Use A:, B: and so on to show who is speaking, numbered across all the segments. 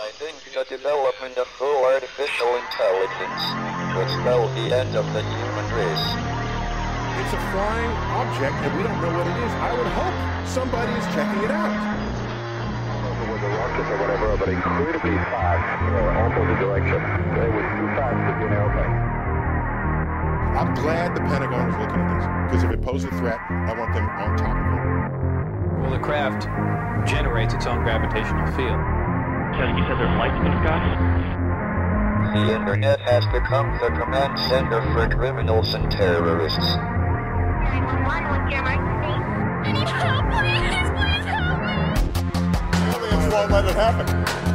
A: I think the development of full artificial intelligence would spell the end of the human race.
B: It's a flying object, and we don't know what it is. I would hope somebody is checking it out.
C: With the rockets or whatever, but incredibly fast, opposite direction. They were too fast to be an airplane.
B: I'm glad the Pentagon is looking at this, because if it poses a threat, I want them on top of it.
D: Well, the craft generates its own gravitational field.
C: You said there's lights in the sky?
A: The internet has become the command center for criminals and terrorists.
E: 911, what's your emergency? I need help, please help me!
B: Aliens won't let it happen.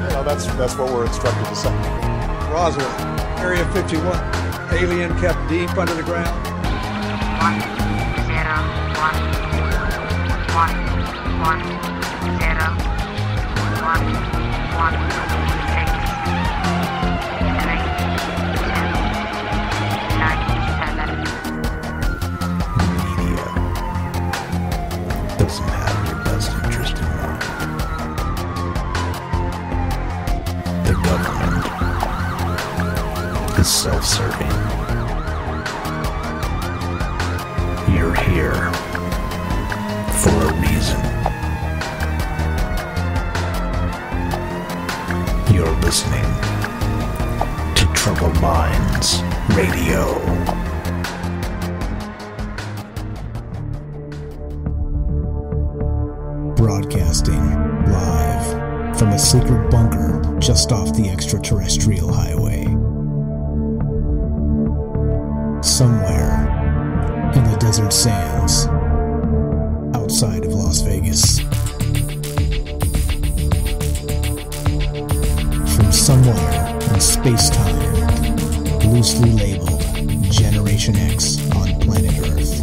B: You know, that's what we're instructed to say.
F: Roswell, Area 51. Alien kept deep under the ground.
E: 1 0 1 1 1 0 1 1 6 3 2
G: Media doesn't have your best interest in mind. The government is self-serving. You're here for a reason. You're listening to Troubled Minds Radio. Broadcasting live from a secret bunker just off the extraterrestrial highway. Somewhere in the desert sands outside of Las Vegas. From somewhere in space-time, loosely labeled Generation X on planet Earth.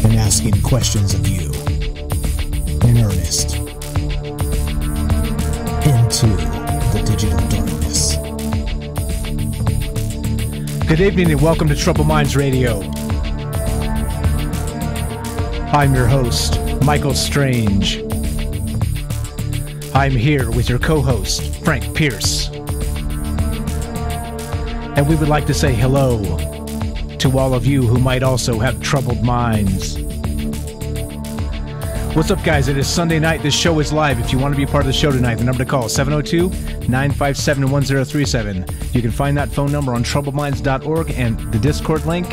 G: And asking questions of you in earnest into the digital darkness. Good evening and welcome to Troubled Minds Radio. I'm your host, Michael Strange. I'm here with your co-host, Frank Pierce. And we would like to say hello to all of you who might also have troubled minds. What's up, guys? It is Sunday night. This show is live. If you want to be part of the show tonight, the number to call is 702-957-1037. You can find that phone number on troubledminds.org and the Discord link.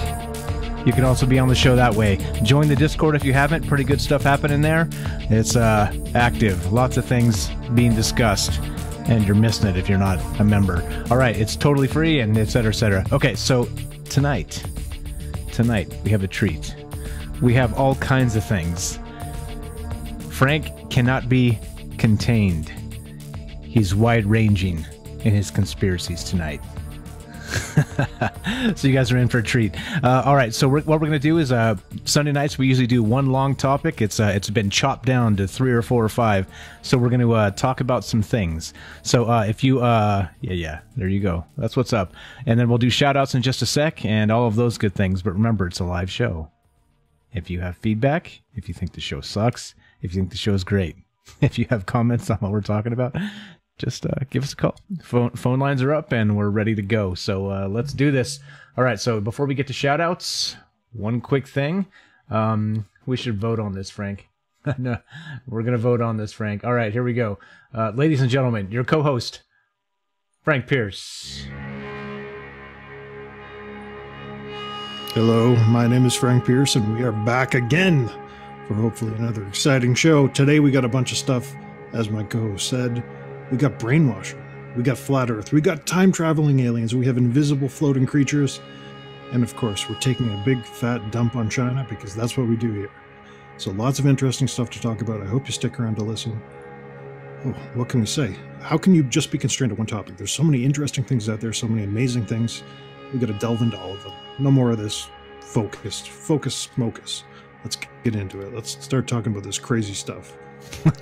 G: You can also be on the show that way. Join the Discord if you haven't. Pretty good stuff happening there. It's active. Lots of things being discussed. And you're missing it if you're not a member. All right, it's totally free and et cetera, et cetera. Okay, so tonight we have a treat. We have all kinds of things. Frank cannot be contained. He's wide-ranging in his conspiracies tonight. So you guys are in for a treat. All right, so what we're going to do is Sunday nights we usually do one long topic. It's been chopped down to 3 or 4 or 5. So we're going to talk about some things. So if you yeah, there you go. That's what's up. And then we'll do shout-outs in just a sec and all of those good things. But remember, it's a live show. If you have feedback, if you think the show sucks, if you think the show is great, if you have comments on what we're talking about, just give us a call. Phone lines are up and we're ready to go. So let's do this. All right. So before we get to shout outs, one quick thing. We should vote on this, Frank. No, we're going to vote on this, Frank. All right, here we go. Ladies and gentlemen, your co-host, Frank Pierce.
H: Hello, my name is Frank Pierce, and we are back again for hopefully another exciting show. Today we got a bunch of stuff, as my co-host said. We got brainwashing, we got flat earth, we got time-traveling aliens, we have invisible floating creatures, and of course we're taking a big fat dump on China because that's what we do here. So lots of interesting stuff to talk about. I hope you stick around to listen. Oh, what can we say? How can you just be constrained to one topic? There's so many interesting things out there, so many amazing things. We got to delve into all of them. No more of this focus. Let's get into it. Let's start talking about this crazy stuff.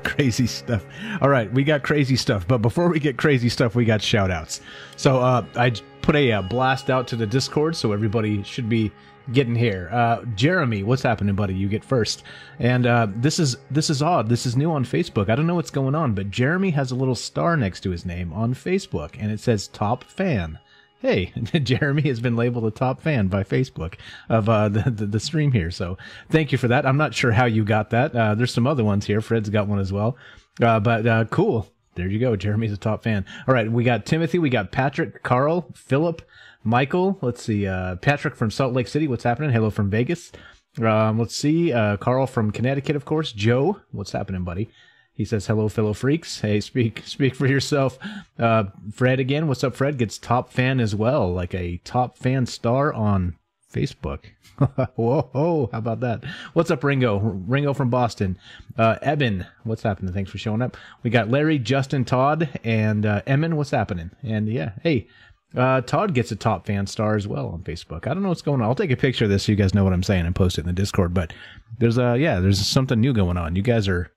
G: Crazy stuff. All right, we got crazy stuff. But before we get crazy stuff, we got shout outs. So I put a blast out to the Discord, so everybody should be getting here. Jeremy, what's happening, buddy? You get first. And this is odd. This is new on Facebook. I don't know what's going on, but Jeremy has a little star next to his name on Facebook, and it says top fan. Hey, Jeremy has been labeled a top fan by Facebook of the stream here. So thank you for that. I'm not sure how you got that. There's some other ones here. Fred's got one as well. But cool. There you go. Jeremy's a top fan. All right. We got Timothy. We got Patrick, Carl, Philip, Michael. Let's see. Patrick from Salt Lake City. What's happening? Hello from Vegas. Let's see. Carl from Connecticut, of course. Joe. What's happening, buddy? He says, hello, fellow freaks. Hey, speak for yourself. Fred again. What's up, Fred? Gets top fan as well, like a top fan star on Facebook. Whoa, how about that? What's up, Ringo? Ringo from Boston. Eben, what's happening? Thanks for showing up. We got Larry, Justin, Todd, and Emin. What's happening? And yeah, hey, Todd gets a top fan star as well on Facebook. I don't know what's going on. I'll take a picture of this so you guys know what I'm saying and post it in the Discord. But there's something new going on. You guys are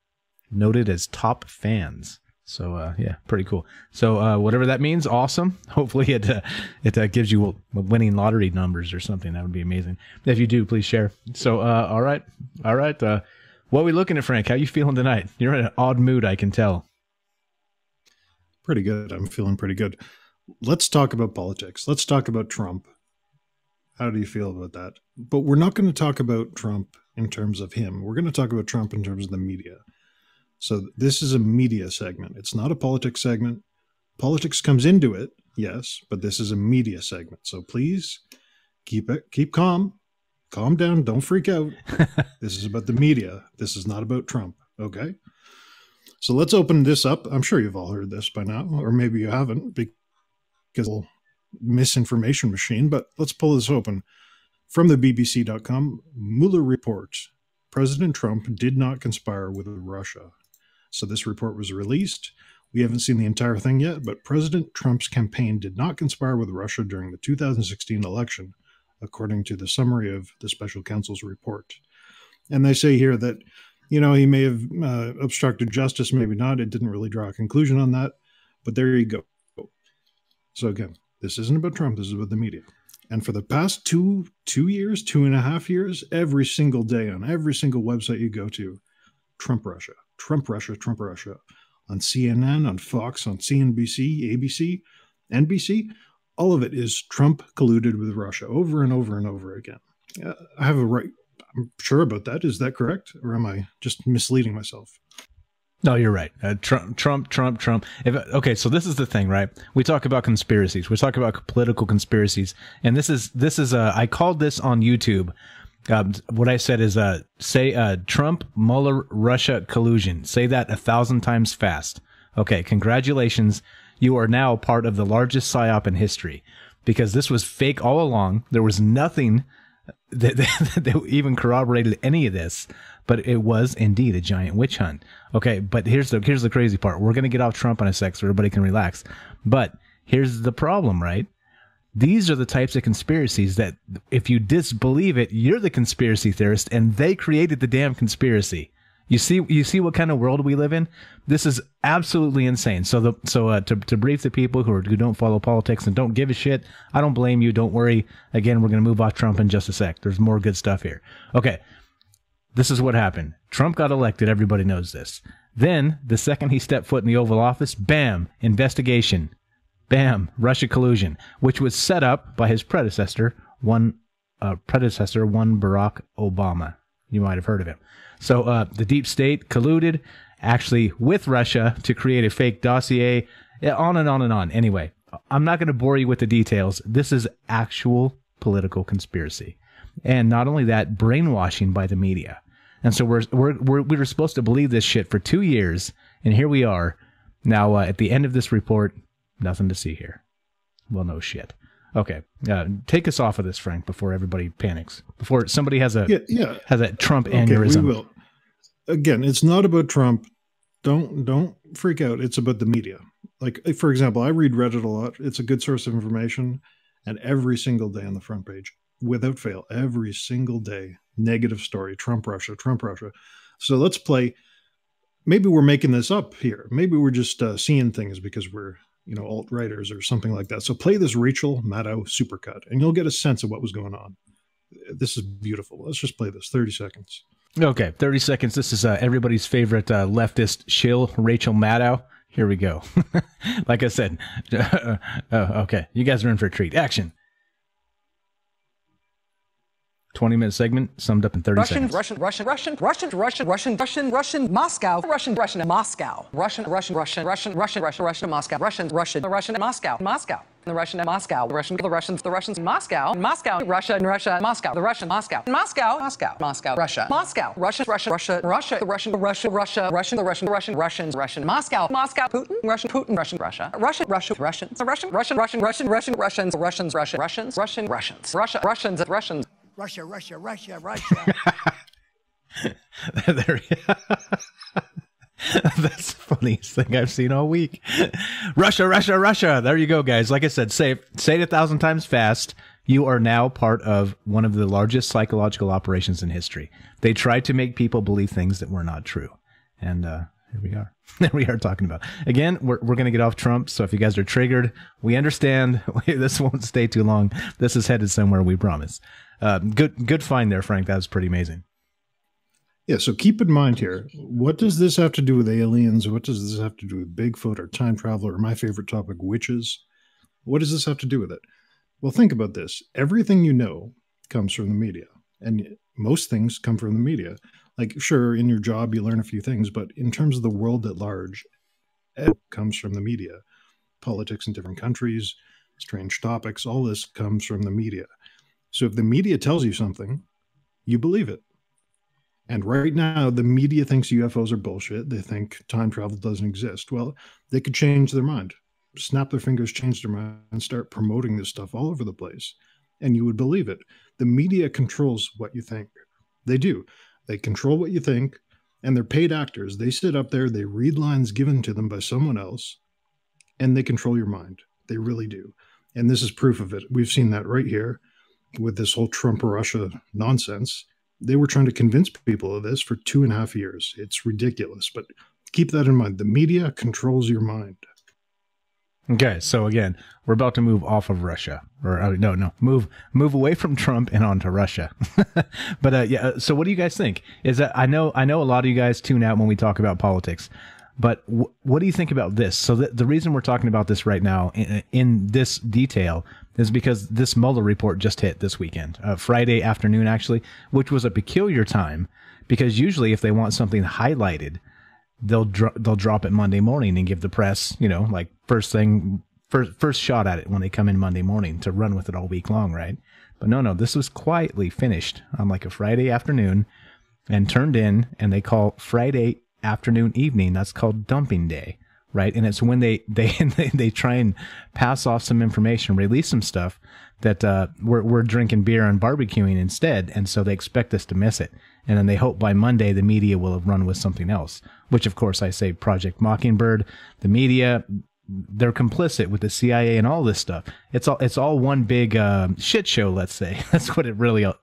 G: noted as top fans. So, yeah, pretty cool. So, whatever that means, awesome. Hopefully it gives you winning lottery numbers or something. That would be amazing. If you do, please share. So, all right. What are we looking at, Frank? How you feeling tonight? You're in an odd mood, I can tell.
H: Pretty good. I'm feeling pretty good. Let's talk about politics. Let's talk about Trump. How do you feel about that? But we're not going to talk about Trump in terms of him. We're going to talk about Trump in terms of the media. So this is a media segment. It's not a politics segment. Politics comes into it, yes, but this is a media segment. So please keep calm. Calm down. Don't freak out. This is about the media. This is not about Trump. Okay? So let's open this up. I'm sure you've all heard this by now, or maybe you haven't because of misinformation machine, but let's pull this open. From the BBC.com, Mueller reports President Trump did not conspire with Russia. So this report was released. We haven't seen the entire thing yet, but President Trump's campaign did not conspire with Russia during the 2016 election, according to the summary of the special counsel's report. And they say here that, he may have obstructed justice, maybe not. It didn't really draw a conclusion on that, but there you go. So again, this isn't about Trump. This is about the media. And for the past 2.5 years, every single day on every single website you go to, Trump Russia, Trump Russia, Trump Russia. On CNN, on Fox, on CNBC, ABC, NBC, all of it is Trump colluded with Russia over and over and over again. I have a right. I'm sure about that. Is that correct? Or am I just misleading myself?
G: No, you're right. Trump. Okay, so this is the thing, right? We talk about conspiracies. We talk about political conspiracies, and this is. I called this on YouTube. What I said is, say Trump, Mueller, Russia collusion. Say that 1,000 times fast. Okay, congratulations. You are now part of the largest psyop in history, because this was fake all along. There was nothing that even corroborated any of this. But it was indeed a giant witch hunt. Okay, but here's the crazy part. We're going to get off Trump in a sec so everybody can relax. But here's the problem, right? These are the types of conspiracies that if you disbelieve it, you're the conspiracy theorist, and they created the damn conspiracy. You see what kind of world we live in? This is absolutely insane. So to brief the people who don't follow politics and don't give a shit, I don't blame you. Don't worry. Again, we're going to move off Trump in just a sec. There's more good stuff here. Okay. This is what happened. Trump got elected. Everybody knows this. Then, the second he stepped foot in the Oval Office, bam, investigation. Bam, Russia collusion, which was set up by his predecessor, one Barack Obama. You might have heard of him. So the deep state colluded, actually, with Russia to create a fake dossier, on and on and on. Anyway, I'm not going to bore you with the details. This is actual political conspiracy. And not only that, brainwashing by the media. And so we were supposed to believe this shit for 2 years, and here we are. Now, at the end of this report, nothing to see here. Well, no shit. Okay, take us off of this, Frank, before everybody panics. Before somebody has a Trump aneurysm.
H: We will. Again, it's not about Trump. Don't freak out. It's about the media. Like, for example, I read Reddit a lot. It's a good source of information, and every single day on the front page, without fail, every single day, negative story, Trump Russia, Trump Russia. So let's play. Maybe we're making this up here. Maybe we're just seeing things because we're alt-righters or something like that. So play this Rachel Maddow supercut, and you'll get a sense of what was going on. This is beautiful. Let's just play this. 30 seconds.
G: Okay, 30 seconds. This is everybody's favorite leftist shill, Rachel Maddow. Here we go. Like I said, okay, you guys are in for a treat. Action. 20-minute segment summed up in 30 seconds.
I: Russian, Moscow, Russian, Moscow, Russian, Moscow, Moscow. The Russian Moscow, the Russians, Moscow, Russia, Moscow, the Russian Moscow, Moscow, Russia, Moscow, Russia, the Russian, Moscow, Putin, Russia, Russians.
G: There. That's the funniest thing I've seen all week. Russia. There you go, guys. Like I said, say it 1,000 times fast. You are now part of one of the largest psychological operations in history. They tried to make people believe things that were not true. And here we are. There we are talking about. Again, we're going to get off Trump. So if you guys are triggered, we understand. This won't stay too long. This is headed somewhere, we promise. Good find there, Frank. That was pretty amazing.
H: Yeah, so keep in mind here, what does this have to do with aliens? What does this have to do with Bigfoot or time travel or my favorite topic, witches? What does this have to do with it? Well, think about this. Everything you know comes from the media, and most things come from the media. Like, sure, in your job, you learn a few things, but in terms of the world at large, it comes from the media. Politics in different countries, strange topics, all this comes from the media. So if the media tells you something, you believe it. And right now, the media thinks UFOs are bullshit. They think time travel doesn't exist. Well, they could change their mind, snap their fingers, change their mind, and start promoting this stuff all over the place. And you would believe it. The media controls what you think. They do. They control what you think, and they're paid actors. They sit up there, they read lines given to them by someone else, and they control your mind. They really do. And this is proof of it. We've seen that right here with this whole Trump-Russia nonsense. They were trying to convince people of this for 2.5 years. It's ridiculous, but keep that in mind. The media controls your mind.
G: Okay, so again, we're about to move off of Russia, or move away from Trump and onto Russia. But yeah, so what do you guys think? Is that I know a lot of you guys tune out when we talk about politics, but what do you think about this? So the reason we're talking about this right now in this detail is because this Mueller report just hit this weekend, Friday afternoon actually, which was a peculiar time because usually if they want something highlighted, they'll drop it Monday morning and give the press, like first shot at it when they come in Monday morning to run with it all week long, right? But no, this was quietly finished on like a Friday afternoon and turned in, and they call Friday afternoon evening, that's called dumping day, right? And it's when they try and pass off some information, release some stuff that we're drinking beer and barbecuing instead, and so they expect us to miss it. And then they hope by Monday the media will have run with something else, which of course I say Project Mockingbird, the media, they're complicit with the CIA and all this stuff. It's all one big shit show, let's say. That's what it really what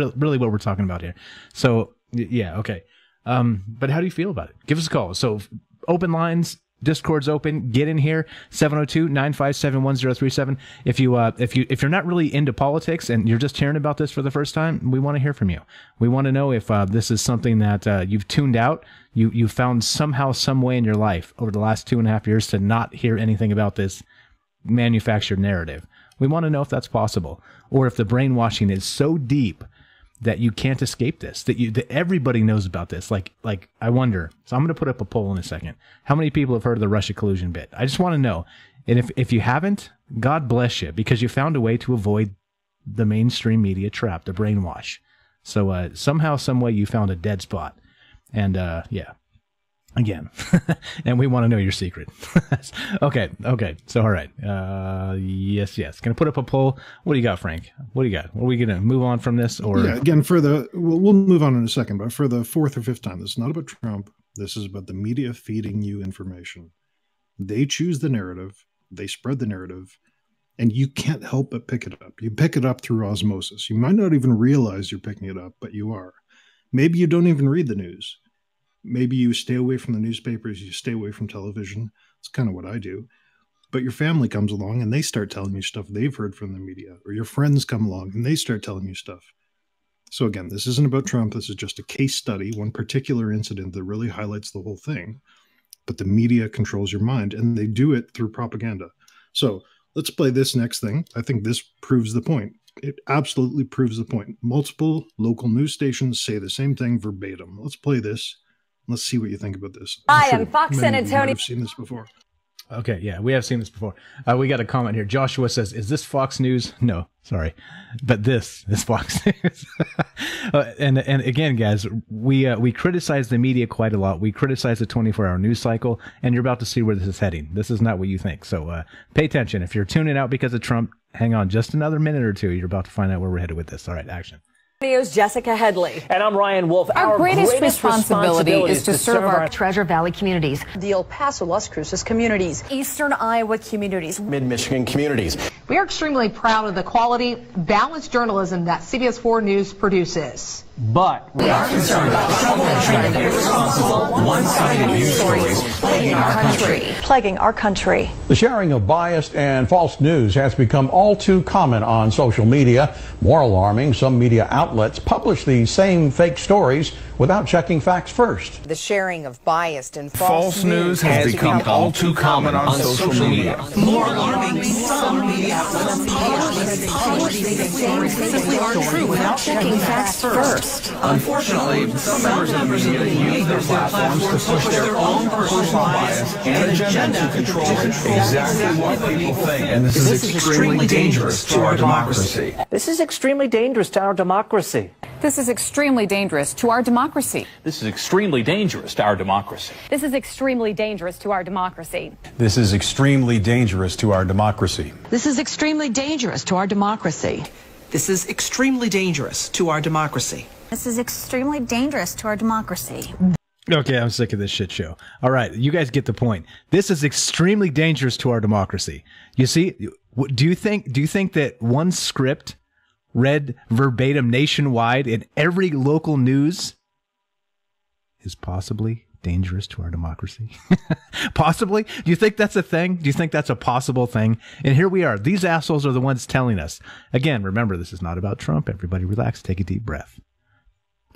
G: we're talking about here. So yeah, okay. But how do you feel about it? Give us a call. So open lines, Discord's open. Get in here, 702-957-1037. If you're not really into politics and you're just hearing about this for the first time, we want to hear from you. We want to know if this is something that you've tuned out. You found somehow, some way in your life over the last 2.5 years to not hear anything about this manufactured narrative. We want to know if that's possible, or if the brainwashing is so deep that you can't escape this, that everybody knows about this. Like I wonder. So I'm going to put up a poll in a second. How many people have heard of the Russia collusion bit? I just want to know. And if you haven't, God bless you, because you found a way to avoid the mainstream media trap, the brainwash. So somehow, some way, you found a dead spot. And yeah, again, and we want to know your secret. Okay. So all right. Yes. Gonna put up a poll. What do you got, Frank? What do you got? Are we gonna move on from this, or
H: yeah? Again, we'll move on in a second, but for the 4th or 5th time, this is not about Trump. This is about the media feeding you information. They choose the narrative. They spread the narrative, and you can't help but pick it up. You pick it up through osmosis. You might not even realize you're picking it up, but you are. Maybe you don't even read the news. Maybe you stay away from the newspapers, you stay away from television. It's kind of what I do. But your family comes along and they start telling you stuff they've heard from the media, or your friends come along and they start telling you stuff. So again, this isn't about Trump. This is just a case study, one particular incident that really highlights the whole thing. But the media controls your mind, and they do it through propaganda. So let's play this next thing. I think this proves the point. It absolutely proves the point. Multiple local news stations say the same thing verbatim. Let's play this. Let's see what you think about this.
J: Hi, I'm Fox San Antonio.
H: I've seen this before.
G: Okay, yeah, we have seen this before. We got a comment here. Joshua says, is this Fox News? No, sorry. But this is Fox News. And again, guys, we criticize the media quite a lot. We criticize the 24-hour news cycle, and you're about to see where this is heading. This is not what you think. So pay attention. If you're tuning out because of Trump, hang on just another minute or two. You're about to find out where we're headed with this. All right, action.
J: News, Jessica Headley.
K: And I'm Ryan Wolf.
J: Our greatest responsibility is to serve our
L: Treasure Valley communities,
I: The El Paso, Las Cruces communities.
L: Eastern Iowa communities,
K: Mid-Michigan communities.
M: We are extremely proud of the quality, balanced journalism that CBS 4 News produces.
K: But
L: we are concerned about troubling, irresponsible, one-sided news stories plaguing our country.
N: The sharing of biased and false news has become all too common on social media. More alarming, some media outlets publish these same fake stories without checking facts first.
O: The sharing of biased and
P: false news has become all too common on social media.
Q: More alarming, some media outlets publish these stories simply aren't true without checking facts first.
P: Unfortunately, some members of the media use their platforms to push their own personal bias and agenda to control exactly what people think. And this is extremely dangerous to our democracy.
K: this is extremely dangerous to our democracy.
I: This is extremely dangerous to our democracy.
D: This is extremely dangerous to our democracy.
L: This is extremely dangerous to our democracy.
R: This is extremely dangerous to our democracy.
Q: This is extremely dangerous to our democracy. This is extremely dangerous to our democracy.
E: This is extremely dangerous to our democracy.
G: Okay, I'm sick of this shit show. All right, you guys get the point. This is extremely dangerous to our democracy. You see, do you think that one script read verbatim nationwide in every local news is possibly dangerous to our democracy? Possibly? Do you think that's a thing? Do you think that's a possible thing? And here we are. These assholes are the ones telling us. Again, remember, this is not about Trump. Everybody relax. Take a deep breath.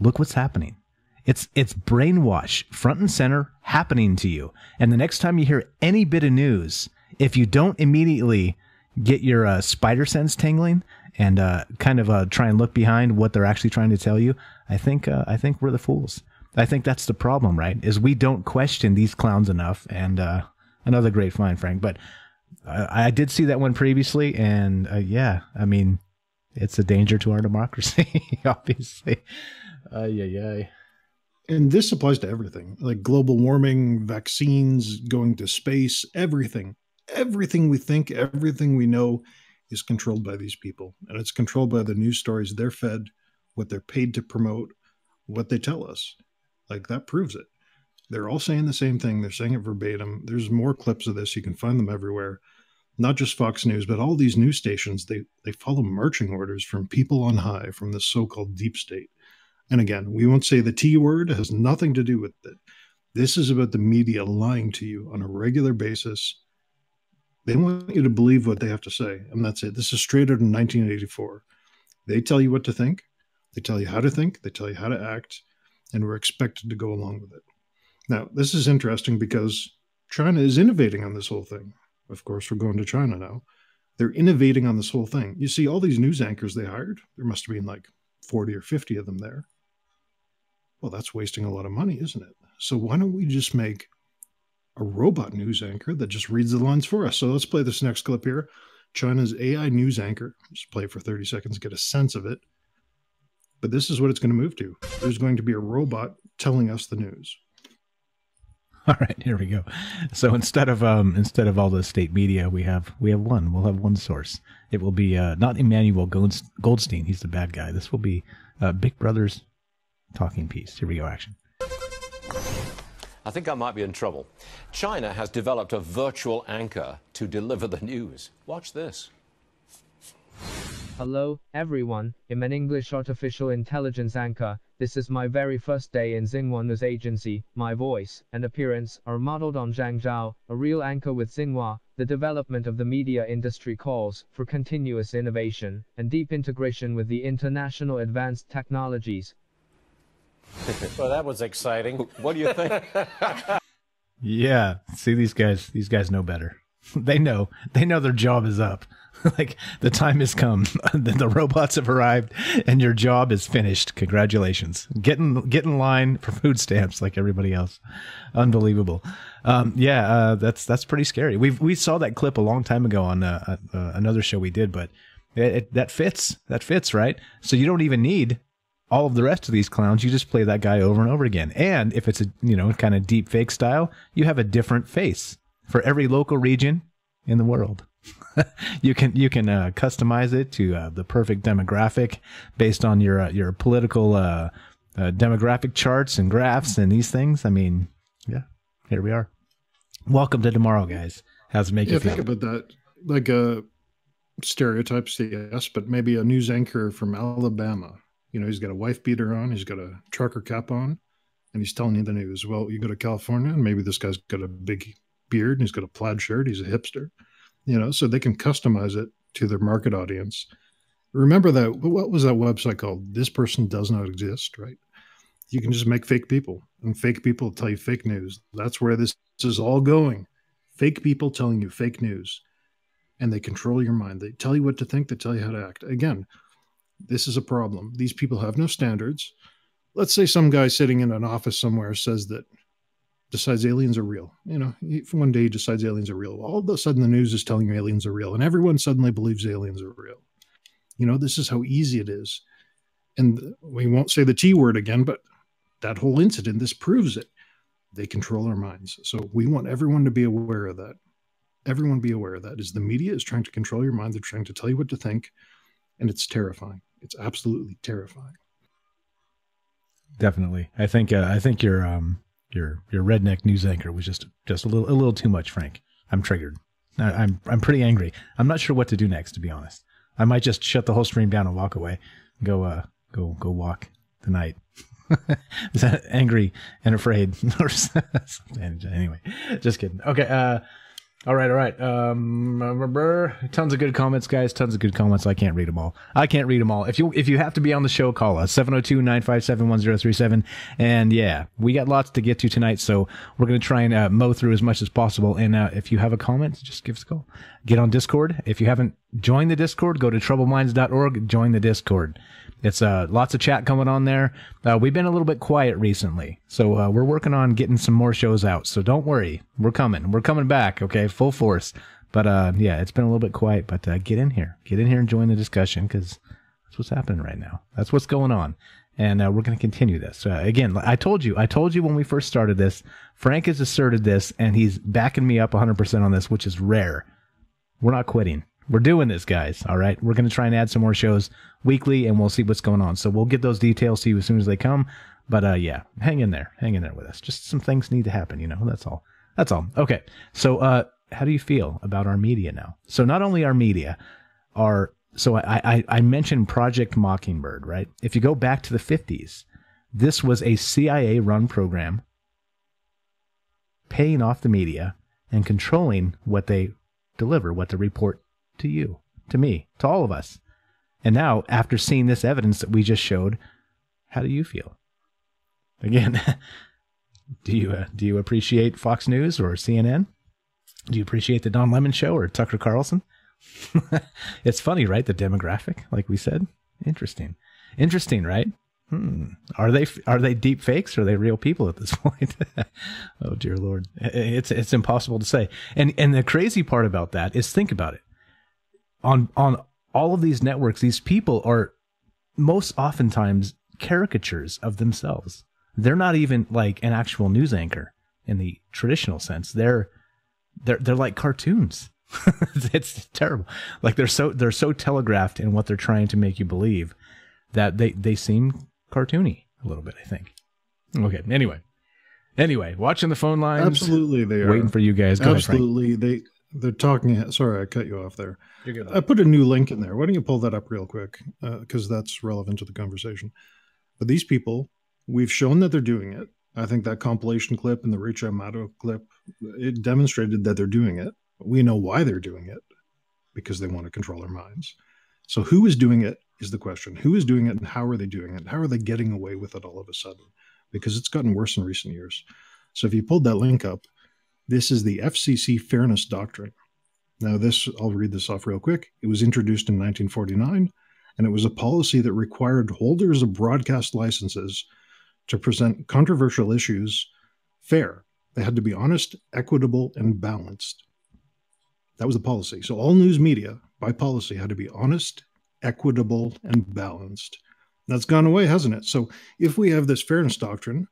G: Look what's happening. It's brainwash front and center happening to you. And the next time you hear any bit of news, if you don't immediately get your spider sense tingling and kind of try and look behind what they're actually trying to tell you, I think we're the fools. I think that's the problem, right? Is we don't question these clowns enough. And another great find, Frank. But I did see that one previously, and yeah, I mean, it's a danger to our democracy, obviously. Yeah.
H: And this applies to everything, like global warming, vaccines, going to space, everything. Everything we think, everything we know is controlled by these people. And it's controlled by the news stories they're fed, what they're paid to promote, what they tell us. Like, that proves it. They're all saying the same thing. They're saying it verbatim. There's more clips of this. You can find them everywhere. Not just Fox News, but all these news stations, they follow marching orders from people on high, from the so-called deep state. And again, we won't say the T word. It has nothing to do with it. This is about the media lying to you on a regular basis. They want you to believe what they have to say, and that's it. This is straight out in 1984. They tell you what to think. They tell you how to think. They tell you how to act, and we're expected to go along with it. Now, this is interesting because China is innovating on this whole thing. Of course, we're going to China now. They're innovating on this whole thing. You see, all these news anchors they hired, there must have been like 40 or 50 of them there. Well, that's wasting a lot of money, isn't it? So why don't we just make a robot news anchor that just reads the lines for us? So let's play this next clip here. China's AI news anchor. Just play it for 30 seconds, get a sense of it. But this is what it's going to move to. There's going to be a robot telling us the news.
G: All right, here we go. So instead of all the state media, we have one. We'll have one source. It will be not Emmanuel Goldstein. He's the bad guy. This will be Big Brother's talking piece. Here we go. Action.
S: I think I might be in trouble. China has developed a virtual anchor to deliver the news. Watch this.
T: Hello, everyone. I'm an English artificial intelligence anchor. This is my very first day in Xinhua News Agency. My voice and appearance are modeled on Zhang Zhao, a real anchor with Xinhua. The development of the media industry calls for continuous innovation and deep integration with the international advanced technologies.
K: Well, that was exciting. What do you think?
G: Yeah, see, these guys know better. They know their job is up. Like, the time has come. The robots have arrived, and your job is finished. Congratulations. Get in line for food stamps like everybody else. Unbelievable. That's pretty scary. We saw that clip a long time ago on another show we did, but that fits. That fits, right? So you don't even need all of the rest of these clowns. You just play that guy over and over again. And if it's a kind of deep fake style, you have a different face for every local region in the world. You can customize it to the perfect demographic based on your political demographic charts and graphs and these things. I mean, yeah, here we are. Welcome to tomorrow, guys. How's it make you feel?
H: Think about that. Like stereotypes, yes, but maybe a news anchor from Alabama. He's got a wife beater on, he's got a trucker cap on, and he's telling you the news. Well, you go to California, and maybe this guy's got a big beard, and he's got a plaid shirt, he's a hipster. So they can customize it to their market audience. Remember that, what was that website called? This person does not exist, right? You can just make fake people, and fake people tell you fake news. That's where this is all going. Fake people telling you fake news, and they control your mind. They tell you what to think, they tell you how to act. Again, this is a problem. These people have no standards. Let's say some guy sitting in an office somewhere decides aliens are real. One day he decides aliens are real. All of a sudden the news is telling you aliens are real, and everyone suddenly believes aliens are real. This is how easy it is. And we won't say the T word again, but that whole incident, this proves it. They control our minds. So we want everyone to be aware of that. Everyone be aware of that. As the media is trying to control your mind, they're trying to tell you what to think, and it's terrifying. It's absolutely terrifying.
G: Definitely. I think your redneck news anchor was just a little too much, Frank. I'm triggered. I'm pretty angry. I'm not sure what to do next, to be honest. I might just shut the whole stream down and walk away. Go walk tonight. Is that angry and afraid? Anyway, just kidding. Okay. All right. Tons of good comments, guys. Tons of good comments. I can't read them all. If you have to be on the show, call us 702-957-1037. And yeah, we got lots to get to tonight, so we're going to try and mow through as much as possible. And if you have a comment, just give us a call. Get on Discord. If you haven't joined the Discord, go to troubleminds.org, join the Discord. It's lots of chat going on there. We've been a little bit quiet recently, so we're working on getting some more shows out. So don't worry, we're coming back, okay, full force. But yeah, it's been a little bit quiet. But get in here and join the discussion, because that's what's happening right now. That's what's going on, and we're going to continue this. Again, I told you when we first started this. Frank has asserted this, and he's backing me up 100% on this, which is rare. We're not quitting. We're doing this, guys. All right. We're going to try and add some more shows weekly, and we'll see what's going on. So we'll get those details to you as soon as they come. But yeah, hang in there with us. Just some things need to happen, that's all. Okay. So how do you feel about our media now? So not only our media, I mentioned Project Mockingbird, right? If you go back to the 50s, this was a CIA run program paying off the media and controlling what they deliver, what they report to you, to me, to all of us. And now, after seeing this evidence that we just showed, how do you feel? Again, do you appreciate Fox News or CNN? Do you appreciate the Don Lemon Show or Tucker Carlson? It's funny, right? The demographic, like we said. Interesting, right? Are they deep fakes, or are they real people at this point? Oh dear Lord, it's impossible to say. And the crazy part about that is, think about it. On all of these networks, these people are most oftentimes caricatures of themselves. They're not even like an actual news anchor in the traditional sense. They're like cartoons. It's terrible. Like they're so telegraphed in what they're trying to make you believe that they seem cartoony a little bit, I think. Okay. Anyway, watching the phone lines.
H: Absolutely, they are
G: waiting for you guys. Go
H: Absolutely,
G: ahead,
H: They're talking. Sorry, I cut you off there.
G: You're good.
H: I put a new link in there. Why don't you pull that up real quick? Because that's relevant to the conversation. But these people, we've shown that they're doing it. I think that compilation clip and the Richa Amato clip, it demonstrated that they're doing it. We know why they're doing it, because they want to control our minds. So who is doing it is the question. Who is doing it and how are they doing it? How are they getting away with it all of a sudden? Because it's gotten worse in recent years. So if you pulled that link up, this is the FCC Fairness Doctrine. Now this, I'll read this off real quick. It was introduced in 1949, and it was a policy that required holders of broadcast licenses to present controversial issues fair. They had to be honest, equitable, and balanced. That was the policy. So all news media, by policy, had to be honest, equitable, and balanced. That's gone away, hasn't it? So if we have this fairness doctrine,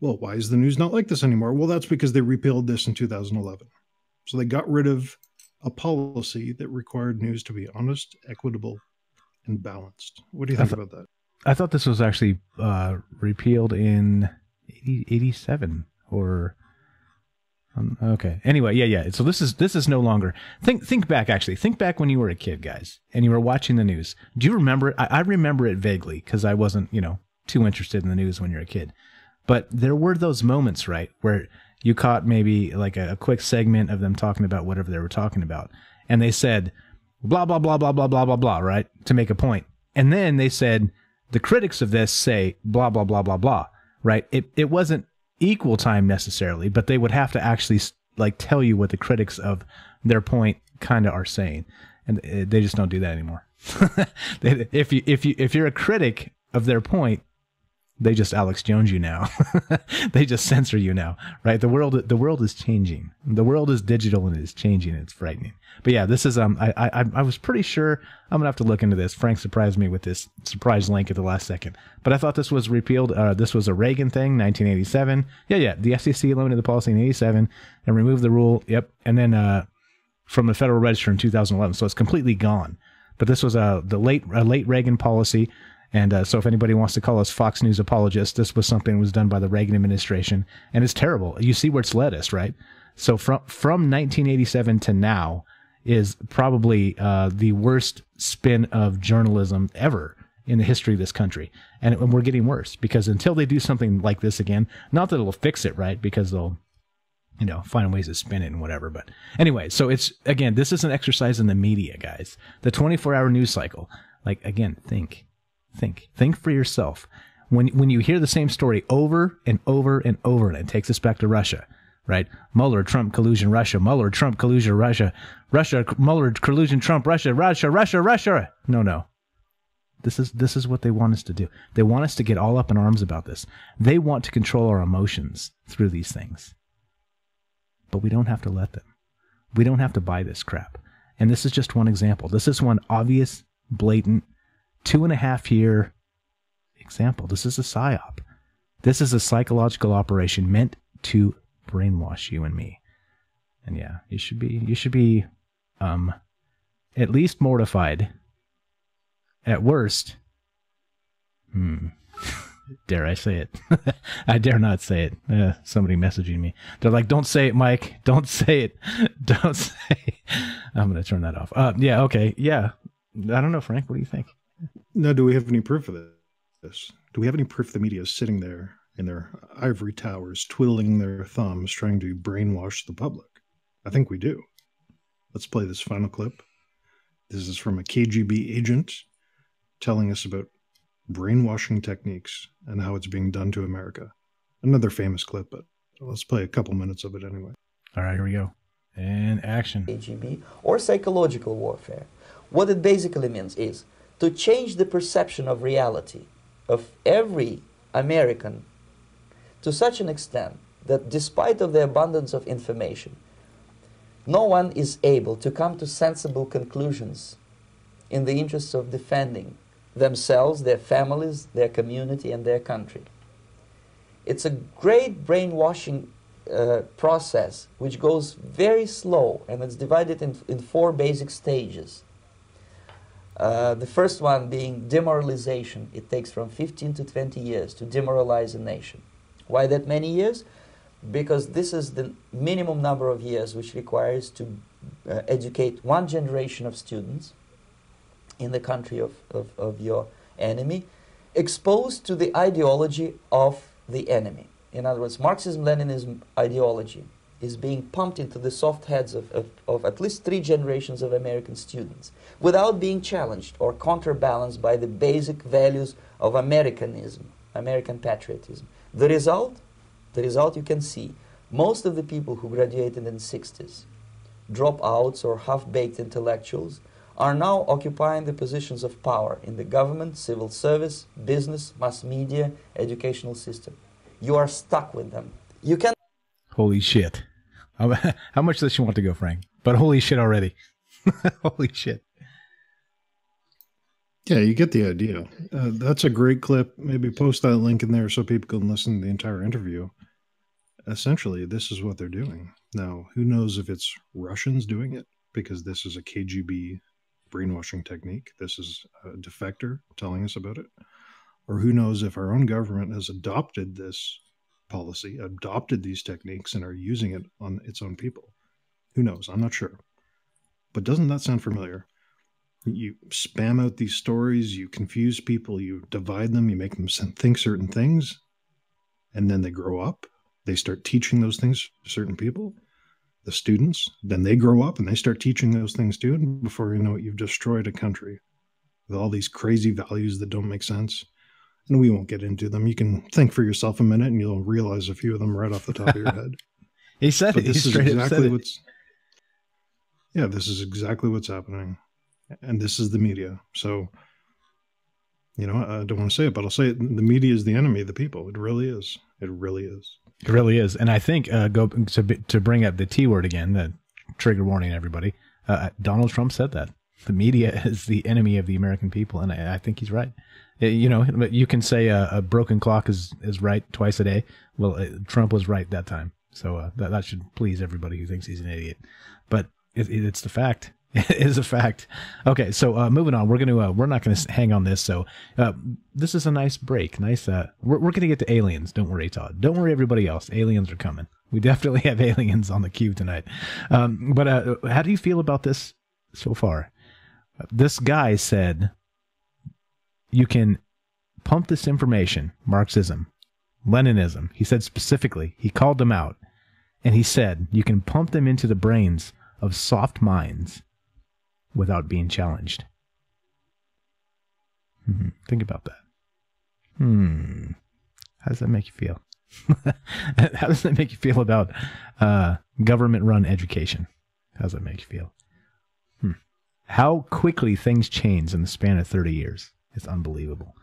H: well, why is the news not like this anymore? Well, that's because they repealed this in 2011. So they got rid of a policy that required news to be honest, equitable, and balanced. What do you think about that?
G: I thought this was actually repealed in 87 or... okay. Anyway, yeah. So this is no longer. Think back, actually. Think back when you were a kid, guys, and you were watching the news. Do you remember it? I remember it vaguely because I wasn't, too interested in the news when you're a kid. But there were those moments, right, where you caught maybe like a quick segment of them talking about whatever they were talking about, and they said blah blah blah blah blah blah blah blah, right, to make a point, and then they said the critics of this say blah blah blah blah blah, right? It wasn't equal time necessarily, but they would have to actually like tell you what the critics of their point kind of are saying, and they just don't do that anymore. If you're a critic of their point, they just Alex Jones you now. They just censor you now, right? The world is changing. The world is digital and it is changing. And it's frightening. But yeah, this is I was pretty sure. I'm gonna have to look into this. Frank surprised me with this surprise link at the last second. But I thought this was repealed. This was a Reagan thing, 1987. Yeah. The FCC eliminated the policy in 87 and removed the rule. Yep. And then from the Federal Register in 2011. So it's completely gone. But this was a late Reagan policy. And so if anybody wants to call us Fox News apologists, this was something that was done by the Reagan administration. And it's terrible. You see where it's led us, right? So from 1987 to now is probably the worst spin of journalism ever in the history of this country. And we're getting worse because until they do something like this again, not that it'll fix it, right? Because they'll, find ways to spin it and whatever. But anyway, so it's, again, this is an exercise in the media, guys. The 24-hour news cycle. Like, again, think for yourself. When you hear the same story over and over and over, and it takes us back to Russia, right? Mueller, Trump, collusion, Russia. Mueller, Trump, collusion, Russia. Russia, Mueller, collusion, Trump, Russia. No. This is what they want us to do. They want us to get all up in arms about this. They want to control our emotions through these things. But we don't have to let them. We don't have to buy this crap. And this is just one example. This is one obvious, blatant, 2.5-year example. This is a psyop. This is a psychological operation meant to brainwash you and me. And yeah, you should be at least mortified. At worst, dare I say it? I dare not say it. Somebody messaging me. They're like, "Don't say it, Mike. Don't say it. Don't say it." I'm gonna turn that off. Yeah. Okay. Yeah. I don't know, Frank. What do you think?
H: Now, do we have any proof of this? Do we have any proof the media is sitting there in their ivory towers, twiddling their thumbs, trying to brainwash the public? I think we do. Let's play this final clip. This is from a KGB agent telling us about brainwashing techniques and how it's being done to America. Another famous clip, but let's play a couple minutes of it anyway.
G: All right, here we go. And action.
U: KGB or psychological warfare. What it basically means is to change the perception of reality of every American to such an extent that despite of the abundance of information, no one is able to come to sensible conclusions in the interests of defending themselves, their families, their community, and their country. It's a great brainwashing process which goes very slow, and it's divided in 4 basic stages. The first one being demoralization. It takes from 15 to 20 years to demoralize a nation. Why that many years? because this is the minimum number of years which requires to educate one generation of students in the country of your enemy, exposed to the ideology of the enemy. In other words, Marxism-Leninism ideology is being pumped into the soft heads of at least 3 generations of American students without being challenged or counterbalanced by the basic values of Americanism, American patriotism. The result you can see. Most of the people who graduated in the 60s, dropouts or half-baked intellectuals, are now occupying the positions of power in the government, civil service, business, mass media, educational system. You are stuck with them. You can.
G: Holy shit. How much does she want to go, Frank? But holy shit already. Holy shit.
H: Yeah, you get the idea. That's a great clip. Maybe post that link in there so people can listen to the entire interview. Essentially, this is what they're doing. Now, who knows if it's Russians doing it, because this is a KGB brainwashing technique. This is a defector telling us about it. Or who knows if our own government has adopted this policy, adopted these techniques, and are using it on its own people. Who knows? I'm not sure. But doesn't that sound familiar? You spam out these stories, you confuse people, you divide them, you make them think certain things, and then they grow up. They start teaching those things to certain people, the students. Then they grow up and they start teaching those things too. And before you know it, you've destroyed a country with all these crazy values that don't make sense. And we won't get into them. You can think for yourself a minute and you'll realize a few of them right off the top of your head.
G: He said it.
H: This is exactly what's. Yeah, this is exactly what's happening. And this is the media. So, you know, I don't want to say it, but I'll say it. The media is the enemy of the people. It really is. It really is.
G: It really is. And I think, to bring up the T word again, the trigger warning, everybody, Donald Trump said that. The media is the enemy of the American people. And I think he's right. You know, you can say a broken clock is right twice a day. Well, Trump was right that time. So that should please everybody who thinks he's an idiot. But it's the fact. It is a fact. Okay, so moving on. We're not gonna hang on this. So this is a nice break. Nice. We're gonna get to aliens. Don't worry, Todd. Don't worry, everybody else. Aliens are coming. We definitely have aliens on the queue tonight. But how do you feel about this so far? This guy said you can pump this information, Marxism, Leninism. He said specifically, he called them out, and he said you can pump them into the brains of soft minds without being challenged. Think about that. How does that make you feel? How does that make you feel about government-run education? How does that make you feel? How quickly things change in the span of 30 years. It's unbelievable.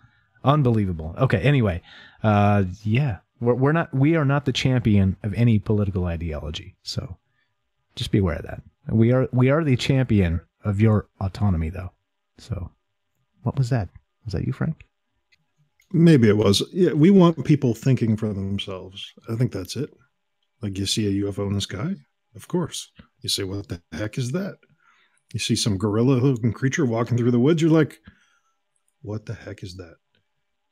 G: Unbelievable. Okay, anyway. Yeah. We are not the champion of any political ideology. So just be aware of that. We are the champion of your autonomy, though. So what was that? Was that you, Frank?
H: Maybe it was. Yeah, we want people thinking for themselves. I think that's it. Like, you see a UFO in the sky? Of course. You say, what the heck is that? You see some gorilla-looking creature walking through the woods, you're like, what the heck is that?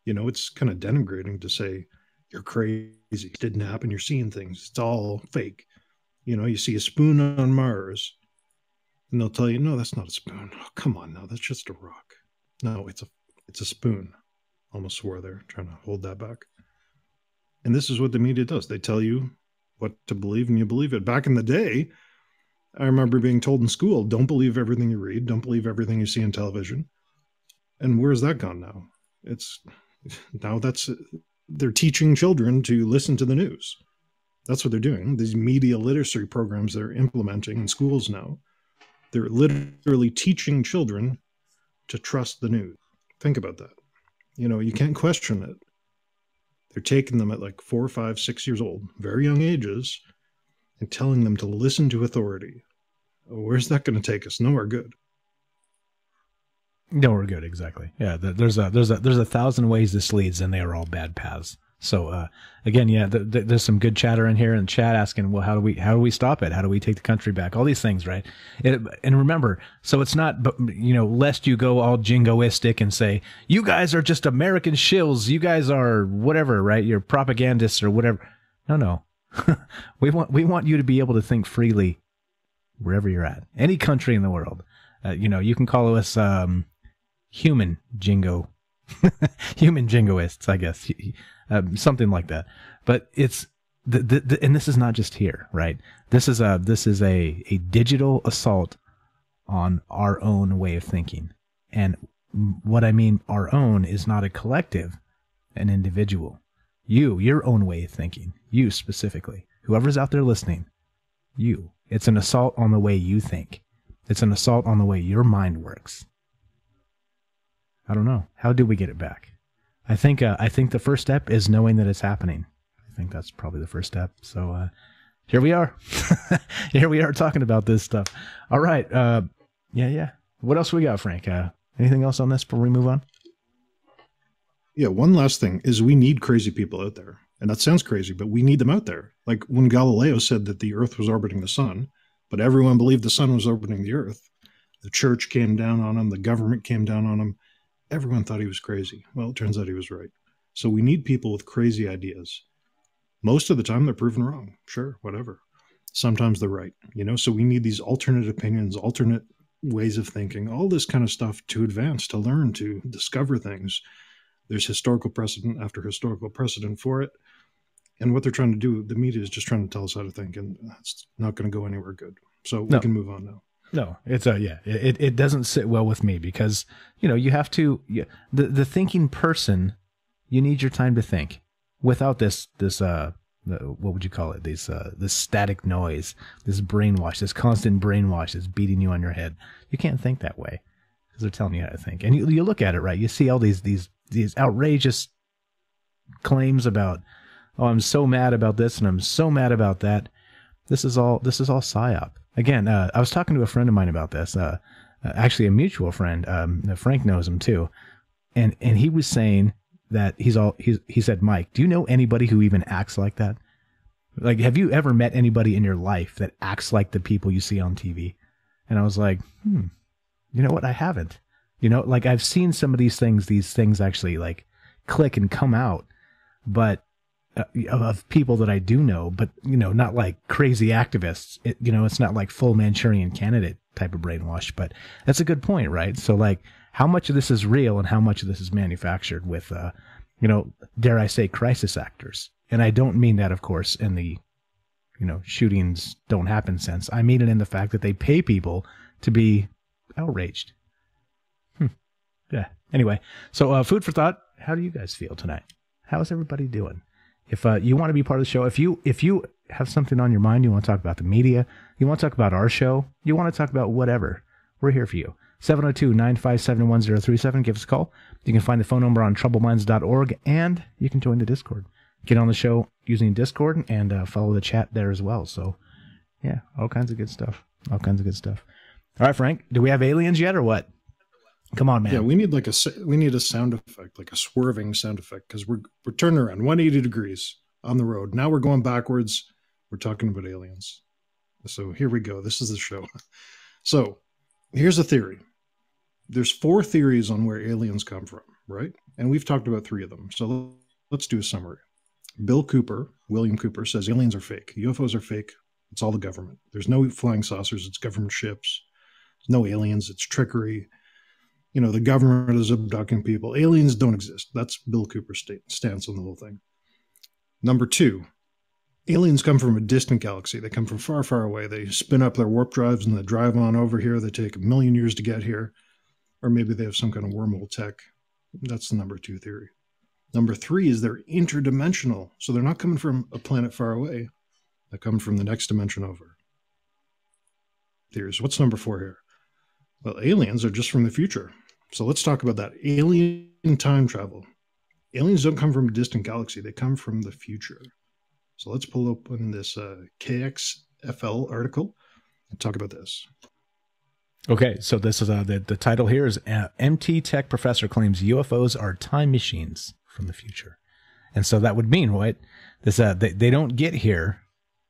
H: You know, it's kind of denigrating to say, you're crazy, it didn't happen, you're seeing things, it's all fake. You know, you see a spoon on Mars, and they'll tell you, no, that's not a spoon. Oh, come on now, that's just a rock. No, it's a spoon. Almost swore there, trying to hold that back. And this is what the media does. They tell you what to believe, and you believe it. Back in the day, I remember being told in school, don't believe everything you read, don't believe everything you see on television. And where's that gone now? They're teaching children to listen to the news. That's what they're doing. These media literacy programs they're implementing in schools now, they're literally teaching children to trust the news. Think about that. You know, you can't question it. They're taking them at like 4, 5, 6 years old, very young ages, and telling them to listen to authority. Where's that going to take us? Nowhere good.
G: Nowhere good, exactly. Yeah, there's a 1,000 ways this leads, and they are all bad paths. So again, yeah, there's some good chatter in here, and chat asking, well, how do we stop it? How do we take the country back? All these things, right? And remember, so it's not, lest you go all jingoistic and say, you guys are just American shills, you guys are whatever, right? You're propagandists or whatever. No. We want you to be able to think freely wherever you're at, any country in the world. You can call us human jingoists, I guess, something like that. But it's and this is not just here, right? This is a digital assault on our own way of thinking. And what I mean, our own is not a collective, an individual. Your own way of thinking, you specifically, whoever's out there listening, you. It's an assault on the way you think. It's an assault on the way your mind works. I don't know. How do we get it back? I think the first step is knowing that it's happening. I think that's probably the first step. So here we are. Here we are talking about this stuff. All right. Yeah. What else we got, Frank? Anything else on this before we move on?
H: Yeah, one last thing is we need crazy people out there. And that sounds crazy, but we need them out there. Like when Galileo said that the Earth was orbiting the sun, but everyone believed the sun was orbiting the Earth. The church came down on him. The government came down on him. Everyone thought he was crazy. Well, it turns out he was right. So we need people with crazy ideas. Most of the time, they're proven wrong. Sure, whatever. Sometimes they're right. So we need these alternate opinions, alternate ways of thinking, all this kind of stuff to advance, to learn, to discover things. There's historical precedent after historical precedent for it. And what they're trying to do, the media is just trying to tell us how to think, and it's not going to go anywhere good. So we can move on now.
G: No, it's it doesn't sit well with me because, you have to, the thinking person, you need your time to think without this what would you call it? This static noise, this brainwash, this constant brainwash that's beating you on your head. You can't think that way because they're telling you how to think. And you look at it, right? You see all these outrageous claims about, oh, I'm so mad about this and I'm so mad about that. This is all psyop. Again, I was talking to a friend of mine about this, actually a mutual friend. Frank knows him too. And he was saying that he said, Mike, do you know anybody who even acts like that? Like, have you ever met anybody in your life that acts like the people you see on TV? And I was like, you know what? I haven't. Like I've seen some of these things actually like click and come out, but of people that I do know, but not like crazy activists. It's not like full Manchurian Candidate type of brainwash, but that's a good point, right? So like, how much of this is real and how much of this is manufactured with, dare I say, crisis actors? And I don't mean that, of course, in the, shootings don't happen sense. I mean it in the fact that they pay people to be outraged. Yeah. Anyway, so food for thought. How do you guys feel tonight? How's everybody doing? If you want to be part of the show, if you have something on your mind, you want to talk about the media, you want to talk about our show, you want to talk about whatever, we're here for you. 702-957-1037. Give us a call. You can find the phone number on troubleminds.org, and you can join the Discord. Get on the show using Discord and follow the chat there as well. So, yeah, all kinds of good stuff. All kinds of good stuff. All right, Frank, do we have aliens yet or what? Come on, man.
H: Yeah, we need a sound effect, like a swerving sound effect, because we're turning around 180 degrees on the road. Now we're going backwards. We're talking about aliens. So here we go. This is the show. So here's a theory. There's 4 theories on where aliens come from, right? And we've talked about 3 of them. So let's do a summary. William Cooper, says aliens are fake. UFOs are fake. It's all the government. There's no flying saucers. It's government ships. There's no aliens. It's trickery. The government is abducting people. Aliens don't exist. That's Bill Cooper's stance on the whole thing. Number 2, aliens come from a distant galaxy. They come from far, far away. They spin up their warp drives and they drive on over here. They take 1 million years to get here. Or maybe they have some kind of wormhole tech. That's the number 2 theory. Number 3 is they're interdimensional. So they're not coming from a planet far away. They come from the next dimension over. Theories. What's number 4 here? Well, aliens are just from the future. So let's talk about that. Alien time travel. Aliens don't come from a distant galaxy. They come from the future. So let's pull open this KXFL article and talk about this.
G: Okay, so this is the title here is MT Tech professor claims UFOs are time machines from the future. And so that would mean, what? This they don't get here.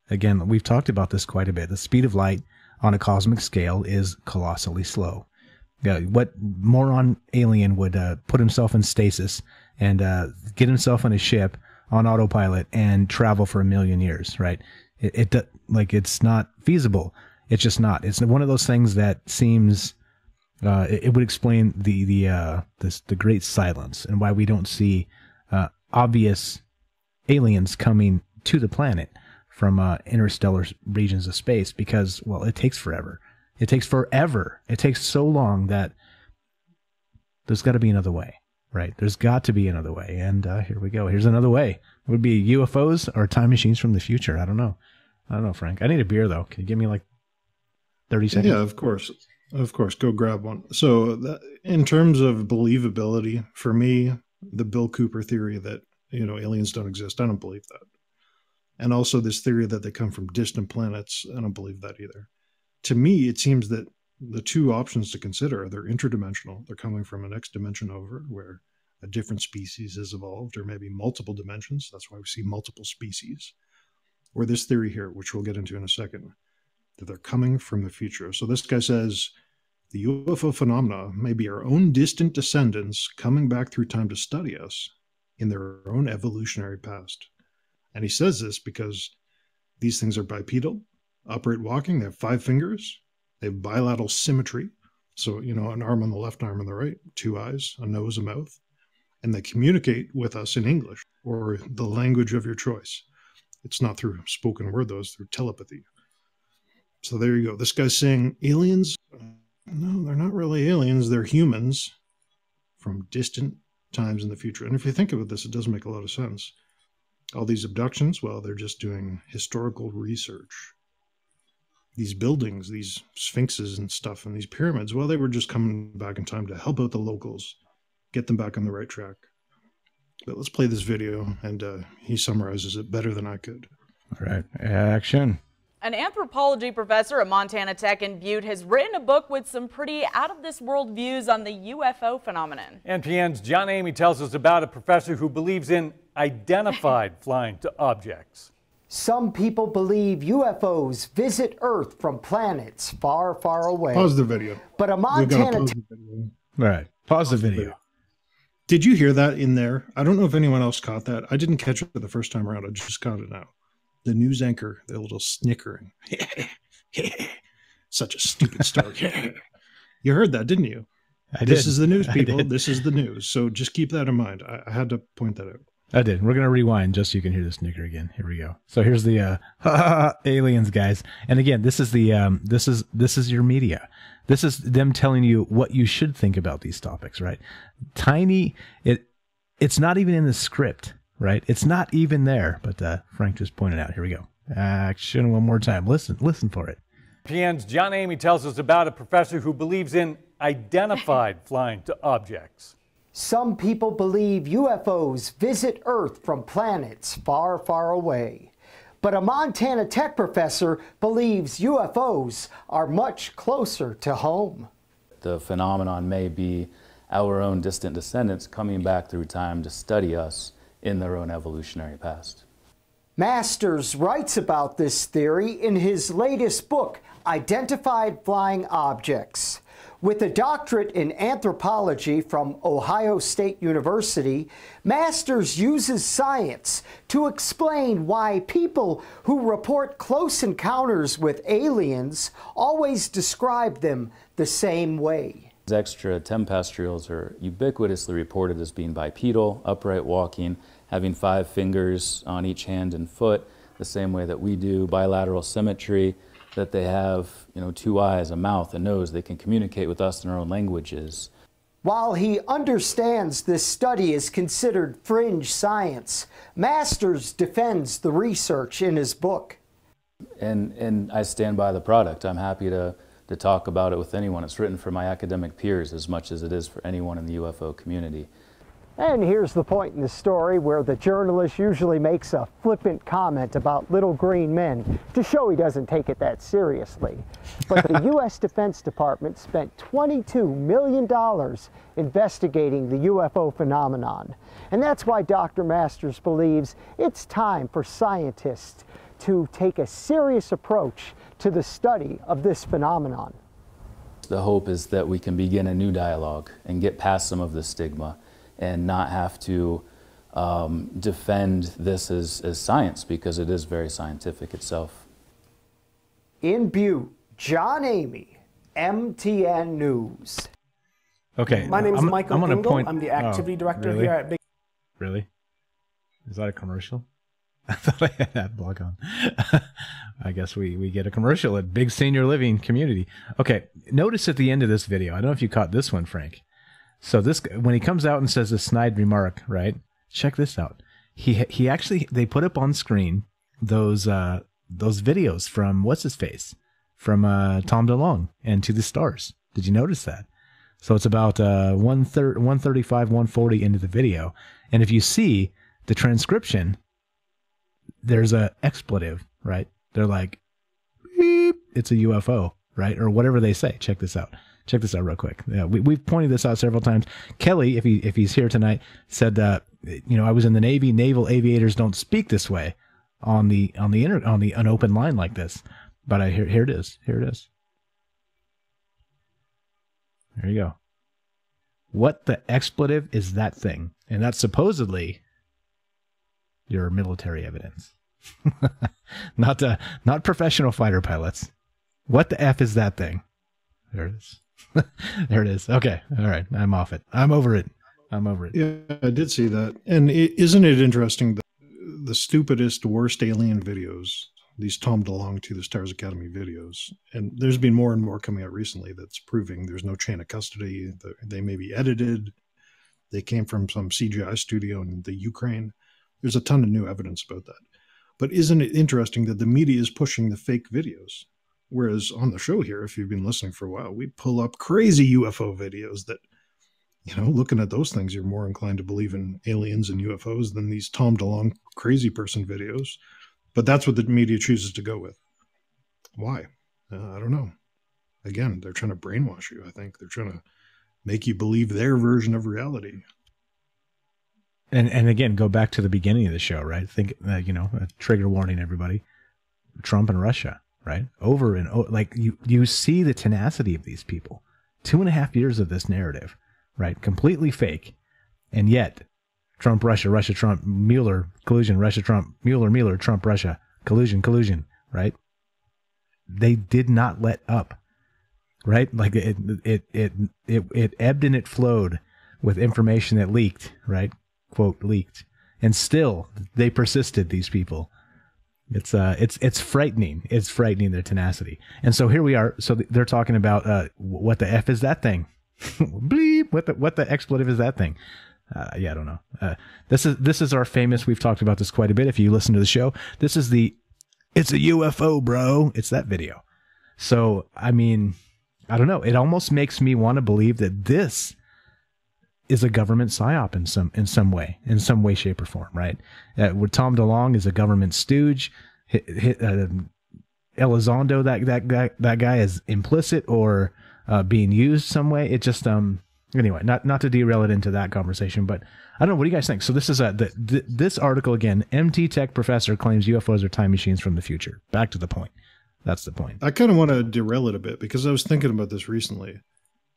G: Again, we've talked about this quite a bit. The speed of light on a cosmic scale is colossally slow. What moron alien would put himself in stasis and get himself on a ship on autopilot and travel for 1,000,000 years, right? It's not feasible. It's just not. It's one of those things that seems it would explain the great silence and why we don't see obvious aliens coming to the planet from interstellar regions of space, because, well, it takes forever. It takes forever. It takes so long that there's got to be another way, right? There's got to be another way. And here we go. Here's another way. It would be UFOs or time machines from the future. I don't know. Frank. I need a beer, though. Can you give me like 30 seconds?
H: Yeah, of course. Of course. Go grab one. So in terms of believability, for me, the Bill Cooper theory that, aliens don't exist, I don't believe that. And also this theory that they come from distant planets, I don't believe that either. To me, it seems that the two options to consider are they're interdimensional. They're coming from a next dimension over, where a different species has evolved, or maybe multiple dimensions. That's why we see multiple species. Or this theory here, which we'll get into in a second, that they're coming from the future. So this guy says the UFO phenomena may be our own distant descendants coming back through time to study us in their own evolutionary past. And he says this because these things are bipedal, upright walking, they have 5 fingers, they have bilateral symmetry. So, an arm on the left, arm on the right, 2 eyes, a nose, a mouth. And they communicate with us in English or the language of your choice. It's not through spoken word, though, it's through telepathy. So there you go. This guy's saying aliens, no, they're not really aliens. They're humans from distant times in the future. And if you think about this, it does make a lot of sense. All these abductions, well, they're just doing historical research. These buildings, these sphinxes and stuff, and these pyramids, well, they were just coming back in time to help out the locals, get them back on the right track. But let's play this video, and he summarizes it better than I could.
G: All right, action.
C: An anthropology professor at Montana Tech in Butte has written a book with some pretty out-of-this-world views on the UFO phenomenon.
V: NPN's John Amy tells us about a professor who believes in identified flying objects.
W: Some people believe UFOs visit Earth from planets far, far away.
H: Pause the video.
W: But a Montana...
G: All right, pause the video.
H: Did you hear that in there? I don't know if anyone else caught that. I didn't catch it the first time around. I just caught it now. The news anchor, the little snickering. Such a stupid story. You heard that, didn't you?
G: I did.
H: This is the news, people. This is the news. So just keep that in mind. I had to point that out.
G: I did. We're going to rewind just so you can hear the snicker again. Here we go. So here's the aliens, guys. And again, this is the this is your media. This is them telling you what you should think about these topics, right? It's not even in the script. Right? It's not even there, but Frank just pointed out. Here we go. Action one more time. Listen for it.
V: PN's John Amy tells us about a professor who believes in identified flying objects.
W: Some people believe UFOs visit Earth from planets far, far away. But a Montana Tech professor believes UFOs are much closer to home.
X: The phenomenon may be our own distant descendants coming back through time to study us in their own evolutionary past.
W: Masters writes about this theory in his latest book, Identified Flying Objects. With a doctorate in anthropology from Ohio State University, Masters uses science to explain why people who report close encounters with aliens always describe them the same way.
X: Extra tempestrials are ubiquitously reported as being bipedal, upright walking, having 5 fingers on each hand and foot, the same way that we do, bilateral symmetry, that they have, 2 eyes, a mouth, a nose, they can communicate with us in our own languages.
W: While he understands this study is considered fringe science, Masters defends the research in his book.
X: And I stand by the product. I'm happy to talk about it with anyone. It's written for my academic peers as much as it is for anyone in the UFO community.
W: And here's the point in the story where the journalist usually makes a flippant comment about little green men to show he doesn't take it that seriously. But the U.S. Defense Department spent $22 million investigating the UFO phenomenon. And that's why Dr. Masters believes it's time for scientists to take a serious approach to the study of this phenomenon.
X: The hope is that we can begin a new dialogue and get past some of the stigma and not have to defend this as science, because it is very scientific itself.
W: In Butte, John Amy, MTN News.
G: Okay.
A: My name is Michael
G: I'm
A: Engel.
G: point...
A: I'm the activity director
G: really?
A: here at Big.
G: Really? Is that a commercial? I thought I had that blog on. I guess we get a commercial at Big Senior Living Community. Okay, notice at the end of this video, I don't know if you caught this one, Frank. So this, when he comes out and says a snide remark, right? Check this out. He actually, they put up on screen those videos from what's his face, from Tom DeLonge and To the Stars. Did you notice that? So it's about 135, 140 into the video, and if you see the transcription, there's a expletive, right? They're like, beep, it's a UFO, right? Or whatever they say. Check this out. Check this out real quick. Yeah, we've pointed this out several times. Kelly, if he's here tonight, said you know, I was in the Navy. Naval aviators don't speak this way on an open line like this. But here it is. Here it is. There you go. What the expletive is that thing? And that's supposedly your military evidence. Not professional fighter pilots. What the F is that thing? There it is. There it is. Okay. All right. I'm off it. I'm over it. I'm over it.
H: Yeah, I did see that. And isn't it interesting that the stupidest, worst alien videos, these Tom DeLonge To the Stars Academy videos, and there's been more and more coming out recently that's proving there's no chain of custody. They may be edited. They came from some CGI studio in the Ukraine. There's a ton of new evidence about that. But isn't it interesting that the media is pushing the fake videos? Whereas on the show here, if you've been listening for a while, we pull up crazy UFO videos that, you know, looking at those things, you're more inclined to believe in aliens and UFOs than these Tom DeLonge crazy person videos. But that's what the media chooses to go with. Why? I don't know. Again, they're trying to brainwash you. I think they're trying to make you believe their version of reality.
G: And again, go back to the beginning of the show, right? Think, you know, a trigger warning, everybody. Trump and Russia, right? Over and over. Like, you see the tenacity of these people. 2.5 years of this narrative, right? Completely fake. And yet, Trump, Russia, Russia, Trump, Mueller, collusion, Russia, Trump, Mueller, Trump, Russia, collusion, right? They did not let up, right? Like it ebbed and it flowed with information that leaked, right? Quote, leaked. And still they persisted, these people. It's frightening. It's frightening, their tenacity. And so here we are. So they're talking about, what the F is that thing? Bleep. What the expletive is that thing? Yeah, I don't know. This is our famous, we've talked about this quite a bit. If you listen to the show, this is it's a UFO, bro. It's that video. So, I mean, I don't know. It almost makes me want to believe that this is a government psyop in some way, shape, or form, right? With Tom DeLonge is a government stooge. Elizondo, that guy is implicit or being used some way. It just anyway, not to derail it into that conversation, but I don't know. What do you guys think? So this is this article again. MT Tech professor claims UFOs are time machines from the future. Back to the point. That's the point.
H: I kind of want to derail it a bit because I was thinking about this recently.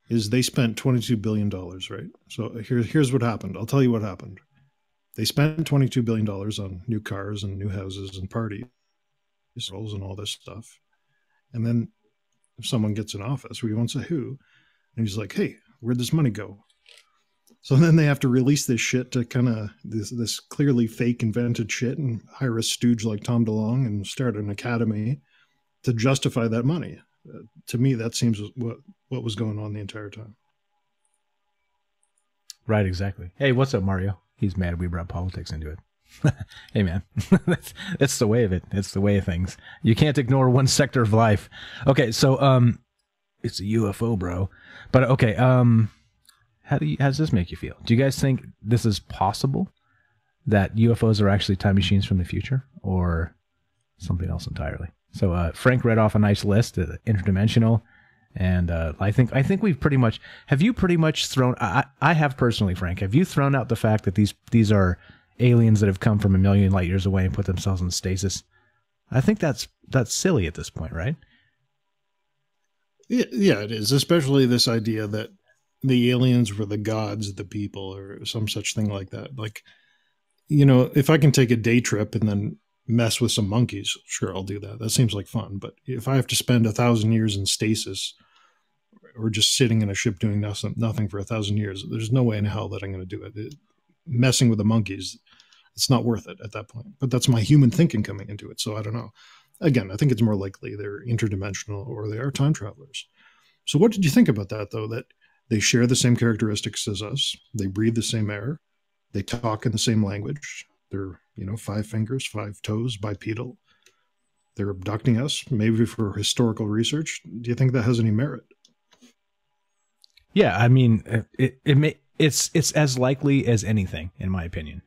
H: Is they spent $22 billion, right? So here's what happened. I'll tell you what happened. They spent $22 billion on new cars and new houses and parties and all this stuff. And then if someone gets in office, we won't say who, and he's like, hey, where'd this money go? So then they have to release this shit to kind of this clearly fake invented shit and hire a stooge like Tom DeLonge and start an academy to justify that money. To me, that seems what was going on the entire time.
G: Right, exactly. Hey, what's up, Mario? He's mad we brought politics into it. Hey, man, that's the way of it. It's the way of things. You can't ignore one sector of life. Okay, so it's a UFO, bro. But okay, how does this make you feel? Do you guys think this is possible? That UFOs are actually time machines from the future, or something else entirely? So Frank read off a nice list, interdimensional, and I think we've pretty much. Have you pretty much thrown? I have personally, Frank. Have you thrown out the fact that these are aliens that have come from a million light years away and put themselves in stasis? I think that's silly at this point, right?
H: Yeah, it is. Especially this idea that the aliens were the gods of the people, or some such thing like that. Like, You know, if I can take a day trip and then mess with some monkeys, sure, I'll do that. That seems like fun. But if I have to spend 1,000 years in stasis or just sitting in a ship doing nothing for 1,000 years, there's no way in hell that I'm going to do it. Messing with the monkeys, it's not worth it at that point. But that's my human thinking coming into it. So I don't know. Again, I think it's more likely they're interdimensional or they are time travelers. So what did you think about that, though, that they share the same characteristics as us? They breathe the same air. They talk in the same language. They're, 5 fingers, 5 toes, bipedal. They're abducting us, maybe for historical research. Do you think that has any merit?
G: Yeah, I mean, it's as likely as anything, in my opinion,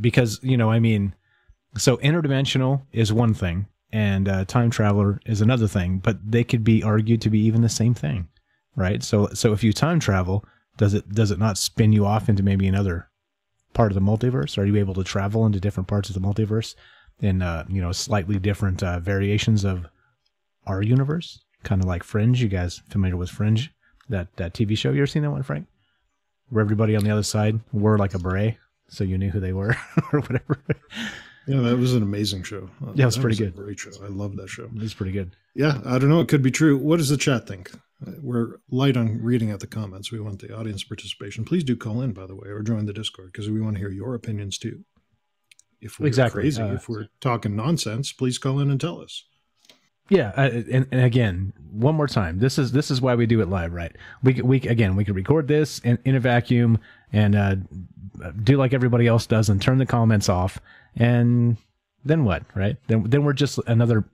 G: because so interdimensional is one thing, and time traveler is another thing, but they could be argued to be even the same thing, right? So if you time travel, does it not spin you off into maybe another part of the multiverse? Are you able to travel into different parts of the multiverse in slightly different variations of our universe? Kind of like Fringe. You guys familiar with Fringe? That TV show? You ever seen that one, Frank? Where everybody on the other side wore like a beret, so you knew who they were or whatever.
H: Yeah, that was an amazing show.
G: Yeah, it was pretty good.
H: A great show. I love that show.
G: It was pretty good.
H: Yeah, I don't know. It could be true. What does the chat think? We're light on reading out the comments. We want the audience participation. Please do call in, by the way, or join the Discord, because we want to hear your opinions too. If we're crazy, if we're talking nonsense, please call in and tell us.
G: Yeah, and again, one more time, this is why we do it live, right? We could record this in a vacuum and do like everybody else does and turn the comments off, and then what, right? Then we're just another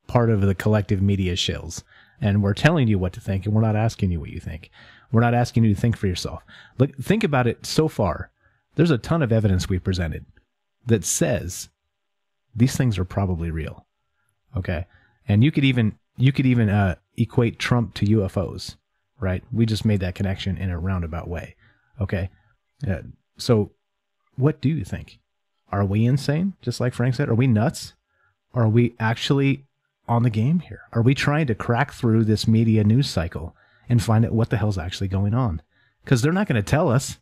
G: part of the collective media shills, and we're telling you what to think, and we're not asking you what you think. We're not asking you to think for yourself. Look, think about it. So far, there's a ton of evidence we presented that says these things are probably real. Okay. And you could even equate Trump to UFOs, right? We just made that connection in a roundabout way. Okay. So what do you think? Are we insane? Just like Frank said, are we nuts? Or are we actually on the game here? Are we trying to crack through this media news cycle and find out what the hell's actually going on? Because they're not going to tell us.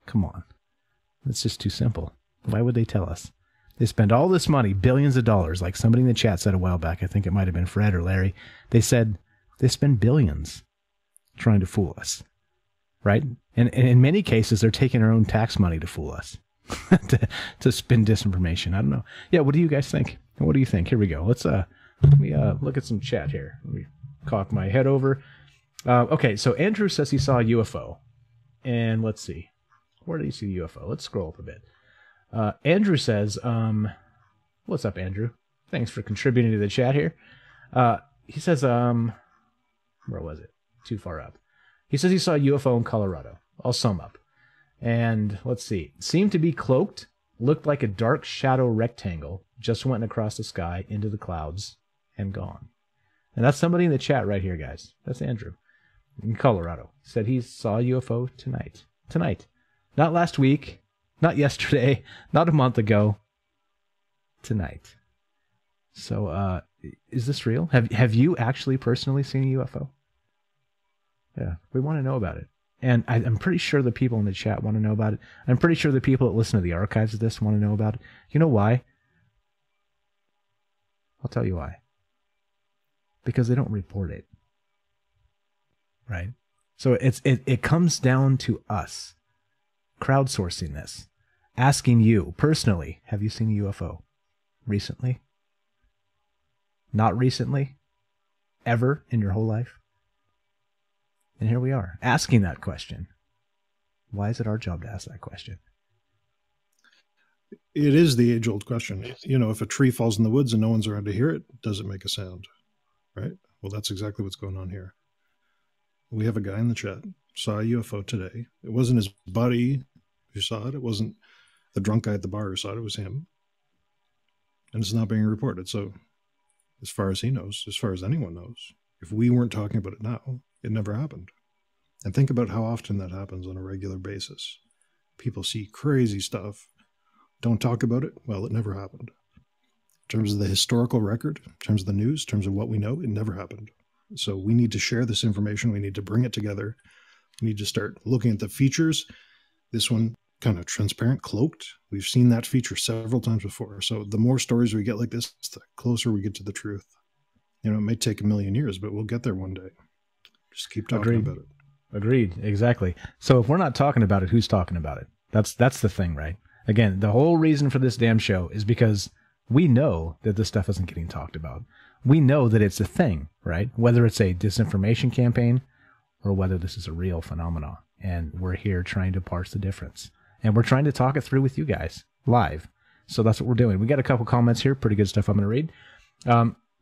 G: Come on. It's just too simple. Why would they tell us? They spend all this money, billions of dollars, like somebody in the chat said a while back. I think it might have been Fred or Larry. They said they spend billions trying to fool us, right? And in many cases, they're taking our own tax money to fool us, to spin disinformation. I don't know. Yeah, what do you guys think? What do you think? Here we go. Let me look at some chat here. Let me cock my head over. Okay, so Andrew says he saw a UFO. And let's see. Where did he see the UFO? Let's scroll up a bit. Andrew says, what's up, Andrew? Thanks for contributing to the chat here. He says, where was it? Too far up. He says he saw a UFO in Colorado. I'll sum up. And let's see. Seemed to be cloaked, looked like a dark shadow rectangle, just went across the sky into the clouds and gone. And that's somebody in the chat right here, guys. That's Andrew in Colorado. Said he saw a UFO tonight. Tonight. Not last week. Not yesterday, not a month ago, tonight. So, is this real? Have you actually personally seen a UFO? Yeah, we want to know about it. And I'm pretty sure the people in the chat want to know about it. I'm pretty sure the people that listen to the archives of this want to know about it. You know why? I'll tell you why. Because they don't report it. Right? So it comes down to us crowdsourcing this, asking you personally, have you seen a UFO recently? Not recently? Ever in your whole life? And here we are, asking that question. Why is it our job to ask that question?
H: It is the age-old question. You know, if a tree falls in the woods and no one's around to hear it, does it make a sound? Right? Well, that's exactly what's going on here. We have a guy in the chat, saw a UFO today. It wasn't his buddy who saw it. It wasn't the drunk guy at the bar who saw it. It was him. And it's not being reported. So as far as he knows, as far as anyone knows, if we weren't talking about it now, it never happened. And think about how often that happens on a regular basis. People see crazy stuff, don't talk about it. Well, it never happened. In terms of the historical record, in terms of the news, in terms of what we know, it never happened. So we need to share this information. We need to bring it together. We need to start looking at the features. This one kind of transparent, cloaked. We've seen that feature several times before. So the more stories we get like this, the closer we get to the truth. You know, it may take a million years, but we'll get there one day. Just keep talking about it.
G: Agreed. Exactly. So if we're not talking about it, who's talking about it? That's the thing, right? Again, the whole reason for this damn show is because we know that this stuff isn't getting talked about. We know that it's a thing, right? Whether it's a disinformation campaign or whether this is a real phenomenon. And we're here trying to parse the difference. And we're trying to talk it through with you guys live. So that's what we're doing. We got a couple comments here. Pretty good stuff I'm going to read.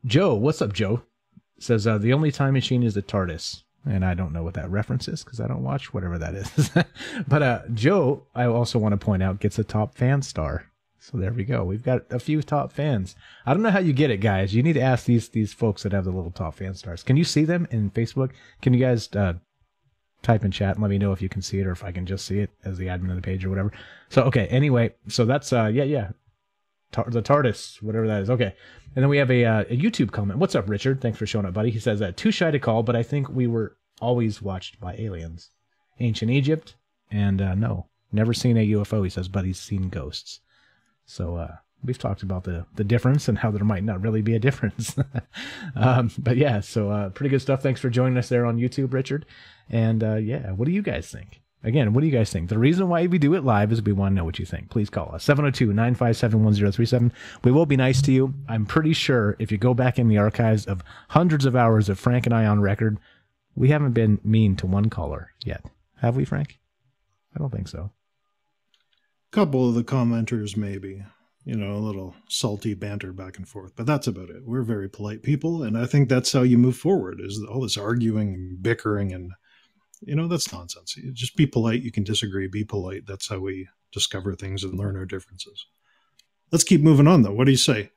G: Joe, what's up, Joe? Says, the only time machine is the TARDIS. And I don't know what that reference is because I don't watch whatever that is. But Joe, I also want to point out, gets a top fan star. So there we go. We've got a few top fans. I don't know how you get it, guys. You need to ask these folks that have the little top fan stars. Can you see them in Facebook? Can you guys type in chat and let me know if you can see it or if I can just see it as the admin of the page or whatever? So, okay. Anyway, so that's, the TARDIS, whatever that is. Okay. And then we have a YouTube comment. What's up, Richard? Thanks for showing up, buddy. He says, too shy to call, but I think we were always watched by aliens. Ancient Egypt, and no, never seen a UFO, he says, but he's seen ghosts. So we've talked about the difference and how there might not really be a difference. But yeah, so pretty good stuff. Thanks for joining us there on YouTube, Richard. And yeah, what do you guys think? Again, what do you guys think? The reason why we do it live is we want to know what you think. Please call us, 702-957-1037. We will be nice to you. I'm pretty sure if you go back in the archives of hundreds of hours of Frank and I on record, we haven't been mean to one caller yet. Have we, Frank? I don't think so.
H: A couple of the commenters, maybe. You know, a little salty banter back and forth. But that's about it. We're very polite people, and I think that's how you move forward, is all this arguing and bickering, and, you know, that's nonsense. You just be polite. You can disagree. Be polite. That's how we discover things and learn our differences. Let's keep moving on, though. What do you say?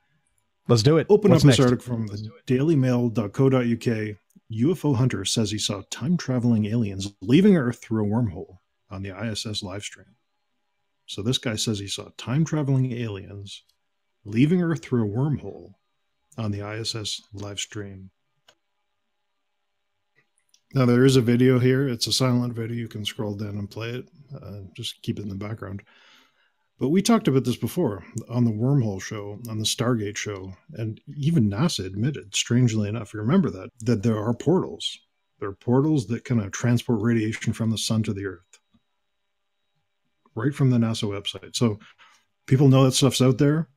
G: Let's do it.
H: Open up this article from the dailymail.co.uk. UFO hunter says he saw time-traveling aliens leaving Earth through a wormhole on the ISS live stream. So this guy says he saw time-traveling aliens leaving Earth through a wormhole on the ISS live stream. Now, there is a video here. It's a silent video. You can scroll down and play it. Just keep it in the background. But we talked about this before on the Wormhole show, on the Stargate show, and even NASA admitted, strangely enough, you remember that there are portals. There are portals that kind of transport radiation from the sun to the Earth. Right from the NASA website. So people know that stuff's out there,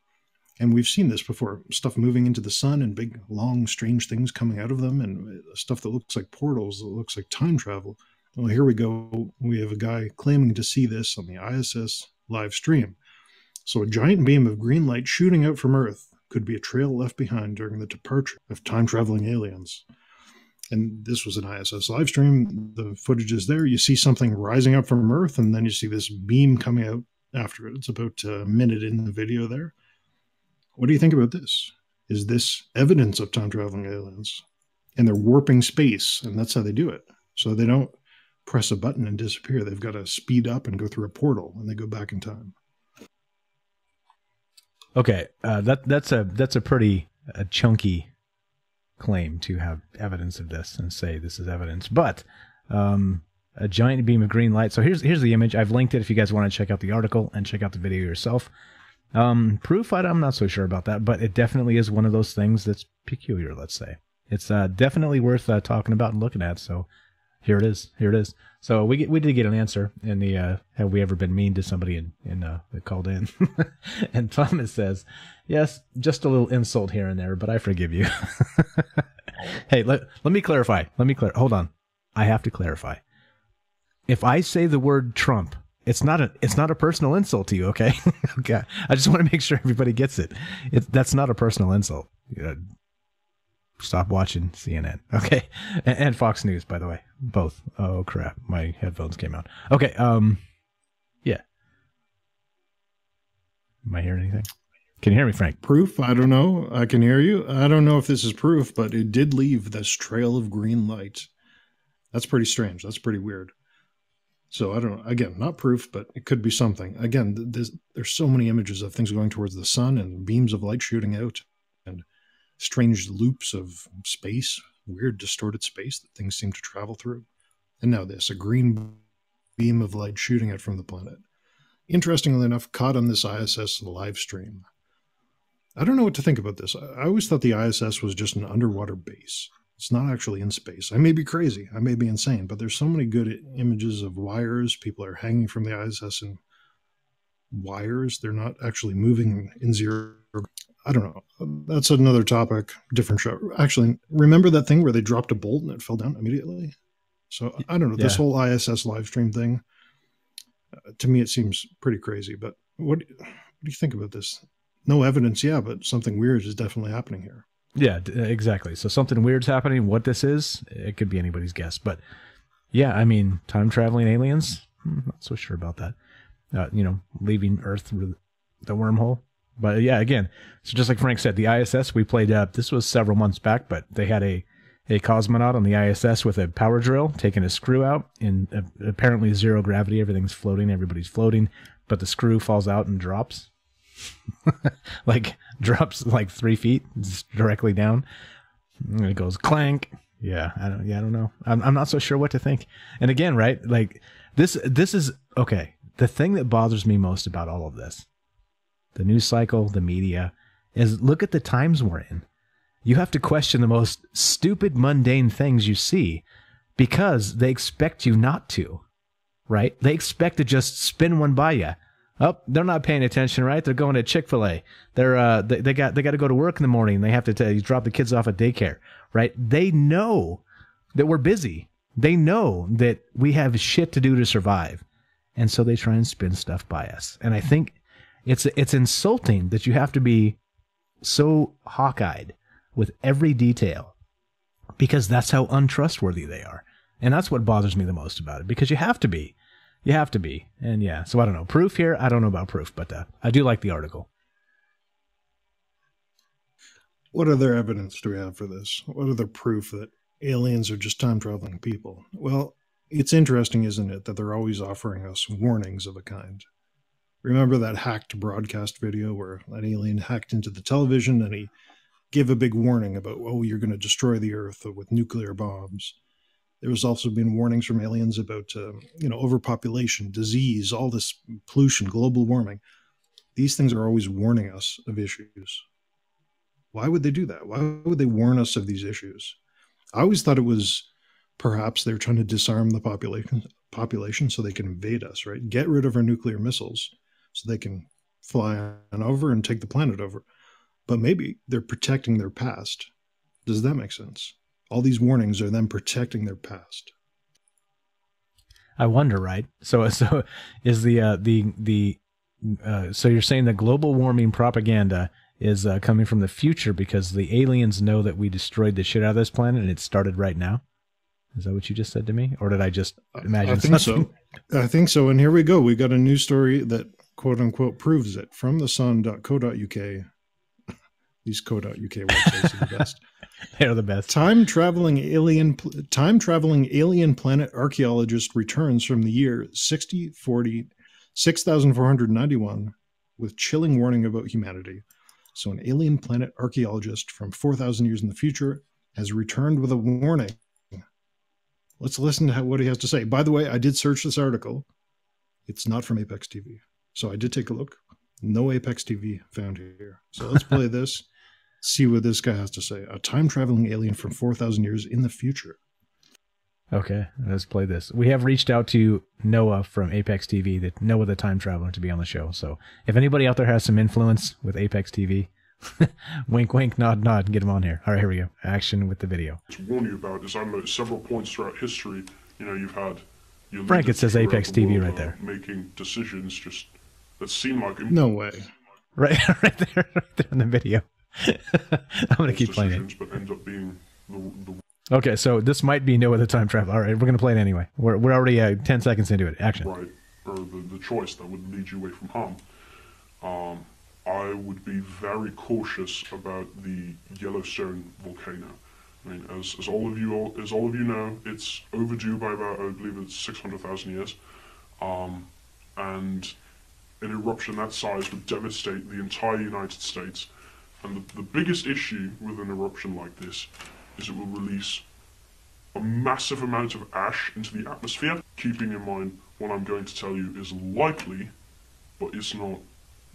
H: and we've seen this before. Stuff moving into the sun and big, long, strange things coming out of them, and stuff that looks like portals, that looks like time travel. Well, here we go. We have a guy claiming to see this on the ISS live stream. So a giant beam of green light shooting out from Earth could be a trail left behind during the departure of time-traveling aliens. And this was an ISS live stream. The footage is there. You see something rising up from Earth, and then you see this beam coming out after it. It's about a minute in the video there. What do you think about this? Is this evidence of time-traveling aliens? And they're warping space, and that's how they do it. So they don't press a button and disappear. They've got to speed up and go through a portal, and they go back in time.
G: Okay, that's a pretty chunky claim to have evidence of this and say this is evidence. But a giant beam of green light. So here's the image. I've linked it if you guys want to check out the article and check out the video yourself. Proof, I'm not so sure about that, but it definitely is one of those things that's peculiar, let's say. It's definitely worth talking about and looking at. So here it is. Here it is. So we did get an answer in the have we ever been mean to somebody that called in? And Thomas says, yes, just a little insult here and there, but I forgive you. Hey, let me clarify. Hold on. I have to clarify. If I say the word Trump, it's not a personal insult to you, okay? Okay. I just want to make sure everybody gets it. That's not a personal insult. Stop watching CNN, okay? And Fox News, by the way, both. Oh crap, my headphones came out. Okay, yeah. Am I hearing anything? Can you hear me, Frank?
H: Proof? I don't know. I can hear you. I don't know if this is proof, but it did leave this trail of green light. That's pretty strange. That's pretty weird. So I don't know. Again, not proof, but it could be something. Again, there's so many images of things going towards the sun and beams of light shooting out and strange loops of space, weird distorted space that things seem to travel through. And now this, a green beam of light shooting out from the planet. interestingly enough, caught on this ISS live stream. I don't know what to think about this. I always thought the ISS was just an underwater base. It's not actually in space. I may be crazy. I may be insane, but there's so many good images of wires. People are hanging from the ISS in wires. They're not actually moving in zero. I don't know. That's another topic, different show. Actually, remember that thing where they dropped a bolt and it fell down immediately? So I don't know. This whole ISS live stream thing, to me, it seems pretty crazy. But what do you think about this? No evidence, yeah, but something weird is definitely happening here.
G: Yeah, exactly. So something weird's happening. What this is, it could be anybody's guess. But yeah, I mean, time traveling aliens, not so sure about that. Leaving Earth through the wormhole. But yeah, again, so just like Frank said, the ISS we played up, this was several months back, but they had a cosmonaut on the ISS with a power drill taking a screw out in apparently zero gravity. Everything's floating. Everybody's floating, but the screw falls out and drops. drops like 3 feet directly down. And it goes clank. Yeah, I don't know. I'm not so sure what to think. And again, right? Like this is okay. The thing that bothers me most about all of this, the news cycle, the media, is look at the times we're in. You have to question the most stupid, mundane things you see because they expect you not to, right? They expect to just spin one by you. Oh, they're not paying attention, right? They're going to Chick-fil-A. They got to go to work in the morning. They have to drop the kids off at daycare, right? They know that we're busy. They know that we have shit to do to survive. And so they try and spin stuff by us. And I think it's insulting that you have to be so hawk-eyed with every detail because that's how untrustworthy they are. And that's what bothers me the most about it, because you have to be. You have to be. And yeah, so I don't know. Proof here? I don't know about proof, but I do like the article.
H: What other evidence do we have for this? What other proof that aliens are just time-traveling people? Well, it's interesting, isn't it, that they're always offering us warnings of a kind. Remember that hacked broadcast video where an alien hacked into the television and he gave a big warning about, oh, you're going to destroy the Earth with nuclear bombs. There's also been warnings from aliens about, overpopulation, disease, all this pollution, global warming. These things are always warning us of issues. Why would they do that? Why would they warn us of these issues? I always thought it was perhaps they're trying to disarm the population so they can invade us, right? Get rid of our nuclear missiles so they can fly on over and take the planet over. But maybe they're protecting their past. Does that make sense? All these warnings are them protecting their past.
G: I wonder, right? So is so you're saying the global warming propaganda is coming from the future because the aliens know that we destroyed the shit out of this planet and it started right now? Is that what you just said to me? Or did I just imagine something?
H: I think so. And here we go. We got a news story that quote unquote proves it from thesun.co.uk. These co.uk websites are the best.
G: They're the best.
H: Time traveling alien planet archaeologist returns from the year 6491 with chilling warning about humanity. So an alien planet archaeologist from 4,000 years in the future has returned with a warning. Let's listen to what he has to say. By the way, I did search this article. It's not from Apex TV. So I did take a look. No Apex TV found here. So let's play this. See what this guy has to say. A time-traveling alien from 4,000 years in the future.
G: Okay, let's play this. We have reached out to Noah from Apex TV, that Noah the Time Traveler, to be on the show. So if anybody out there has some influence with Apex TV, wink, wink, nod, nod, get him on here. All right, here we go. Action with the video.
A: To warn you about is I know several points throughout history, you've had...
G: Frank, it says Apex TV right there.
A: Making decisions just that seem like...
H: No way.
G: Right there in the video. I'm going to keep playing it.
A: But end up being the
G: Okay, so this might be Noah the Time Traveler. All right, we're going to play it anyway. We're already 10 seconds into it. Action.
A: Right, or the choice that would lead you away from harm. I would be very cautious about the Yellowstone volcano. I mean, as all of you know, it's overdue by about, I believe it's 600,000 years. And an eruption that size would devastate the entire United States. And the biggest issue with an eruption like this is it will release a massive amount of ash into the atmosphere, keeping in mind what I'm going to tell you is likely but it's not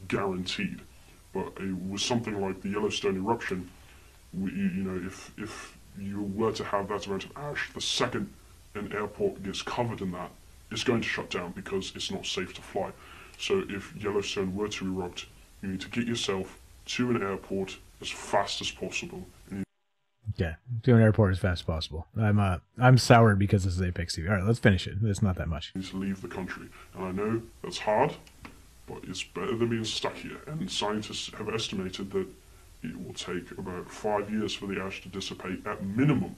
A: guaranteed. But with something like the Yellowstone eruption, you know, if you were to have that amount of ash, the second an airport gets covered in that, it's going to shut down because it's not safe to fly. So if Yellowstone were to erupt, you need to get yourself to an airport as fast as possible.
G: Yeah, to an airport as fast as possible. I'm soured because this is Apex TV. All right, let's finish it. It's not that much.
A: You need to leave the country. And I know that's hard, but it's better than being stuck here. And scientists have estimated that it will take about 5 years for the ash to dissipate at minimum.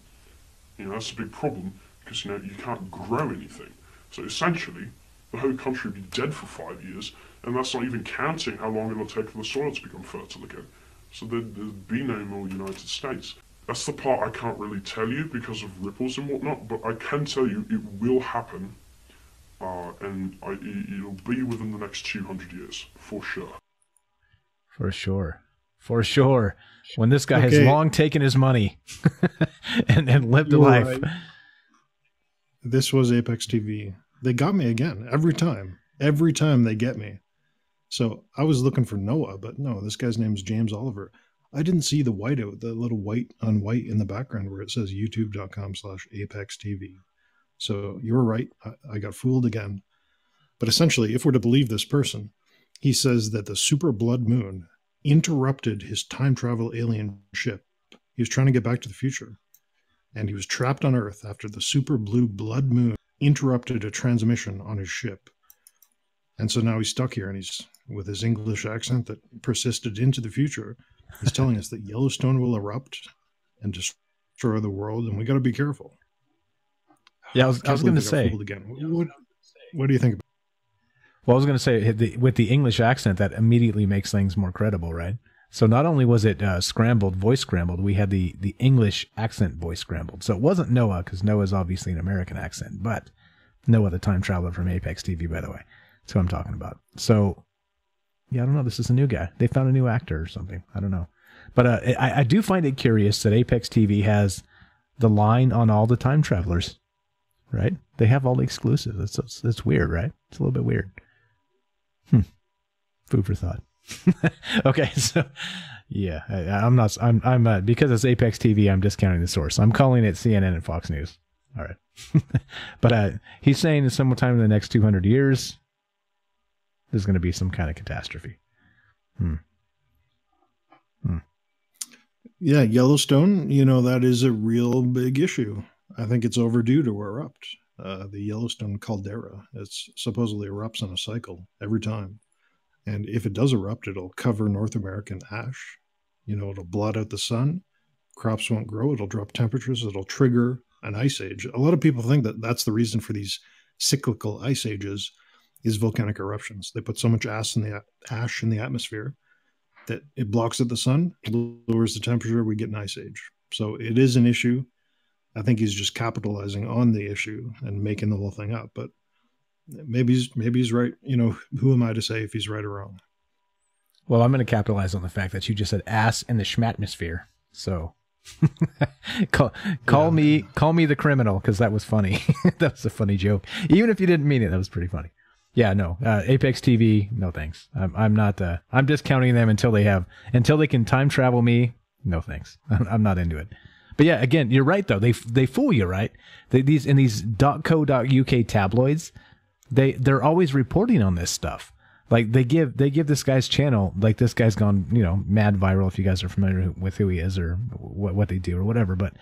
A: You know, that's a big problem because, you know, you can't grow anything. So essentially, the whole country would be dead for 5 years, and that's not even counting how long it'll take for the soil to become fertile again. So there'd be no more United States. That's the part I can't really tell you because of ripples and whatnot, but I can tell you it will happen, and it'll be within the next 200 years, for sure.
G: For sure. For sure. When this guy has long taken his money and lived a life.
H: Right. This was Apex TV. They got me again, every time. Every time they get me. So I was looking for Noah, but no, this guy's name is James Oliver. I didn't see the whiteout, the little white on white in the background where it says youtube.com/ApexTV. So you were right. I got fooled again. But essentially, if we're to believe this person, he says that the super blood moon interrupted his time travel alien ship. He was trying to get back to the future. And he was trapped on Earth after the super blue blood moon interrupted a transmission on his ship. And so now he's stuck here, and he's, with his English accent that persisted into the future, he's telling us that Yellowstone will erupt and destroy the world, and we got to be careful.
G: Yeah, I was going to say.
H: Again. What do you think about?
G: Well, I was going to say, with the English accent, that immediately makes things more credible, right? So not only was it scrambled, voice scrambled, we had the English accent voice scrambled. So it wasn't Noah, because Noah's obviously an American accent, but Noah, the time traveler from Apex TV, by the way. That's who I'm talking about. So, yeah, I don't know. This is a new guy. They found a new actor or something. I don't know. But I do find it curious that Apex TV has the line on all the time travelers, right? They have all the exclusives. It's weird, right? It's a little bit weird. Food for thought. Okay, so yeah, I'm because it's Apex TV, I'm discounting the source. I'm calling it CNN and Fox News. All right. But he's saying that sometime in the next 200 years, there's going to be some kind of catastrophe.
H: Yeah, Yellowstone, you know, that is a real big issue. I think it's overdue to erupt. The Yellowstone caldera, it supposedly erupts on a cycle every time. And if it does erupt, it'll cover North American ash. You know, it'll blot out the sun. Crops won't grow. It'll drop temperatures. It'll trigger an ice age. A lot of people think that that's the reason for these cyclical ice ages is volcanic eruptions. They put so much ash in the atmosphere that it blocks out the sun, lowers the temperature, we get an ice age. So it is an issue. I think he's just capitalizing on the issue and making the whole thing up. But maybe he's right. You know, who am I to say if he's right or wrong?
G: Well, I'm going to capitalize on the fact that you just said ass in the schmatmosphere. So call me the criminal, because that was funny. That was a funny joke. Even if you didn't mean it, that was pretty funny. Yeah, no, Apex TV, no thanks. I'm not. I'm discounting them until they can time travel me. No thanks. I'm not into it. But yeah, again, you're right though. They fool you, right? These .co.uk tabloids, they're always reporting on this stuff. Like they give this guy's channel, like this guy's gone, you know, mad viral, if you guys are familiar with who he is or what they do or whatever. But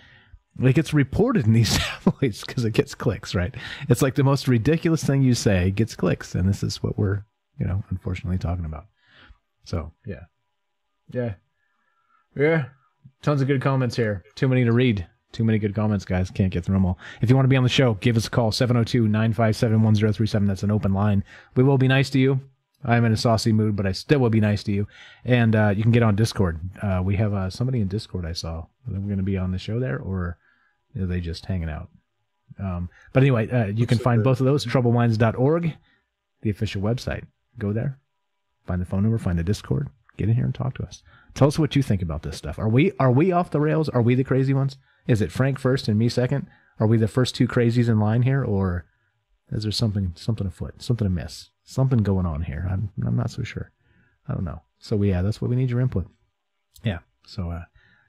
G: like it's reported in these tabloids because it gets clicks, right? It's like the most ridiculous thing you say gets clicks, and this is what we're, you know, unfortunately talking about. So yeah. Tons of good comments here. Too many to read. Too many good comments, guys. Can't get through them all. If you want to be on the show, give us a call, 702-957-1037. That's an open line. We will be nice to you. I'm in a saucy mood, but I still will be nice to you. And you can get on Discord. We have somebody in Discord I saw. We're going to be on the show there, or are they just hanging out? But anyway, you can find both of those, troubleminds.org, the official website. Go there, find the phone number, find the Discord, get in here and talk to us. Tell us what you think about this stuff. Are we off the rails? Are we the crazy ones? Is it Frank first and me second? Are we the first two crazies in line here, or is there something afoot, something amiss, something going on here. I'm not so sure. I don't know. So yeah, that's what we need your input. Yeah. So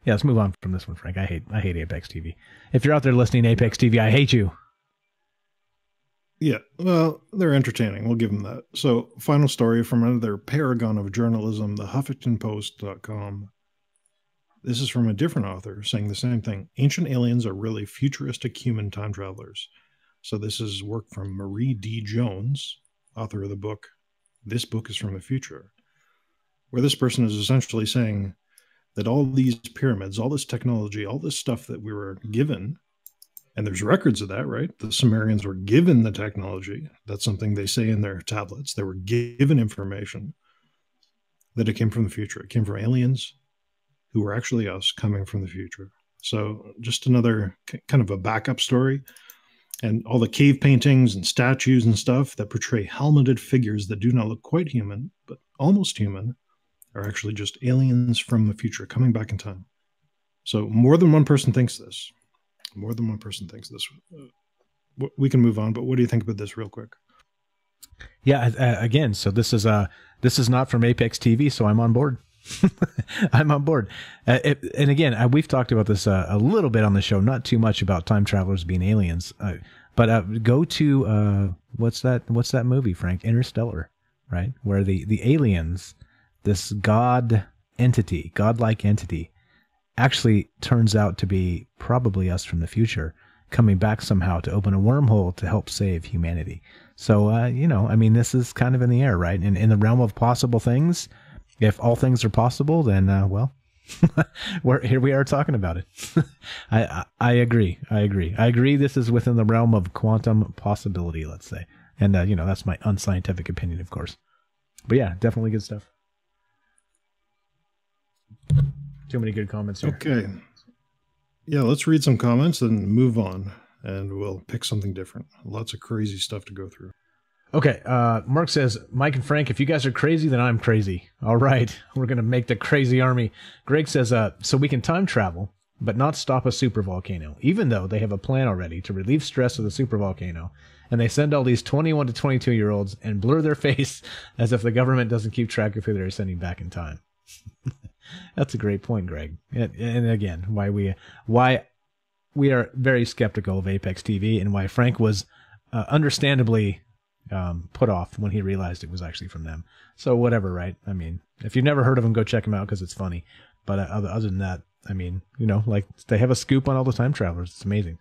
G: yeah, let's move on from this one, Frank. I hate Apex TV. If you're out there listening, Apex TV, I hate you.
H: Yeah, well, they're entertaining. We'll give them that. So, final story from another paragon of journalism, the HuffingtonPost.com. This is from a different author saying the same thing. Ancient aliens are really futuristic human time travelers. So this is work from Marie D. Jones, author of the book, This Book is from the Future, where this person is essentially saying that all these pyramids, all this technology, all this stuff that we were given, and there's records of that, right? The Sumerians were given the technology. That's something they say in their tablets. They were given information that it came from the future. It came from aliens who were actually us coming from the future. So just another kind of a backup story. And all the cave paintings and statues and stuff that portray helmeted figures that do not look quite human, but almost human, are actually just aliens from the future coming back in time. So more than one person thinks this. More than one person thinks this. We can move on, but what do you think about this real quick?
G: Yeah, again, so this is not from Apex TV, so I'm on board. I'm on board. And again, we've talked about this a little bit on the show, not too much about time travelers being aliens. But go to what's that movie, Frank? Interstellar, right? Where the aliens, this godlike entity, actually turns out to be probably us from the future, coming back somehow to open a wormhole to help save humanity. So, I mean, this is kind of in the air, right? And in the realm of possible things, if all things are possible, then, well, here we are talking about it. I agree. I agree. This is within the realm of quantum possibility, let's say. And, that's my unscientific opinion, of course. But yeah, definitely good stuff. Too many good comments here.
H: Okay. Yeah, let's read some comments and move on, and we'll pick something different. Lots of crazy stuff to go through.
G: Okay, Mark says, Mike and Frank, if you guys are crazy, then I'm crazy. All right, we're going to make the crazy army. Greg says, so we can time travel, but not stop a supervolcano, even though they have a plan already to relieve stress of the supervolcano, and they send all these 21 to 22-year-olds and blur their face as if the government doesn't keep track of who they're sending back in time. That's a great point, Greg. And again, why we are very skeptical of Apex TV, and why Frank was understandably put off when he realized it was actually from them. So whatever, right? I mean, if you've never heard of them, go check them out because it's funny. But other than that, I mean, like they have a scoop on all the time travelers. It's amazing.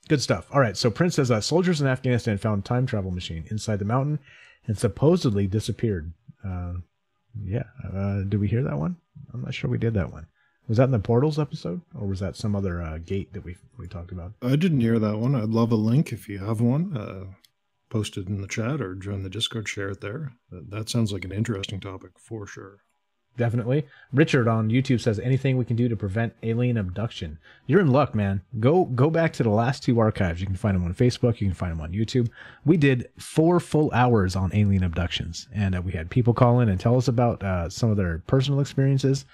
G: Good stuff. All right. So Prince says soldiers in Afghanistan found time travel machine inside the mountain and supposedly disappeared. Yeah. Did we hear that one? I'm not sure we did that one. Was that in the Portals episode, or was that some other gate that we talked about?
H: I didn't hear that one. I'd love a link if you have one. Post it in the chat or join the Discord, share it there. That sounds like an interesting topic for sure.
G: Definitely. Richard on YouTube says, anything we can do to prevent alien abduction. You're in luck, man. Go back to the last two archives. You can find them on Facebook. You can find them on YouTube. We did 4 full hours on alien abductions, and we had people call in and tell us about some of their personal experiences.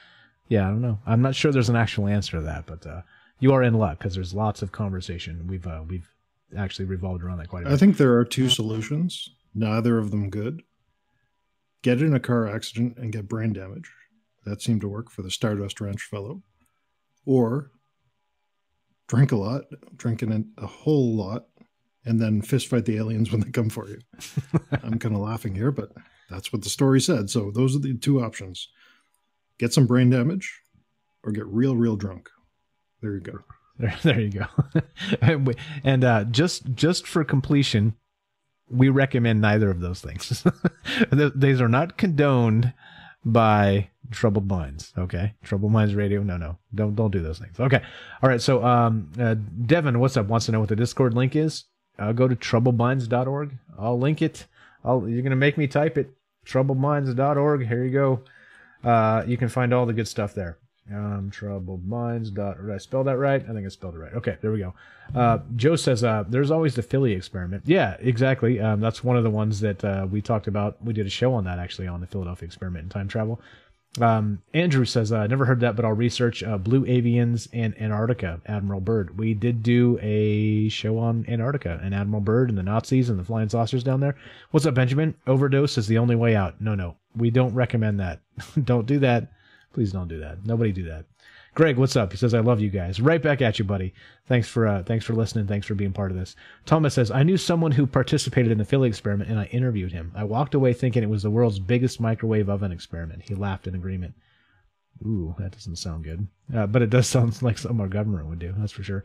G: Yeah, I don't know. I'm not sure there's an actual answer to that, but you are in luck because there's lots of conversation. We've actually revolved around that quite a bit.
H: I think there are 2 solutions, neither of them good. Get in a car accident and get brain damage. That seemed to work for the Stardust Ranch fellow. Or drink a lot, drinking a whole lot, and then fist fight the aliens when they come for you. I'm kind of laughing here, but that's what the story said. So those are the 2 options. Get some brain damage or get real drunk. There you go.
G: There you go. And just for completion, we recommend neither of those things. These are not condoned by Troubled Minds. Okay, Troubled Minds Radio. No, don't do those things. Okay, all right. So, Devin, what's up? Wants to know what the Discord link is. Go to troubledminds.org. I'll link it. You're gonna make me type it. Troubledminds.org. Here you go. You can find all the good stuff there. Troubled Minds. Did I spell that right? I think I spelled it right. Okay, there we go. Joe says there's always the Philly experiment. Yeah, exactly. That's one of the ones that we talked about. We did a show on that actually, on the Philadelphia experiment in time travel. Andrew says, never heard that, but I'll research blue avians and Antarctica, Admiral Byrd. We did do a show on Antarctica and Admiral Byrd and the Nazis and the flying saucers down there. What's up, Benjamin? Overdose is the only way out. No, we don't recommend that. Don't do that. Please don't do that. Nobody do that. Greg, what's up? He says, I love you guys. Right back at you, buddy. Thanks for listening. Thanks for being part of this. Thomas says, I knew someone who participated in the Philly experiment, and I interviewed him. I walked away thinking it was the world's biggest microwave oven experiment. He laughed in agreement. Ooh, that doesn't sound good. But it does sound like something our government would do. That's for sure.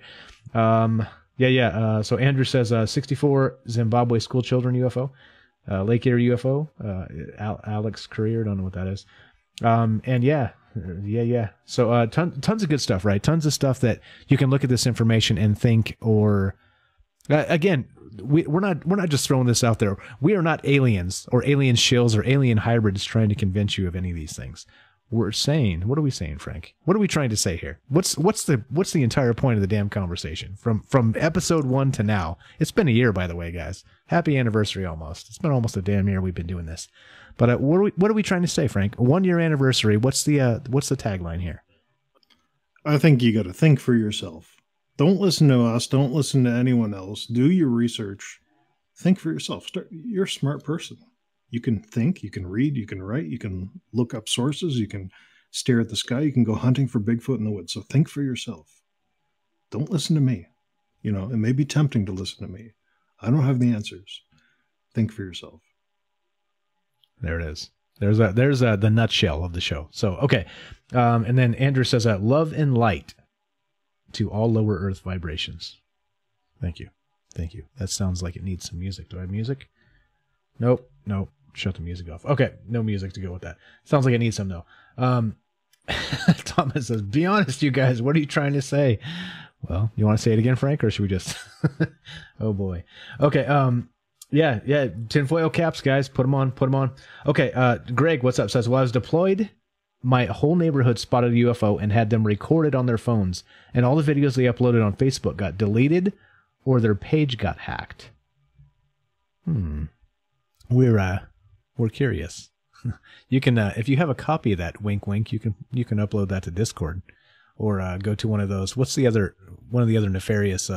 G: So Andrew says, 64 Zimbabwe school children UFO. Lake Erie UFO. Alex Career, don't know what that is. And yeah. So tons of good stuff, right? Tons of stuff that you can look at this information and think, or again, we're not just throwing this out there. We are not aliens or alien shills or alien hybrids trying to convince you of any of these things. We're saying, what are we saying, Frank? What are we trying to say here? What's the entire point of the damn conversation from episode 1 to now? It's been a year, by the way, guys. Happy anniversary almost. It's been almost a damn year we've been doing this. But what are we trying to say, Frank? 1 year anniversary. What's the tagline here?
H: I think you got to think for yourself. Don't listen to us. Don't listen to anyone else. Do your research. Think for yourself. You're a smart person. You can think. You can read. You can write. You can look up sources. You can stare at the sky. You can go hunting for Bigfoot in the woods. So think for yourself. Don't listen to me. It may be tempting to listen to me. I don't have the answers. Think for yourself.
G: There it is. There's the nutshell of the show. So, okay. And then Andrew says, love and light to all lower earth vibrations. Thank you. That sounds like it needs some music. Do I have music? Nope. Shut the music off. Okay. No music to go with that. Sounds like it needs some though. Thomas says, be honest, you guys, what are you trying to say? Well, you want to say it again, Frank, or should we just, oh boy. Okay. Yeah, tinfoil caps, guys. Put them on. Okay, Greg, what's up? Says, well, I was deployed. My whole neighborhood spotted a UFO and had them recorded on their phones, and all the videos they uploaded on Facebook got deleted or their page got hacked. We're curious. You can, if you have a copy of that, wink, wink, you can upload that to Discord, or go to one of those. What's one of the other nefarious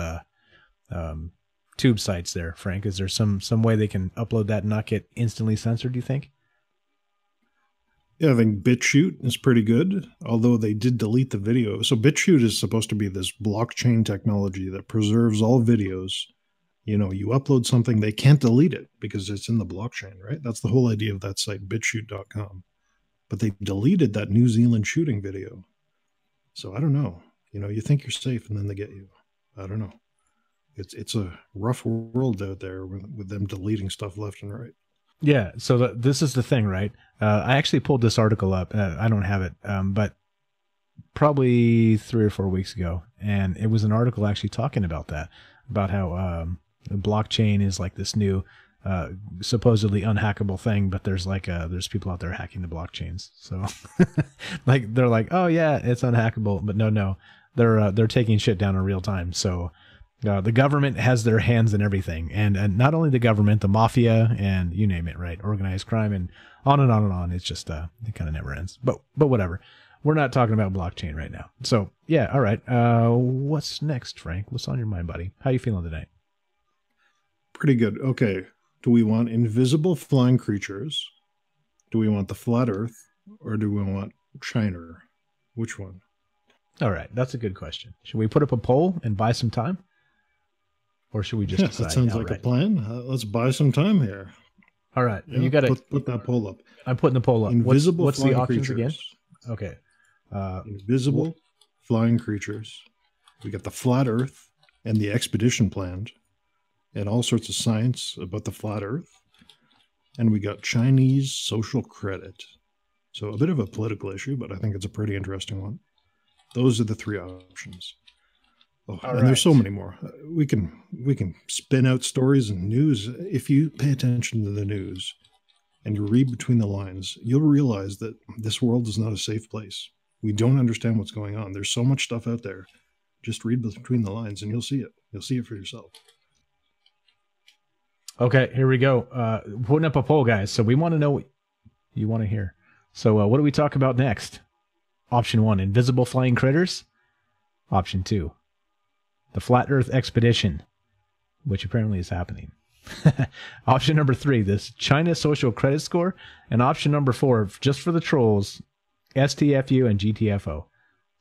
G: tube sites there, Frank? Is there some way they can upload that and not get instantly censored, do you think?
H: Yeah, I think BitChute is pretty good, although they did delete the video. So BitChute is supposed to be this blockchain technology that preserves all videos. You upload something, they can't delete it because it's in the blockchain, right? That's the whole idea of that site, bitchute.com. But they deleted that New Zealand shooting video. So I don't know. You think you're safe and then they get you. I don't know. It's a rough world out there with them deleting stuff left and right.
G: Yeah, so this is the thing, right? I actually pulled this article up. I don't have it, but probably 3 or 4 weeks ago, and it was an article actually talking about that, about how the blockchain is like this new, supposedly unhackable thing, but there's people out there hacking the blockchains. So, they're like, oh yeah, it's unhackable, but no, they're taking shit down in real time. So. The government has their hands in everything, and not only the government, the mafia, and you name it, right? Organized crime, and on and on and on. It's just it kind of never ends. But whatever. We're not talking about blockchain right now. So yeah, all right. What's next, Frank? What's on your mind, buddy? How you feeling tonight?
H: Pretty good. Okay. Do we want invisible flying creatures? Do we want the flat Earth, or do we want China? Which one?
G: All right, that's a good question. Should we put up a poll and buy some time? Or should we just decide?
H: That sounds like a plan. Let's buy some time here.
G: All right.
H: Yeah,
G: you got to
H: put that poll up.
G: I'm putting the poll up.
H: Invisible
G: what's the options
H: creatures.
G: again? Okay.
H: Invisible flying creatures. We got the flat Earth and the expedition planned, and all sorts of science about the flat Earth. And we got Chinese social credit. So a bit of a political issue, but I think it's a pretty interesting one. Those are the 3 options. Oh, and there's so many more. We can spin out stories and news. If you pay attention to the news and you read between the lines, you'll realize that this world is not a safe place. We don't understand what's going on. There's so much stuff out there. Just read between the lines and you'll see it. You'll see it for yourself.
G: Okay, here we go. Putting up a poll, guys. So we want to know what you want to hear. So what do we talk about next? Option 1, invisible flying critters. Option 2, the flat Earth expedition, which apparently is happening. Option number 3, this China social credit score. And option number 4, just for the trolls, STFU and GTFO.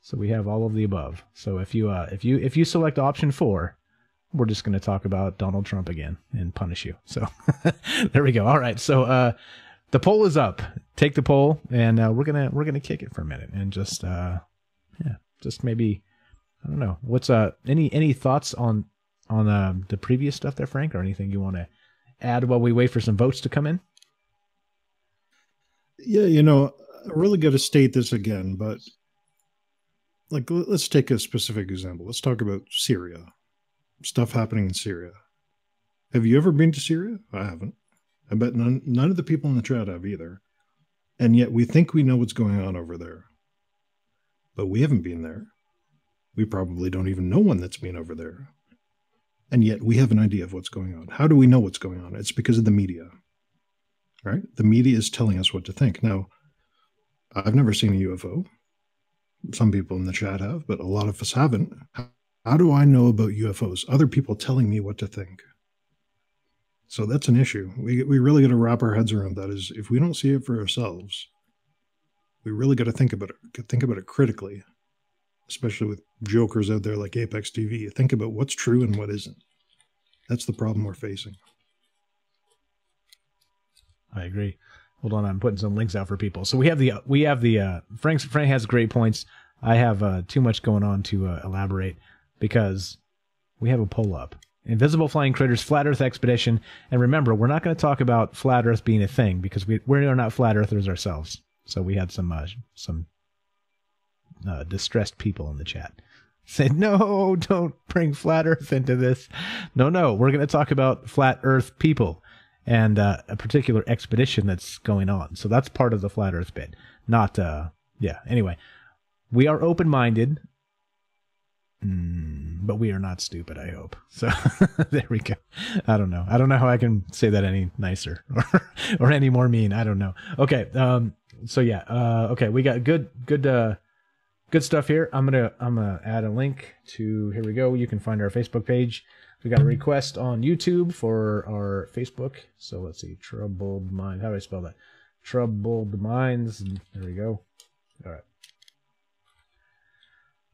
G: So we have all of the above. So if you select option 4, we're just going to talk about Donald Trump again and punish you. So there we go. All right. So the poll is up. Take the poll, and we're gonna kick it for a minute and just maybe, I don't know, what's any thoughts on the previous stuff there, Frank, or anything you want to add while we wait for some votes to come in?
H: Yeah, you know, I really got to state this again, but like, let's take a specific example. Let's talk about Syria. Stuff happening in Syria. Have you ever been to Syria? I haven't. I bet none of the people in the chat have either. And yet we think we know what's going on over there. But we haven't been there. We probably don't even know one that's been over there. And yet we have an idea of what's going on. How do we know what's going on? It's because of the media. Right? The media is telling us what to think. Now, I've never seen a UFO. Some people in the chat have, but a lot of us haven't. How do I know about UFOs? Other people telling me what to think. So that's an issue. We really got to wrap our heads around that. Is if we don't see it for ourselves, we really got to think about it. Think about it critically, especially with jokers out there like Apex TV. Think about what's true and what isn't. That's the problem we're facing.
G: I agree. Hold on, I'm putting some links out for people. So we have the Frank has great points. I have too much going on to elaborate because we have a poll up. Invisible flying critters, flat Earth expedition, and remember, we're not going to talk about flat Earth being a thing because we're not flat Earthers ourselves. So we had some distressed people in the chat say, "No, don't bring flat Earth into this." No, we're going to talk about flat Earth people and a particular expedition that's going on. So that's part of the flat Earth bit. Not Anyway, we are open-minded. But we are not stupid, I hope. So there we go. I don't know how I can say that any nicer or any more mean. I don't know. Okay. So yeah. Okay. We got good stuff here. I'm gonna add a link to, here we go. You can find our Facebook page. We got a request on YouTube for our Facebook. So let's see. Troubled Mind. How do I spell that? Troubled Minds. There we go. All right.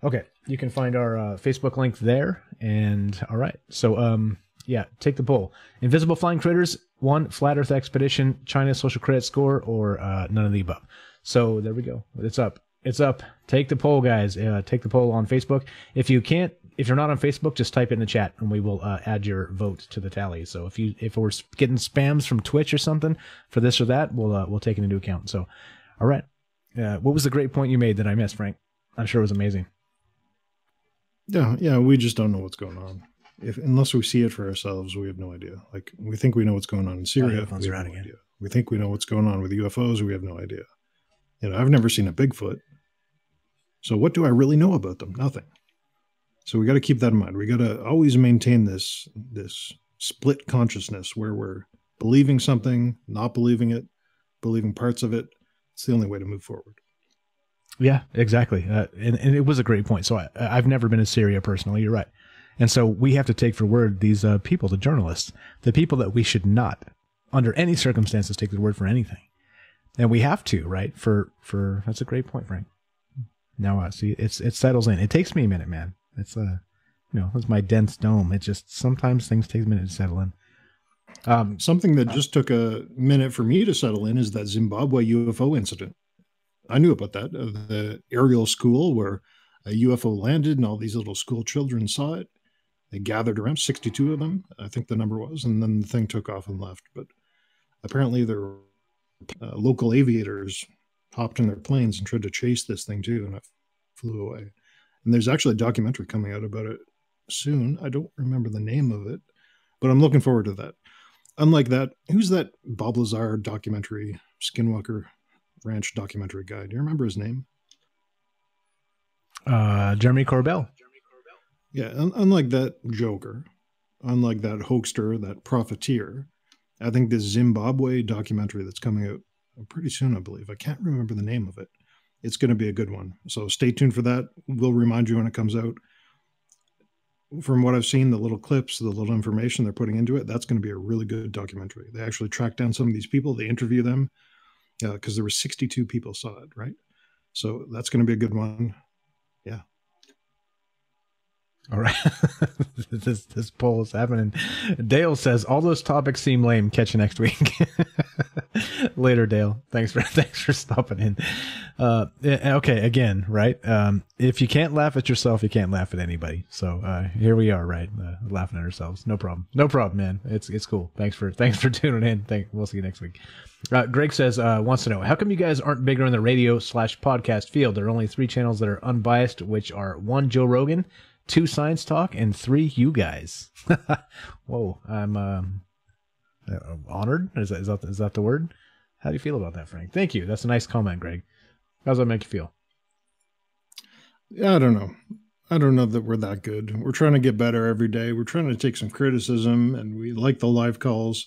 G: Okay, you can find our Facebook link there, and all right. So, yeah, take the poll. Invisible flying critters, 1, flat Earth expedition, China social credit score, or none of the above. So there we go. It's up. It's up. Take the poll, guys. Take the poll on Facebook. If you're not on Facebook, just type it in the chat, and we will add your vote to the tally. So if we're getting spams from Twitch or something for this or that, we'll take it into account. So, all right. What was the great point you made that I missed, Frank? I'm sure it was amazing.
H: Yeah, we just don't know what's going on. Unless we see it for ourselves, we have no idea. Like, we think we know what's going on in Syria. We have no idea. We think we know what's going on with UFOs. We have no idea. You know, I've never seen a Bigfoot. So what do I really know about them? Nothing. So we got to keep that in mind. We got to always maintain this split consciousness where we're believing something, not believing it, believing parts of it. It's the only way to move forward.
G: Yeah, exactly. And it was a great point. So I've never been to Syria personally. You're right. And so we have to take for word these people, the journalists, the people that we should not, under any circumstances, take their word for anything. And we have to, right? For that's a great point, Frank. Now, see, it settles in. It takes me a minute, man. It's it's my dense dome. It just, sometimes things take a minute to settle in.
H: Something that just took a minute for me to settle in is that Zimbabwe UFO incident. I knew about that, the aerial school where a UFO landed and all these little school children saw it. They gathered around, 62 of them, I think the number was, and then the thing took off and left. But apparently there were local aviators hopped in their planes and tried to chase this thing too, and it flew away. And there's actually a documentary coming out about it soon. I don't remember the name of it, but I'm looking forward to that. Unlike that, who's that Bob Lazar documentary, Skinwalker Ranch documentary guy? Do you remember his name?
G: Jeremy Corbell.
H: Yeah, unlike that joker, unlike that hoaxer, that profiteer, I think this Zimbabwe documentary that's coming out pretty soon, I believe. I can't remember the name of it. It's going to be a good one. So stay tuned for that. We'll remind you when it comes out. From what I've seen, the little clips, the little information they're putting into it, that's going to be a really good documentary. They actually track down some of these people. They interview them because there were 62 people saw it, right? So that's going to be a good one. Yeah.
G: All right. this poll is happening. Dale says all those topics seem lame. Catch you next week. Later, Dale. Thanks for stopping in. Okay, again, right? If you can't laugh at yourself, you can't laugh at anybody. So here we are, right? Laughing at ourselves. No problem. No problem, man. It's cool. Thanks for tuning in. We'll see you next week. Greg says wants to know, how come you guys aren't bigger in the radio/podcast field? There are only 3 channels that are unbiased, which are 1 Joe Rogan, 2 Science Talk, and 3 you guys. Whoa, I'm honored. Is that the word? How do you feel about that, Frank? Thank you. That's a nice comment, Greg. How does that make you feel?
H: Yeah, I don't know. I don't know that we're that good. We're trying to get better every day. We're trying to take some criticism, and we like the live calls.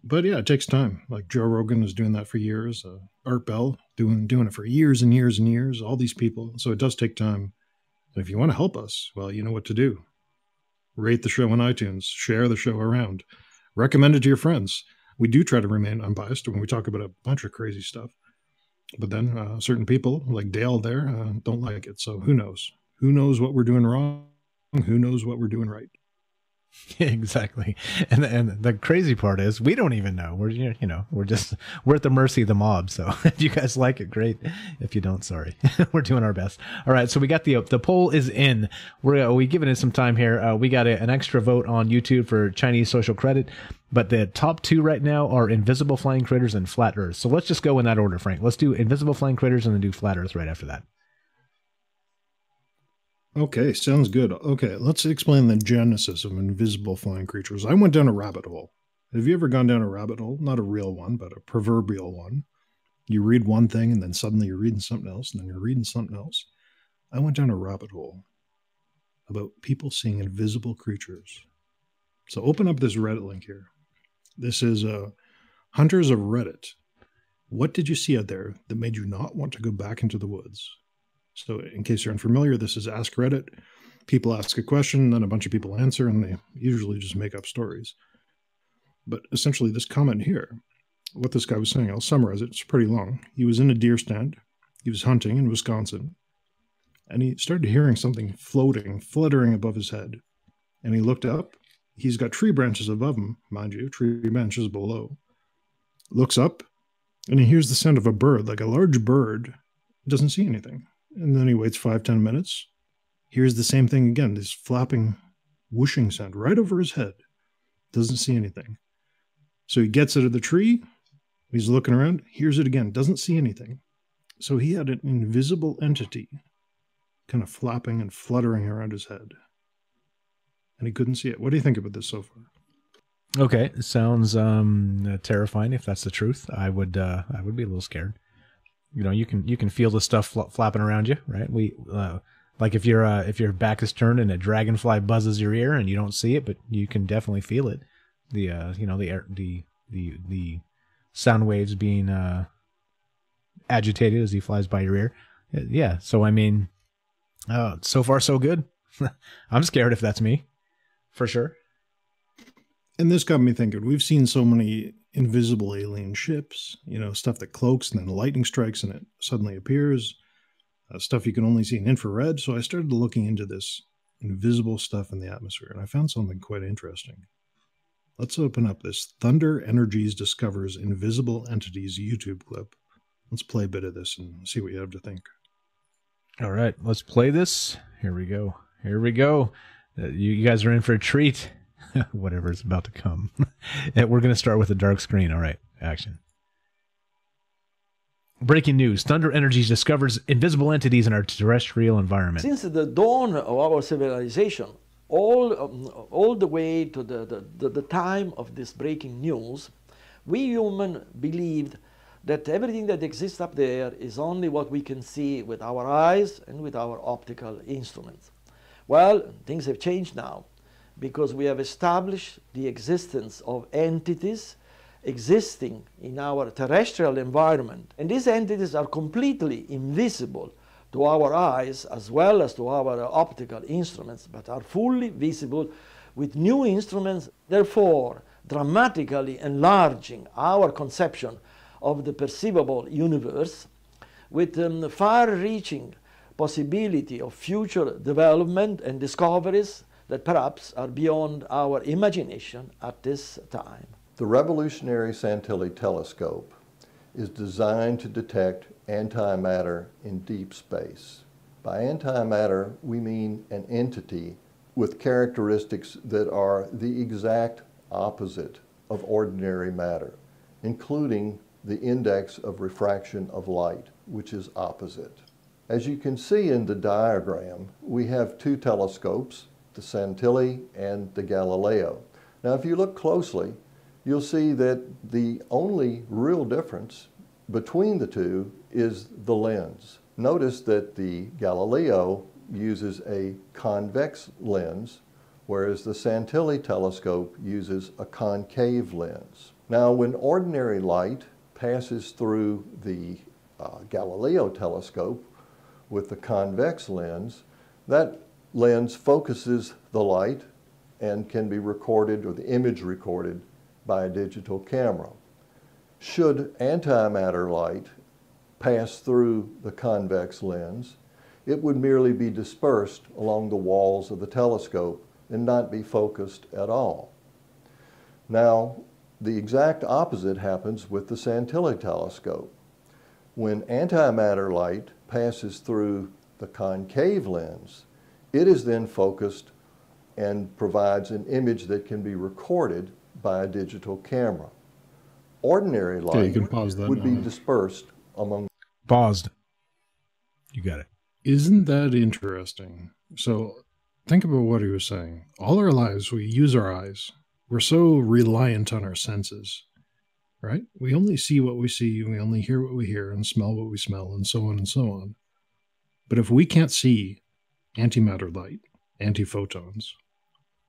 H: But yeah, it takes time. Like Joe Rogan is doing that for years. Art Bell doing it for years and years and years. All these people. So it does take time. If you want to help us, well, you know what to do. Rate the show on iTunes. Share the show around. Recommend it to your friends. We do try to remain unbiased when we talk about a bunch of crazy stuff. But then certain people, like Dale there, don't like it. So who knows? Who knows what we're doing wrong? Who knows what we're doing right?
G: Exactly. And the crazy part is we don't even know. We're we're at the mercy of the mob. So if you guys like it, great. If you don't, sorry. We're doing our best. All right. So we got the poll is in. We giving it some time here. We got an extra vote on YouTube for Chinese social credit, but the top 2 right now are invisible flying critters and flat Earth. So let's just go in that order, Frank. Let's do invisible flying critters and then do flat Earth right after that.
H: Okay, sounds good. Okay, let's explain the genesis of invisible flying creatures. I went down a rabbit hole. Have you ever gone down a rabbit hole? Not a real one, but a proverbial one. You read one thing, and then suddenly you're reading something else, and then you're reading something else. I went down a rabbit hole about people seeing invisible creatures. So open up this Reddit link here. This is Hunters of Reddit. What did you see out there that made you not want to go back into the woods? So in case you're unfamiliar, this is Ask Reddit. People ask a question, then a bunch of people answer, and they usually just make up stories. But essentially this comment here, what this guy was saying, I'll summarize it. It's pretty long. He was in a deer stand. He was hunting in Wisconsin. And he started hearing something floating, fluttering above his head. And he looked up. He's got tree branches above him, mind you, tree branches below. Looks up, and he hears the sound of a bird, like a large bird. Doesn't see anything. And then he waits 5-10 minutes. Hears the same thing again, this flapping, whooshing sound right over his head. Doesn't see anything. So he gets out of the tree. He's looking around. Hears it again. Doesn't see anything. So he had an invisible entity kind of flapping and fluttering around his head. And he couldn't see it. What do you think about this so far?
G: Okay, it sounds terrifying. If that's the truth, I would be a little scared. You know, you can feel the stuff flapping around you, right? Like if your back is turned and a dragonfly buzzes your ear and you don't see it, but you can definitely feel it. The sound waves being agitated as he flies by your ear. Yeah. So I mean, so far so good. I'm scared if that's me, for sure.
H: And this got me thinking. We've seen so many invisible alien ships, stuff that cloaks and then lightning strikes and it suddenly appears, stuff you can only see in infrared. So I started looking into this invisible stuff in the atmosphere, and I found something quite interesting. Let's open up this Thunder Energies Discovers Invisible Entities YouTube clip. Let's play a bit of this and see what you have to think.
G: All right, let's play this. Here we go. You guys are in for a treat. Whatever's about to come. And we're going to start with a dark screen. All right, action. Breaking news. Thunder Energies discovers invisible entities in our terrestrial environment.
B: Since the dawn of our civilization, all the way to the time of this breaking news, we humans believed that everything that exists up there is only what we can see with our eyes and with our optical instruments. Well, things have changed now, because we have established the existence of entities existing in our terrestrial environment. And these entities are completely invisible to our eyes as well as to our optical instruments, but are fully visible with new instruments, therefore dramatically enlarging our conception of the perceivable universe with far-reaching possibility of future development and discoveries that perhaps are beyond our imagination at this time.
F: The revolutionary Santilli telescope is designed to detect antimatter in deep space. By antimatter, we mean an entity with characteristics that are the exact opposite of ordinary matter, including the index of refraction of light, which is opposite. As you can see in the diagram, we have two telescopes, the Santilli and the Galileo. Now, if you look closely, you'll see that the only real difference between the two is the lens. Notice that the Galileo uses a convex lens, whereas the Santilli telescope uses a concave lens. Now, when ordinary light passes through the Galileo telescope with the convex lens, that lens focuses the light and can be recorded, or the image recorded, by a digital camera. Should antimatter light pass through the convex lens, it would merely be dispersed along the walls of the telescope and not be focused at all. Now, the exact opposite happens with the Santilli telescope. When antimatter light passes through the concave lens, it is then focused and provides an image that can be recorded by a digital camera. Ordinary light
H: you can pause that
F: would
H: now.
F: be dispersed among...
G: Paused. You got it.
H: Isn't that interesting? So think about what he was saying. All our lives, we use our eyes. We're so reliant on our senses, right? We only see what we see, we only hear what we hear, and smell what we smell, and so on and so on. But if we can't see antimatter light, antiphotons,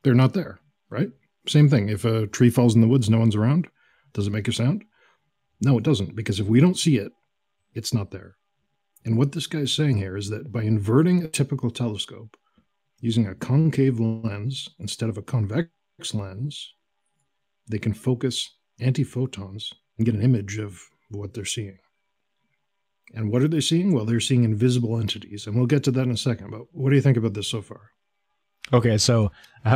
H: they're not there, right? Same thing. If a tree falls in the woods, no one's around. Does it make a sound? No, it doesn't, because if we don't see it, it's not there. And what this guy's saying here is that by inverting a typical telescope, using a concave lens instead of a convex lens, they can focus antiphotons and get an image of what they're seeing. And what are they seeing? Well, they're seeing invisible entities, and we'll get to that in a second. But what do you think about this so far?
G: Okay, so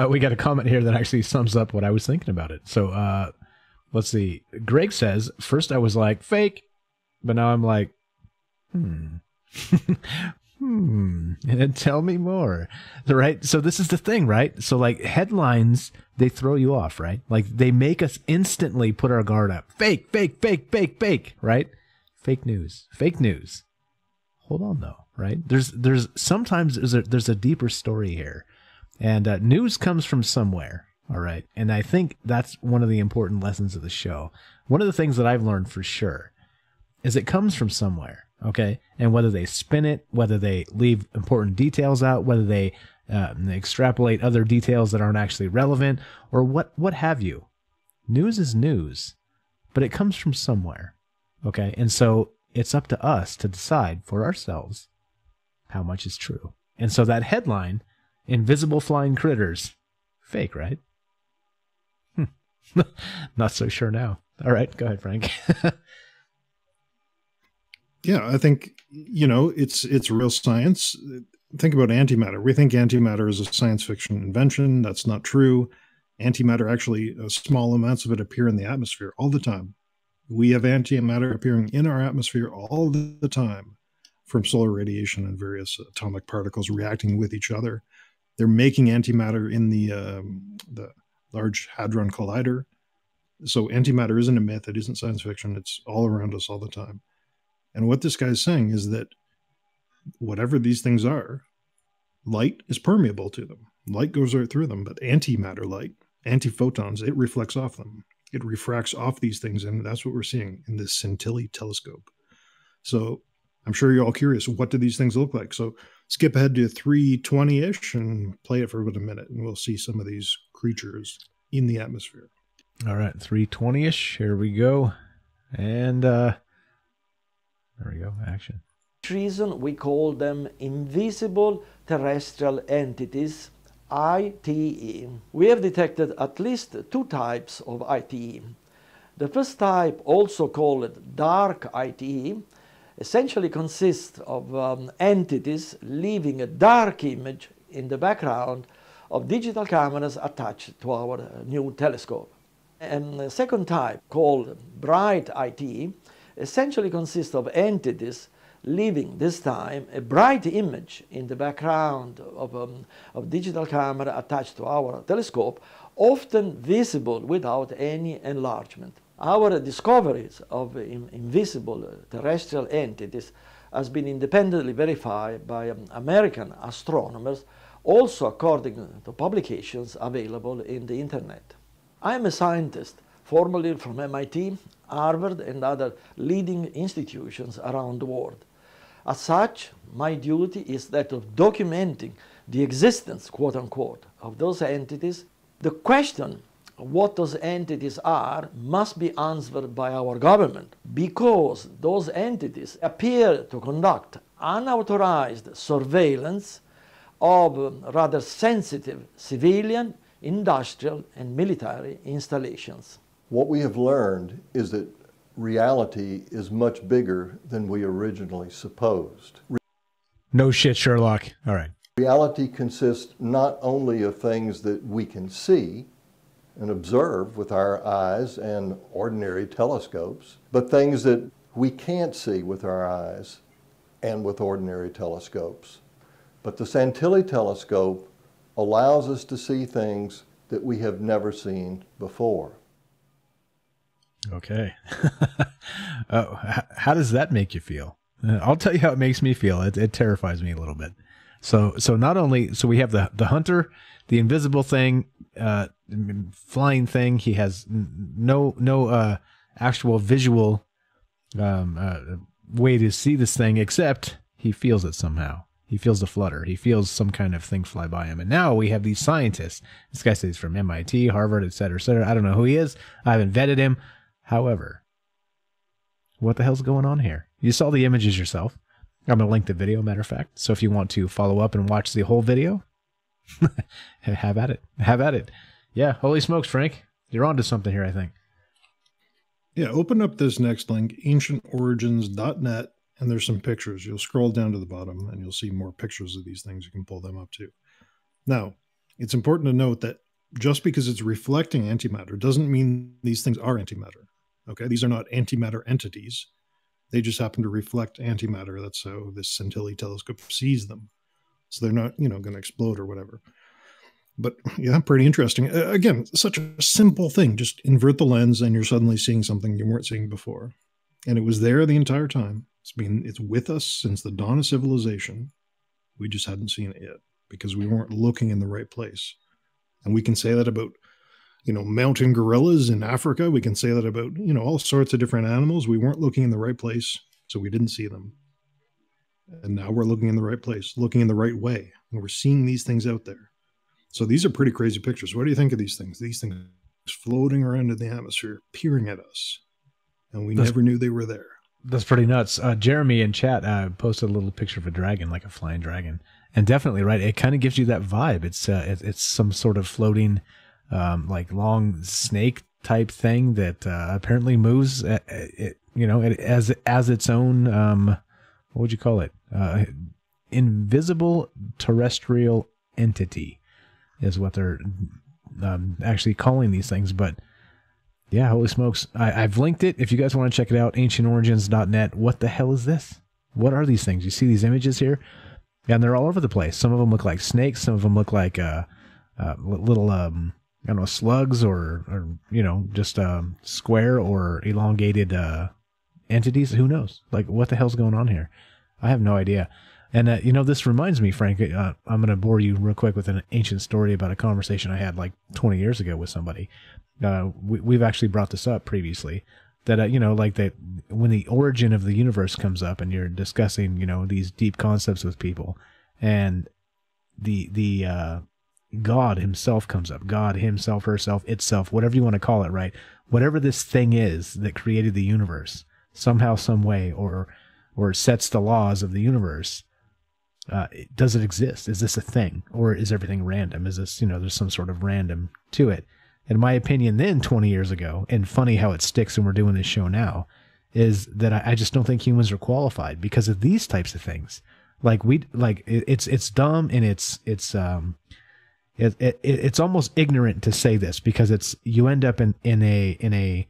G: we got a comment here that actually sums up what I was thinking about it. So let's see. Greg says, first I was like, fake, but now I'm like, and then tell me more. Right? So this is the thing, right? So like headlines, they throw you off, right? Like they make us instantly put our guard up. Fake, fake, fake, fake, fake, right? Fake news. Fake news. Hold on though, right? There's sometimes there's a deeper story here. And news comes from somewhere, all right? And I think that's one of the important lessons of the show. One of the things that I've learned for sure is it comes from somewhere, okay? And whether they spin it, whether they leave important details out, whether they extrapolate other details that aren't actually relevant, or what have you. News is news, but it comes from somewhere, okay? And so it's up to us to decide for ourselves how much is true. And so that headline, invisible flying critters, fake, right? Not so sure now. All right, go ahead, Frank.
H: Yeah, I think, it's real science. Think about antimatter. We think antimatter is a science fiction invention. That's not true. Antimatter, actually, small amounts of it appear in the atmosphere all the time. We have antimatter appearing in our atmosphere all the time from solar radiation and various atomic particles reacting with each other. They're making antimatter in the Large Hadron Collider. So antimatter isn't a myth. It isn't science fiction. It's all around us all the time. And what this guy's saying is that whatever these things are, light is permeable to them. Light goes right through them, but antimatter light, antiphotons, it reflects off them. It refracts off these things, and that's what we're seeing in this Santilli telescope. So I'm sure you're all curious, what do these things look like? So skip ahead to 320-ish and play it for about a minute, and we'll see some of these creatures in the atmosphere.
G: All right, 320-ish. Here we go. And there we go, action.
B: Reason we call them invisible terrestrial entities, ITE. We have detected at least 2 types of ITE. The first type, also called dark ITE, essentially consists of entities leaving a dark image in the background of digital cameras attached to our new telescope. And the second type, called bright ITE, essentially consists of entities leaving this time a bright image in the background of digital camera attached to our telescope, often visible without any enlargement. Our discoveries of invisible terrestrial entities has been independently verified by American astronomers, also according to publications available in the internet. I am a scientist, formerly from MIT, Harvard, and other leading institutions around the world. As such, my duty is that of documenting the existence, quote unquote, of those entities. The question of what those entities are must be answered by our government, because those entities appear to conduct unauthorized surveillance of rather sensitive civilian, industrial, and military installations.
F: What we have learned is that reality is much bigger than we originally supposed.
G: No shit, Sherlock. All right.
F: Reality consists not only of things that we can see and observe with our eyes and ordinary telescopes, but things that we can't see with our eyes and with ordinary telescopes. But the Santilli telescope allows us to see things that we have never seen before.
G: Okay. How does that make you feel? I'll tell you how it makes me feel. It terrifies me a little bit. So not only, so we have the hunter, the invisible thing, flying thing. He has no actual visual way to see this thing, except he feels it somehow. He feels the flutter. He feels some kind of thing fly by him. And now we have these scientists. This guy says he's from MIT, Harvard, et cetera, et cetera. I don't know who he is. I haven't vetted him. However, what the hell's going on here? You saw the images yourself. I'm going to link the video, matter of fact. So if you want to follow up and watch the whole video, have at it. Have at it. Yeah, holy smokes, Frank. You're onto something here, I think.
H: Yeah, open up this next link, ancientorigins.net, and there's some pictures. You'll scroll down to the bottom, and you'll see more pictures of these things. You can pull them up, too. Now, it's important to note that just because it's reflecting antimatter doesn't mean these things are antimatter. Okay, these are not antimatter entities. They just happen to reflect antimatter. That's how this Santilli telescope sees them. So they're not, going to explode or whatever. But yeah, pretty interesting. Again, such a simple thing. Just invert the lens and you're suddenly seeing something you weren't seeing before. And it was there the entire time. It's with us since the dawn of civilization. We just hadn't seen it yet because we weren't looking in the right place. And we can say that about mountain gorillas in Africa. We can say that about, all sorts of different animals. We weren't looking in the right place, so we didn't see them. And now we're looking in the right place, looking in the right way, and we're seeing these things out there. So these are pretty crazy pictures. What do you think of these things? These things floating around in the atmosphere, peering at us, and we never knew they were there.
G: That's pretty nuts. Jeremy in chat posted a little picture of a dragon, like a flying dragon. And definitely, right, it kind of gives you that vibe. It's some sort of floating like long snake type thing that apparently moves as its own what would you call it, invisible terrestrial entity is what they're actually calling these things. But yeah, holy smokes, I've linked it if you guys want to check it out. ancientorigins.net. What the hell is this? What are these things? You see these images here, and they're all over the place. Some of them look like snakes, some of them look like little I don't know, slugs or just square or elongated entities. Who knows? Like, what the hell's going on here? I have no idea. And, this reminds me, Frank, I'm going to bore you real quick with an ancient story about a conversation I had like 20 years ago with somebody. We've actually brought this up previously, that, like that when the origin of the universe comes up and you're discussing, these deep concepts with people, and the God himself comes up. God himself, herself, itself, whatever you want to call it, right? Whatever this thing is that created the universe, somehow, some way, or sets the laws of the universe, does it exist? Is this a thing? Or is everything random? Is this, there's some sort of random to it? In my opinion, then 20 years ago, and funny how it sticks when we're doing this show now, is that I just don't think humans are qualified because of these types of things. It's dumb, and it's almost ignorant to say this, because you end up in a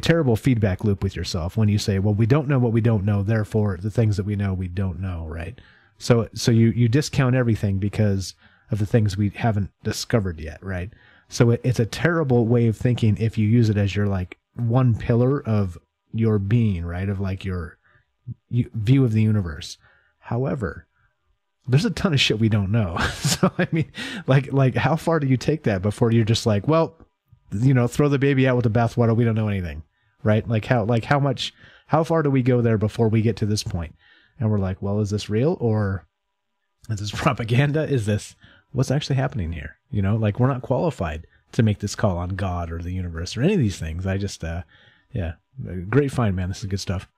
G: terrible feedback loop with yourself when you say, well, we don't know what we don't know, therefore the things that we know we don't know, right? So you discount everything because of the things we haven't discovered yet, right? So it's a terrible way of thinking if you use it as your one pillar of your being, right? Of your view of the universe. However, there's a ton of shit we don't know. So I mean, how far do you take that before you're just well, throw the baby out with the bathwater? We don't know anything, right? How far do we go there before we get to this point? And we're well, is this real, or is this propaganda? Is this what's actually happening here? We're not qualified to make this call on God or the universe or any of these things. I just, great find, man. This is good stuff.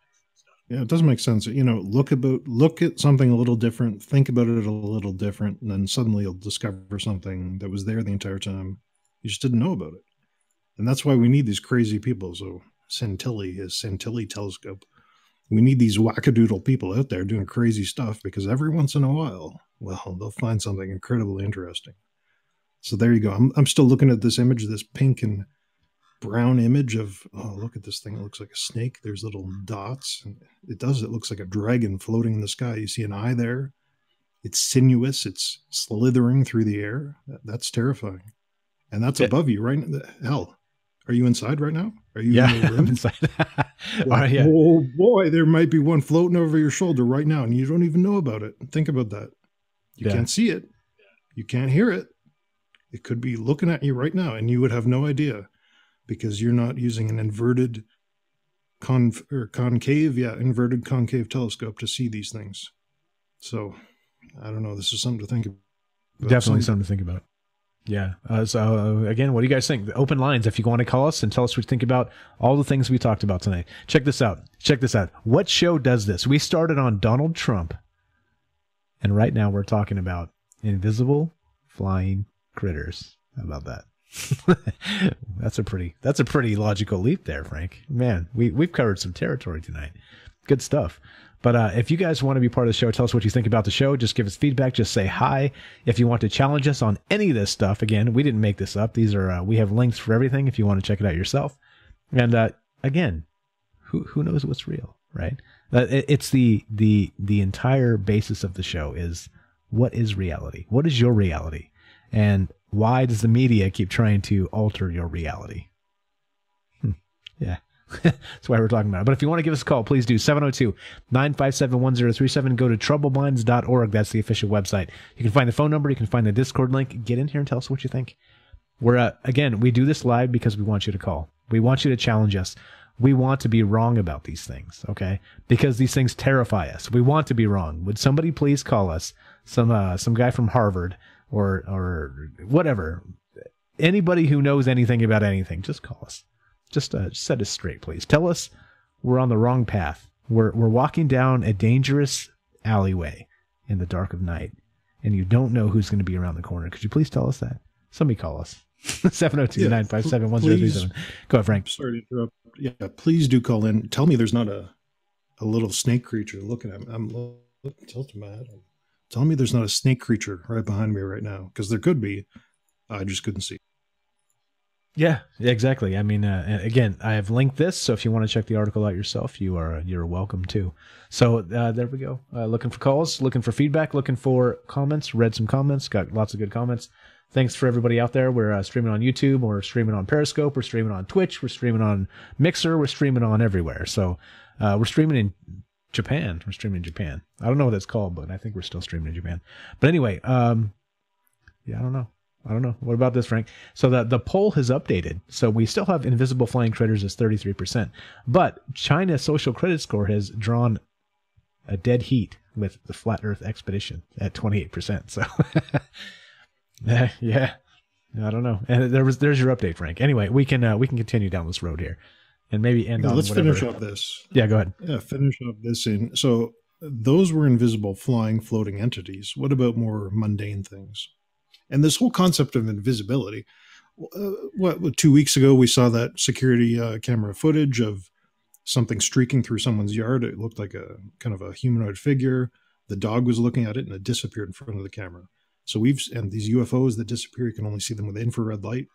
H: Yeah, it doesn't make sense. Look at something a little different, think about it a little different, and then suddenly you'll discover something that was there the entire time. You just didn't know about it. And that's why we need these crazy people. So Santilli telescope. We need these wackadoodle people out there doing crazy stuff, because every once in a while, well, they'll find something incredibly interesting. So there you go. I'm still looking at this image, this pink and brown image of, oh, look at this thing. It looks like a snake. There's little dots. And it looks like a dragon floating in the sky. You see an eye there. It's sinuous. It's slithering through the air. That's terrifying. And that's above you, right? Hell, are you inside right now? Are you in the room?
G: I'm inside. Yeah.
H: Oh boy, there might be one floating over your shoulder right now, and you don't even know about it. Think about that. You can't see it. You can't hear it. It could be looking at you right now, and you would have no idea, because you're not using an inverted concave telescope to see these things. So, I don't know. This is something to think about.
G: Definitely something to think about. Yeah. So again, what do you guys think? The open lines, if you want to call us and tell us what you think about all the things we talked about tonight. Check this out. What show does this? We started on Donald Trump, and right now we're talking about invisible flying critters. How about that? That's a pretty logical leap there, Frank. Man, we've covered some territory tonight. Good stuff. But if you guys want to be part of the show, tell us what you think about the show. Just give us feedback. Just say hi. If you want to challenge us on any of this stuff, again, we didn't make this up. These are we have links for everything if you want to check it out yourself. And again, who knows what's real, right? It's the entire basis of the show is, what is reality? What is your reality? And why does the media keep trying to alter your reality? Yeah. That's why we're talking about it. But if you want to give us a call, please do. 702-957-1037. Go to troubleminds.org. That's the official website. You can find the phone number. You can find the Discord link. Get in here and tell us what you think. Again, we do this live because we want you to call. We want you to challenge us. We want to be wrong about these things, okay? Because these things terrify us. We want to be wrong. Would somebody please call us? Some guy from Harvard or whatever. Anybody who knows anything about anything, just call us. Just set us straight, please. Tell us we're on the wrong path. We're walking down a dangerous alleyway in the dark of night, and you don't know who's going to be around the corner. Could you please tell us that? Somebody call us. 702-957-1037. Go ahead, Frank.
H: Sorry to interrupt. Yeah, please do call in. Tell me there's not a little snake creature looking at me. I'm tilting my head. Tell me there's not a snake creature right behind me right now, because there could be. I just couldn't see.
G: Yeah, exactly. I mean, again, I have linked this, so if you want to check the article out yourself, you're welcome to. So there we go. Looking for calls, looking for feedback, looking for comments. Read some comments, got lots of good comments. Thanks for everybody out there. We're streaming on YouTube, we're streaming on Periscope, we're streaming on Twitch, we're streaming on Mixer, we're streaming on everywhere. So we're streaming in Japan. We're streaming in Japan. I don't know what that's called, but I think we're still streaming in Japan. But anyway, yeah, I don't know. What about this, Frank? So the poll has updated. So we still have invisible flying critters as 33%. But China's social credit score has drawn a dead heat with the Flat Earth Expedition at 28%. So Yeah. I don't know. And there's your update, Frank. Anyway, we can continue down this road here, and maybe end on
H: let's
G: whatever.
H: finish up this.
G: Yeah, go ahead.
H: Yeah, finish up this in. So those were invisible, flying, floating entities. What about more mundane things? And this whole concept of invisibility. 2 weeks ago we saw that security camera footage of something streaking through someone's yard. It looked like a kind of a humanoid figure. The dog was looking at it, and it disappeared in front of the camera. So and these UFOs that disappear, you can only see them with infrared light.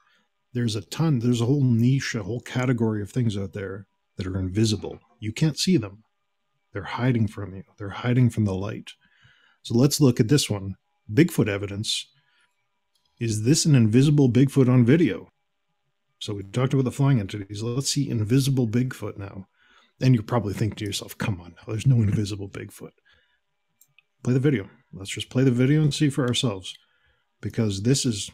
H: There's a whole niche, a whole category of things out there that are invisible. You can't see them. They're hiding from you. They're hiding from the light. So let's look at this one. Bigfoot evidence. Is this an invisible Bigfoot on video? So we talked about the flying entities. Let's see invisible Bigfoot now. And you're probably thinking to yourself, come on now, there's no invisible Bigfoot. Play the video. Let's just play the video and see for ourselves. Because this is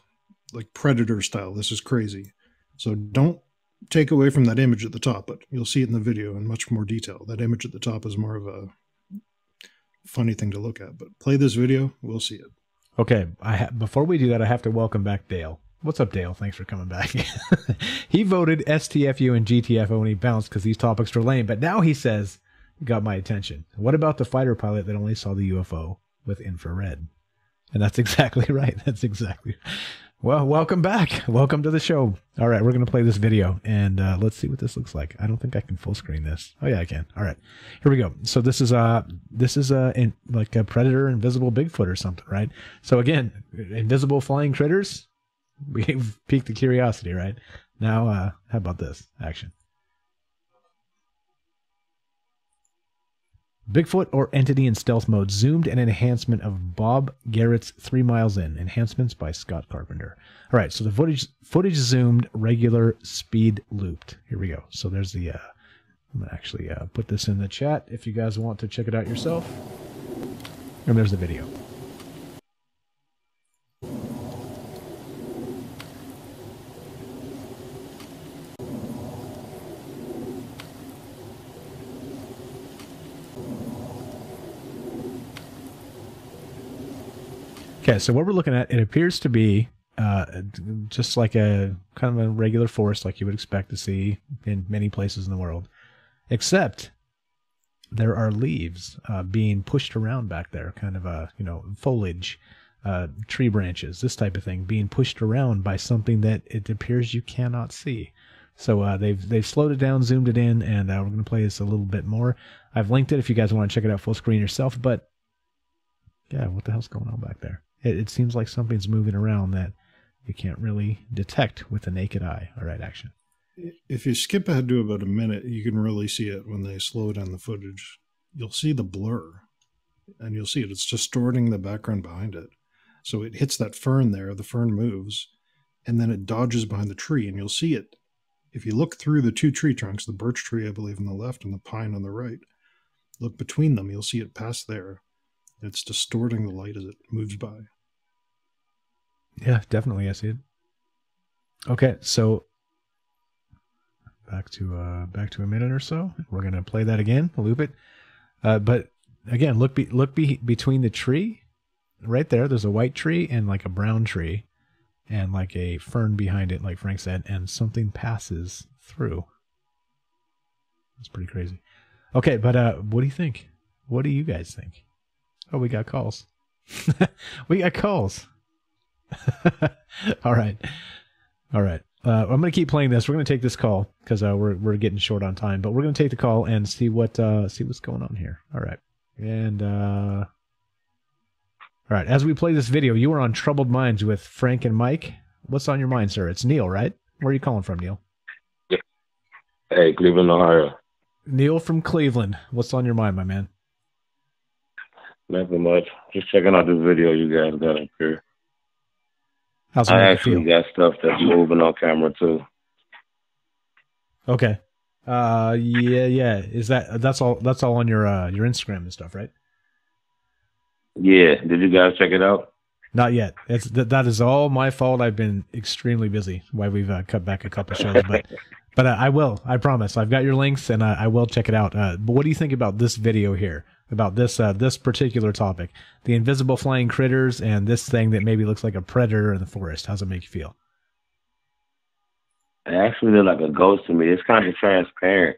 H: like Predator style. This is crazy. So don't take away from that image at the top, but you'll see it in the video in much more detail. That image at the top is more of a funny thing to look at. But play this video, we'll see it.
G: Okay, before we do that, I have to welcome back Dale. What's up, Dale? Thanks for coming back. He voted STFU and GTFO when he bounced because these topics were lame, but now he says, got my attention. What about the fighter pilot that only saw the UFO with infrared? And that's exactly right. That's exactly. Well, welcome back. Welcome to the show. All right, we're going to play this video, and let's see what this looks like. I don't think I can full screen this. Oh, yeah, I can. All right, here we go. So this is like a Predator, invisible Bigfoot or something, right? So again, invisible flying critters. We've piqued the curiosity, right? Now, how about this? Action. Bigfoot or entity in stealth mode, zoomed and enhancement of Bob Garrett's 3 Miles In. Enhancements by Scott Carpenter. All right, so the footage zoomed, regular, speed looped. Here we go. So there's the, I'm going to actually put this in the chat if you guys want to check it out yourself. And there's the video. Okay, so what we're looking at, it appears to be just like a kind of a regular forest like you would expect to see in many places in the world, except there are leaves being pushed around back there, kind of foliage, tree branches, this type of thing being pushed around by something that it appears you cannot see. So they've slowed it down, zoomed it in, and we're going to play this a little bit more. I've linked it if you guys want to check it out full screen yourself, but yeah, what the hell's going on back there? It seems like something's moving around that you can't really detect with the naked eye. All right, action.
H: If you skip ahead to about a minute, you can really see it when they slow down the footage. You'll see the blur, and you'll see it. It's distorting the background behind it. So it hits that fern there, the fern moves, and then it dodges behind the tree, and you'll see it. If you look through the two tree trunks, the birch tree, I believe, on the left, and the pine on the right, look between them, you'll see it pass there. It's distorting the light as it moves by.
G: Yeah, definitely. I see it. Okay, so back to a minute or so. We're gonna play that again, loop it. But again, look between the tree, right there. There's a white tree and like a brown tree, and like a fern behind it, like Frank said, and something passes through. That's pretty crazy. Okay, but what do you think? What do you guys think? Oh, we got calls. We got calls. All right. I'm going to keep playing this. We're going to take this call because we're getting short on time, but we're going to take the call and see what's going on here. All right. And all right. As we play this video, you are on Troubled Minds with Frank and Mike. What's on your mind, sir? It's Neil, right? Where are you calling from, Neil?
J: Hey, Cleveland, Ohio.
G: Neil from Cleveland. What's on your mind, my man?
J: Nothing much. Just checking out this video you guys got up here.
G: How's it
J: I
G: make you
J: actually
G: feel?
J: got stuff that's moving on camera too.
G: Okay. Yeah. Is that's all on your Instagram and stuff, right?
J: Yeah. Did you guys check it out?
G: Not yet. That is all my fault. I've been extremely busy. Why we've cut back a couple shows, but I will. I promise. I've got your links and I will check it out. But what do you think about this video here? about this this particular topic, the invisible flying critters and this thing that maybe looks like a predator in the forest. How's it make you feel?
J: It actually look like a ghost to me. It's kind of transparent.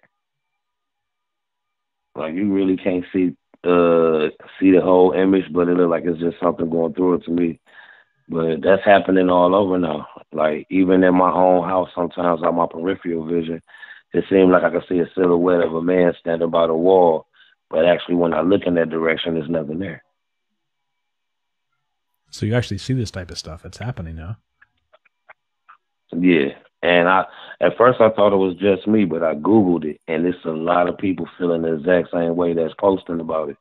J: Like you really can't see the whole image, but it look like it's just something going through it to me. But that's happening all over now. Like even in my own house, sometimes on my peripheral vision, it seems like I can see a silhouette of a man standing by the wall, but actually when I look in that direction, there's nothing there.
G: So you actually see this type of stuff. It's happening now.
J: Yeah. And at first I thought it was just me, but I Googled it, and it's a lot of people feeling the exact same way that's posting about it.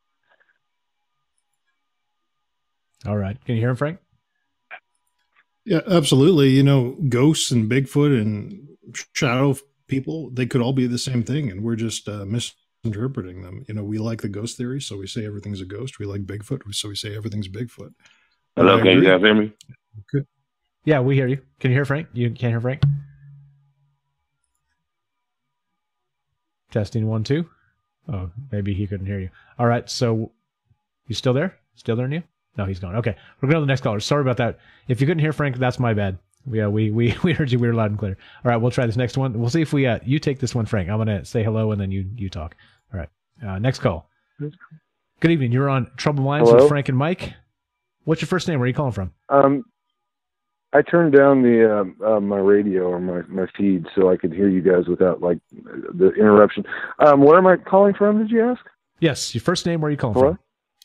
G: All right. Can you hear him, Frank?
H: Yeah, absolutely. You know, ghosts and Bigfoot and shadow people, they could all be the same thing, and we're just misinterpreting them. You know, we like the ghost theory, so we say everything's a ghost. We like Bigfoot, so we say everything's Bigfoot.
J: Hello, can you guys hear me?
H: Good.
G: Yeah, we hear you. Can you hear Frank? You can't hear Frank? Testing 1, 2. Oh, maybe he couldn't hear you. All right, so you still there? Still there, Neil? No, he's gone. Okay, we're going to the next caller. Sorry about that. If you couldn't hear Frank, that's my bad. We heard you. We were loud and clear. All right, we'll try this next one. We'll see if we you take this one, Frank. I'm going to say hello and then you talk. All right. Next call. Good evening. You're on Troubled Minds with Frank and Mike. What's your first name? Where are you calling from?
M: I turned down the my radio or my feed so I could hear you guys without like the interruption. Where am I calling from? Did you ask?
G: Yes, your first name. Where are you calling from?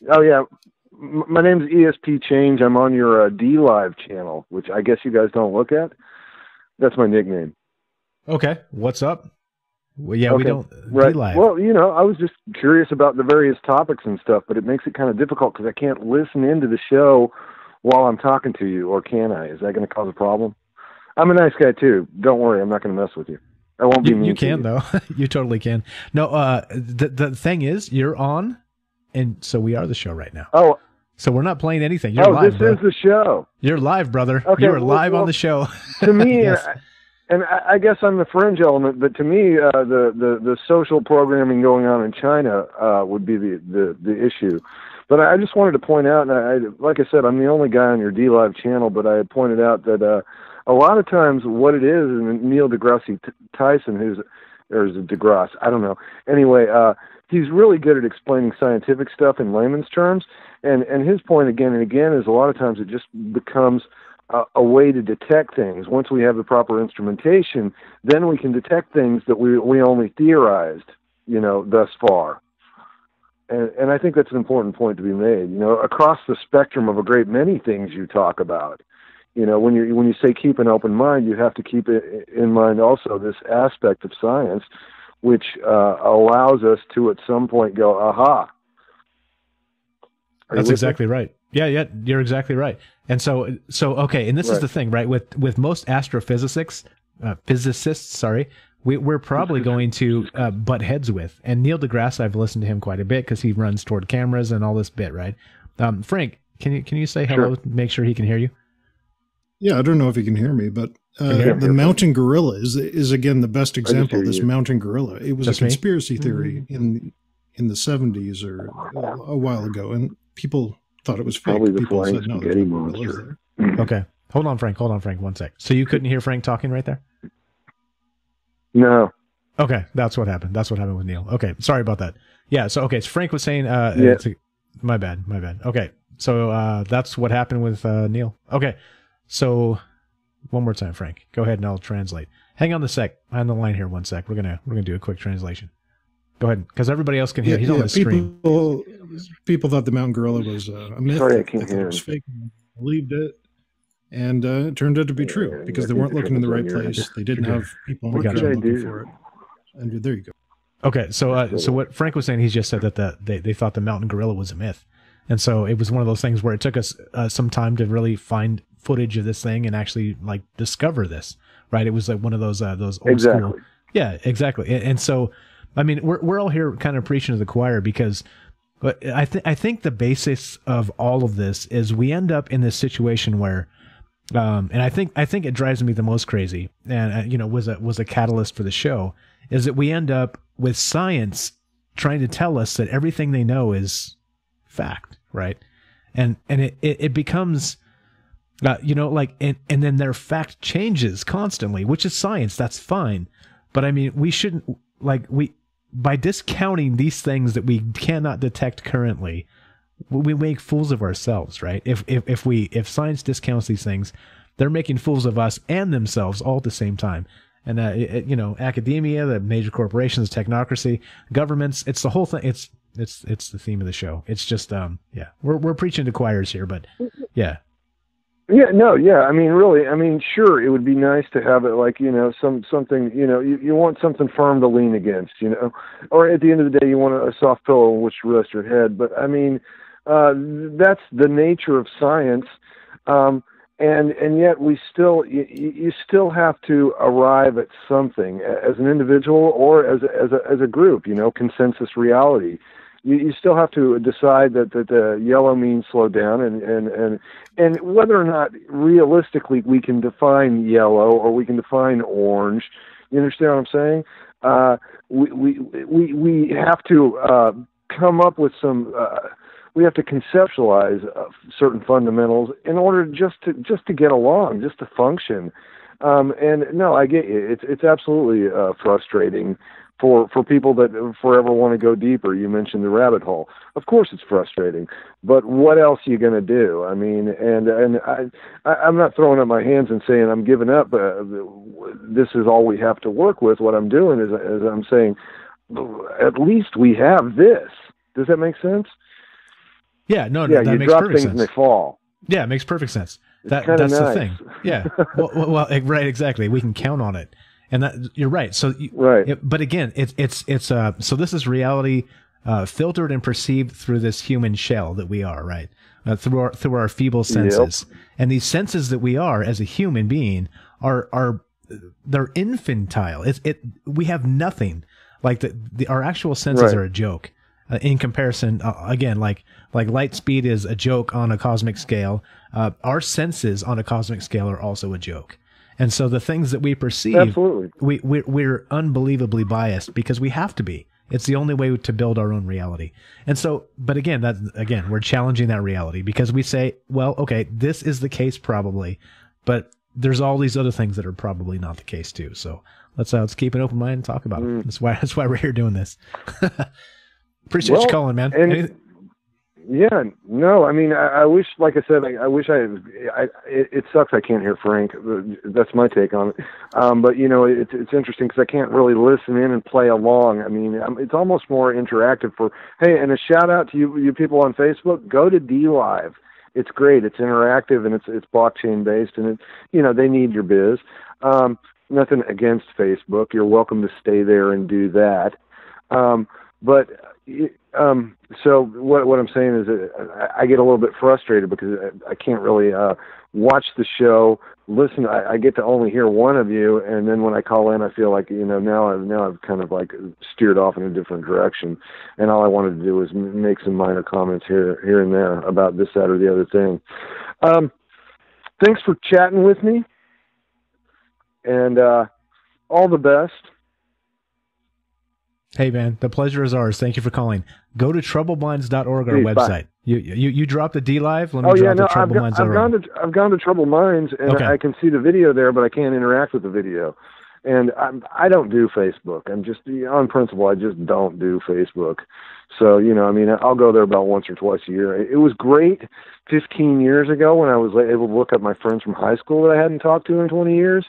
M: Oh yeah, my name's ESP Change. I'm on your D Live channel, which I guess you guys don't look at. That's my nickname.
G: Okay, what's up? Well, yeah,
M: okay.
G: We don't
M: right.
G: D Live.
M: Well, you know, I was just curious about the various topics and stuff, but it makes it kind of difficult because I can't listen into the show while I'm talking to you, or can I? Is that going to cause a problem? I'm a nice guy too. Don't worry, I'm not going to mess with you. I won't be mean.
G: You can though. You totally can. No, the thing is, you're on, and so we are the show right now.
M: Oh,
G: so we're not playing anything. You're live,
M: this
G: bro.
M: is the show.
G: You're live, brother.
M: Okay,
G: you're live on the show.
M: To me,
G: Yes.
M: and I guess I'm the fringe element, but to me, the social programming going on in China would be the issue. But I just wanted to point out, and like I said, I'm the only guy on your D Live channel, but I had pointed out that a lot of times what it is, and Neil deGrasse Tyson, or is it deGrasse? I don't know. Anyway, he's really good at explaining scientific stuff in layman's terms, and his point again and again is a lot of times it just becomes a way to detect things. Once we have the proper instrumentation, then we can detect things that we only theorized, you know, thus far. And I think that's an important point to be made. You know, across the spectrum of a great many things you talk about, you know, when you say keep an open mind, you have to keep it in mind also this aspect of science, which allows us to at some point go, aha.
G: That's exactly right. Yeah, you're exactly right. And so okay, and this is the thing, right? With most astrophysicists, we're probably going to butt heads with. And Neil deGrasse, I've listened to him quite a bit because he runs toward cameras and all this bit, right? Frank, can you say hello? Sure. Make sure he can hear you.
H: Yeah, I don't know if he can hear me, but the mountain gorilla is again the best example. This mountain gorilla. It was a conspiracy theory in the 70s or a while ago, and people thought it was fake.
M: Probably the
H: people
M: flying
H: said no,
M: spaghetti monster.
G: Okay, hold on, Frank. 1 sec. So you couldn't hear Frank talking right there?
M: No.
G: Okay, that's what happened. That's what happened with Neil. Okay, sorry about that. Yeah, so okay, so Frank was saying, my bad. Okay, so that's what happened with Neil. Okay, so one more time, Frank. Go ahead and I'll translate. Hang on on the line here 1 sec. We're gonna do a quick translation. Go ahead, because everybody else can hear. He's on the screen.
H: People thought the mountain gorilla was a myth.
M: Sorry, I can't hear.
H: It was fake. Believed it. And it turned out to be true because they weren't looking in the right place. They didn't have people looking for it. And there you go.
G: Okay, so what Frank was saying, he just said that they thought the mountain gorilla was a myth, and so it was one of those things where it took us some time to really find footage of this thing and actually like discover this. Right? It was like one of those old school. Yeah, exactly. And so, I mean, we're all here kind of preaching to the choir because. But I think the basis of all of this is we end up in this situation where, and I think it drives me the most crazy, and was a catalyst for the show, is that we end up with science trying to tell us that everything they know is fact, right? And it becomes, you know, like, and then their fact changes constantly, which is science. That's fine. But I mean, we shouldn't, like, by discounting these things that we cannot detect currently, we make fools of ourselves, right? If science discounts these things, they're making fools of us and themselves all at the same time. And you know, academia, the major corporations, technocracy, governments, it's the whole thing. It's the theme of the show. It's just yeah, we're preaching to choirs here, but yeah.
M: Yeah, no, yeah. I mean, really, I mean, sure, it would be nice to have it like, you know, something, you know, you want something firm to lean against, you know, or at the end of the day, you want a soft pillow on which to rest your head. But I mean, that's the nature of science. And yet we still, you still have to arrive at something as an individual or as a group, you know, consensus reality. You still have to decide that yellow means slow down, and whether or not realistically we can define yellow or we can define orange. You understand what I'm saying? We have to come up with some. We have to conceptualize certain fundamentals in order just to get along, just to function. And no, I get you. It's absolutely frustrating for people that forever want to go deeper. You mentioned the rabbit hole. Of course it's frustrating, but what else are you going to do? I mean, and I'm not throwing up my hands and saying I'm giving up. This is all we have to work with. What I'm doing is I'm saying, at least we have this. Does that make sense?
G: Yeah, no,
M: yeah,
G: that
M: you
G: makes
M: drop
G: perfect
M: things
G: sense.
M: and they fall.
G: Yeah, it makes perfect sense. That's
M: nice.
G: The thing. Yeah. well, right, exactly. We can count on it. And that you're right. So
M: right.
G: But again, it's so this is reality filtered and perceived through this human shell that we are, right? Through our feeble senses. Yep. And these senses that we are as a human being are they're infantile. We have nothing. Like our actual senses are a joke. In comparison, again, like light speed is a joke on a cosmic scale. Our senses on a cosmic scale are also a joke. And so the things that we perceive, absolutely, we're unbelievably biased because we have to be. It's the only way to build our own reality. And so, but again, we're challenging that reality because we say, well, okay, this is the case probably, but there's all these other things that are probably not the case too. So let's keep an open mind and talk about it. That's why we're here doing this. Appreciate you calling, man.
M: Yeah, no, I mean, I wish, like I said, I wish it sucks I can't hear Frank. That's my take on it. But, you know, it's interesting because I can't really listen in and play along. I mean, it's almost more interactive hey, and a shout out to you people on Facebook, go to DLive. It's great. It's interactive and it's blockchain based and you know, they need your biz. Nothing against Facebook. You're welcome to stay there and do that. But so what I'm saying is that I get a little bit frustrated because I can't really watch the show, listen. I get to only hear one of you, and then when I call in, I feel like, you know, now I've kind of like steered off in a different direction, and all I wanted to do was make some minor comments here and there about this, that, or the other thing. Thanks for chatting with me, and all the best.
G: Hey man, the pleasure is ours. Thank you for calling. Go to troubleblinds.org, our website. You dropped the DLive. Let me drop the troubleblinds.org.
M: I've gone to Trouble Minds, and okay. I can see the video there, but I can't interact with the video. And I don't do Facebook. I'm just, on principle, I just don't do Facebook. So, you know, I mean, I'll go there about once or twice a year. It was great 15 years ago when I was able to look up my friends from high school that I hadn't talked to in 20 years.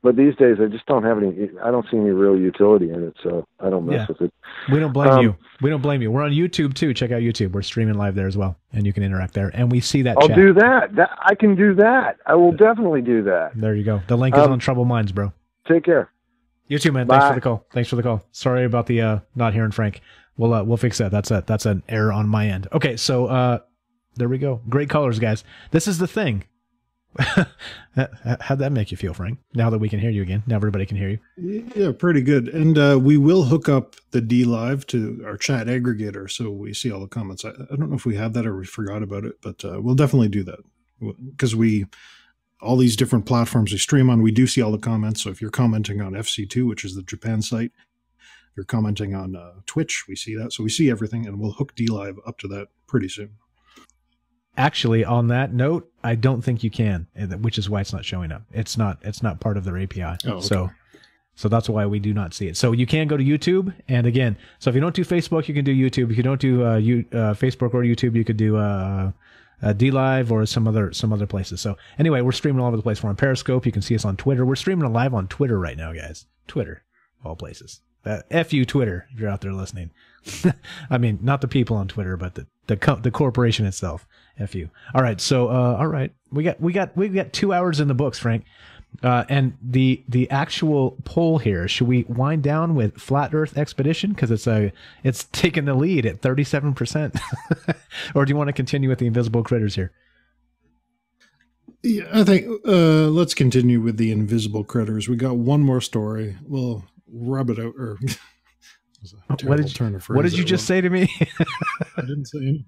M: But these days, I just don't have I don't see any real utility in it, so I don't mess with it.
G: We don't blame you. We don't blame you. We're on YouTube, too. Check out YouTube. We're streaming live there as well, and you can interact there. And we see that
M: I'll
G: chat.
M: do that. I can do that. I will definitely do that.
G: There you go. The link is on Trouble Minds, bro.
M: Take care.
G: You too, man.
M: Bye.
G: Thanks for the call. Sorry about the not hearing Frank. We'll fix that. That's an error on my end. Okay, so there we go. Great callers, guys. This is the thing. How'd that make you feel, Frank? Now that we can hear you again, now everybody can hear you.
H: Yeah, pretty good. And we will hook up the DLive to our chat aggregator so we see all the comments. I don't know if we have that or we forgot about it, but we'll definitely do that because all these different platforms we stream on, we do see all the comments. So if you're commenting on FC2, which is the Japan site, you're commenting on Twitch, we see that. So we see everything, and we'll hook DLive up to that pretty soon.
G: Actually, on that note, I don't think you can, which is why it's not showing up. It's not part of their API.
H: Oh, okay.
G: So that's why we do not see it. So you can go to YouTube, and again, so if you don't do Facebook, you can do YouTube. If you don't do Facebook or YouTube, you could do DLive or some other places. So anyway, we're streaming all over the place. We're on Periscope. You can see us on Twitter. We're streaming live on Twitter right now, guys. Twitter, of all places. F you, Twitter, if you're out there listening. I mean, not the people on Twitter, but the corporation itself. F you. All right. So, all right. We got 2 hours in the books, Frank. And the actual poll here, should we wind down with Flat Earth Expedition? Cause it's taking the lead at 37%. Or do you want to continue with the invisible critters here?
H: Yeah, I think, let's continue with the invisible critters. We got one more story. We'll rub it out, or
G: what did you just say to me?
H: I didn't say anything.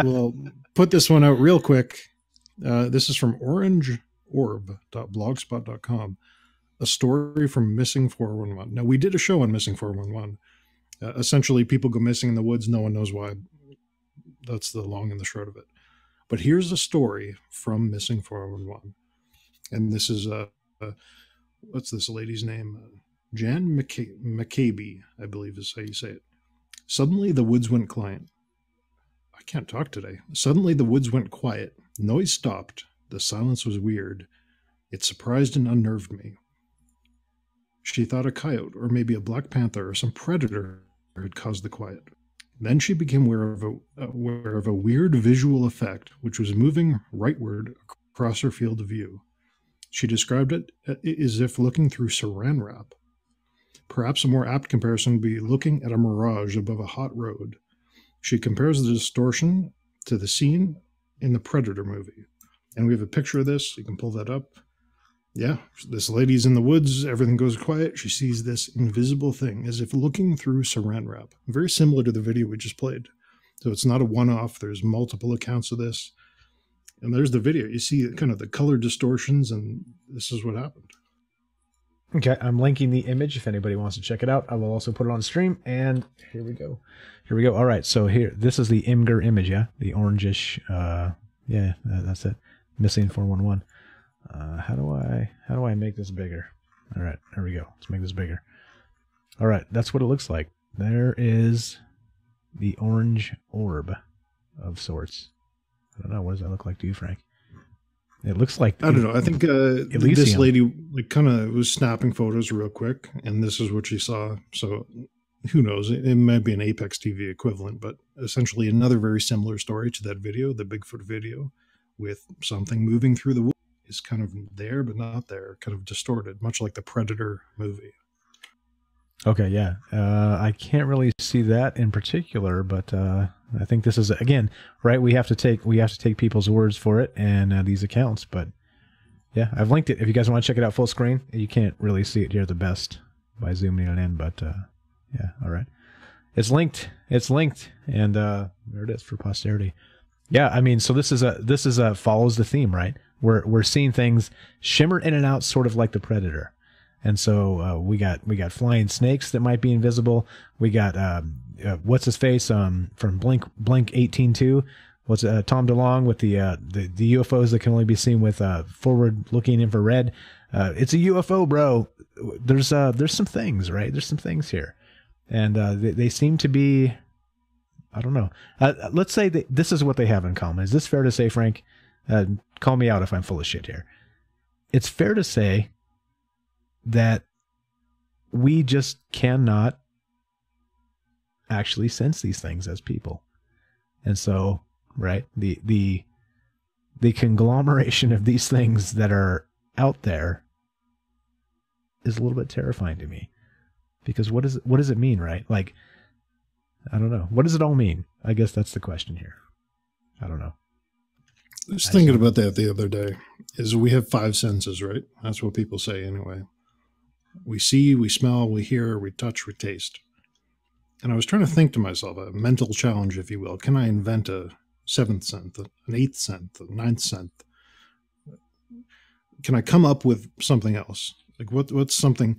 H: We'll put this one out real quick. This is from orangeorb.blogspot.com. A story from Missing 411. Now, we did a show on Missing 411. Essentially, people go missing in the woods. No one knows why. That's the long and the short of it. But here's a story from Missing 411. And this is, what's this lady's name? Jan McCabe, I believe is how you say it. Suddenly the woods went quiet. I can't talk today. Suddenly the woods went quiet. Noise stopped. The silence was weird. It surprised and unnerved me. She thought a coyote or maybe a black panther or some predator had caused the quiet. Then she became aware of a weird visual effect which was moving rightward across her field of view. She described it as if looking through saran wrap. Perhaps a more apt comparison would be looking at a mirage above a hot road. She compares the distortion to the scene in the Predator movie. And we have a picture of this. You can pull that up. Yeah, this lady's in the woods. Everything goes quiet. She sees this invisible thing as if looking through saran wrap. Very similar to the video we just played. So it's not a one-off. There's multiple accounts of this. And there's the video. You see kind of the color distortions, and this is what happened.
G: Okay, I'm linking the image if anybody wants to check it out. I will also put it on stream, and here we go. Here we go. All right, so here, this is the Imgur image, yeah? The orangish, yeah, that's it. Missing 411. How do I make this bigger? All right, there we go. Let's make this bigger. All right, that's what it looks like. There is the orange orb of sorts. I don't know. What does that look like to you, Frank? It looks like,
H: I don't know. I think this lady kind of was snapping photos real quick, and this is what she saw. So who knows? It might be an Apex TV equivalent, but essentially another very similar story to that video, the Bigfoot video, with something moving through the woods. Is kind of there, but not there, kind of distorted, much like the Predator movie.
G: Okay, yeah. I can't really see that in particular, but I think this is, again, right, we have to take people's words for it and these accounts, but yeah, I've linked it. If you guys want to check it out full screen, you can't really see it here the best by zooming it in, but yeah, all right. It's linked, and there it is for posterity. Yeah, I mean, so this is follows the theme, right? We're seeing things shimmer in and out, sort of like the Predator, and so we got flying snakes that might be invisible. We got what's his face from Blink 182. What's Tom DeLonge with the UFOs that can only be seen with forward looking infrared. It's a UFO, bro. There's some things, right? There's some things here, and they seem to be. I don't know. Let's say that this is what they have in common. Is this fair to say, Frank? Call me out if I'm full of shit here. It's fair to say that we just cannot actually sense these things as people. And so, right, the conglomeration of these things that are out there is a little bit terrifying to me. Because what does it mean, right? Like, I don't know. What does it all mean? I guess that's the question here. I don't know.
H: Just thinking about that the other day, is we have 5 senses, right? That's what people say anyway. We see, we smell, we hear, we touch, we taste. And I was trying to think to myself, a mental challenge, if you will. Can I invent a 7th sense, an 8th sense, a 9th sense? Can I come up with something else? Like what's something,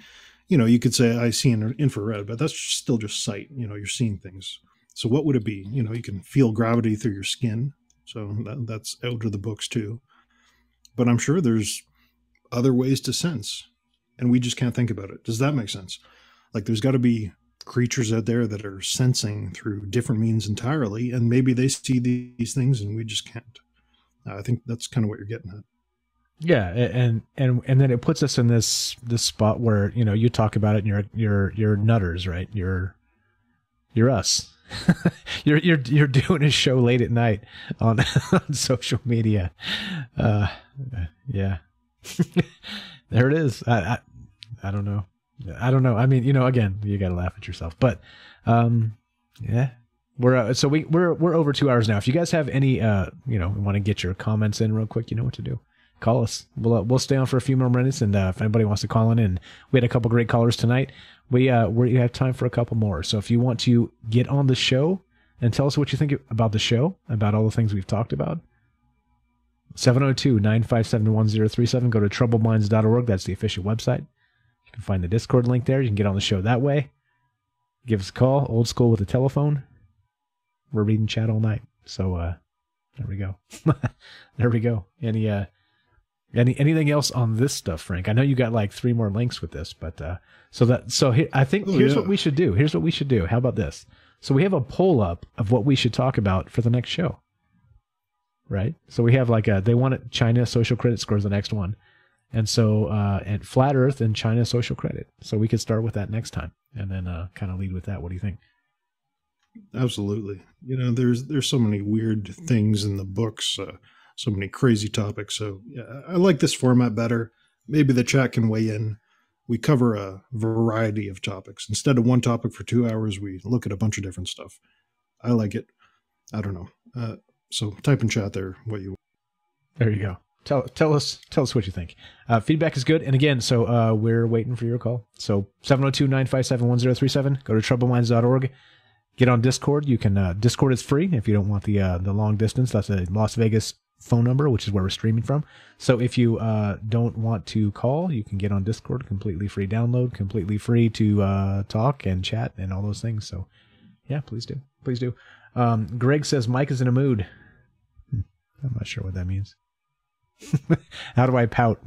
H: you know, you could say I see in infrared, but that's still just sight. You know, you're seeing things. So what would it be? You know, you can feel gravity through your skin. So that's out of the books too. But I'm sure there's other ways to sense, and we just can't think about it. Does that make sense? Like there's got to be creatures out there that are sensing through different means entirely, and maybe they see these things and we just can't. I think that's kind of what you're getting at.
G: Yeah, and then it puts us in this spot where, you know, you talk about it and you're nutters, right? You're us. you're doing a show late at night on, on social media. Yeah. There it is. I don't know. I mean, you know, again, you got to laugh at yourself, but yeah. We're over 2 hours now. If you guys have any you know, want to get your comments in real quick, you know what to do. Call us. We'll stay on for a few more minutes, and if anybody wants to call in, we had a couple great callers tonight. We have time for a couple more. So if you want to get on the show and tell us what you think about the show, about all the things we've talked about, 702-957-1037. Go to troubledminds.org. That's the official website. You can find the Discord link there. You can get on the show that way. Give us a call, old school with a telephone. We're reading chat all night. So there we go. There we go. Anything else on this stuff, Frank? I know you got like 3 more links with this, but I think here's what we should do. Here's what we should do. How about this? So we have a poll up of what we should talk about for the next show. Right? So we have like they want it, China social credit scores the next one. And so and flat earth and China social credit. So we could start with that next time and then kind of lead with that. What do you think?
H: Absolutely. You know, there's so many weird things in the books, so many crazy topics. So yeah, I like this format better. Maybe the chat can weigh in. We cover a variety of topics. Instead of one topic for 2 hours, we look at a bunch of different stuff. I like it. I don't know. So type in chat there what you.
G: There you go. Tell us what you think. Feedback is good. And again, so we're waiting for your call. So 702-957-1037. Go to troubleminds.org. Get on Discord. You can Discord is free if you don't want the long distance. That's a Las Vegas phone number, which is where we're streaming from. So if you don't want to call, you can get on Discord. Completely free download. Completely free to talk and chat and all those things. So yeah, please do. Please do. Greg says Mike is in a mood. I'm not sure what that means. How do I pout?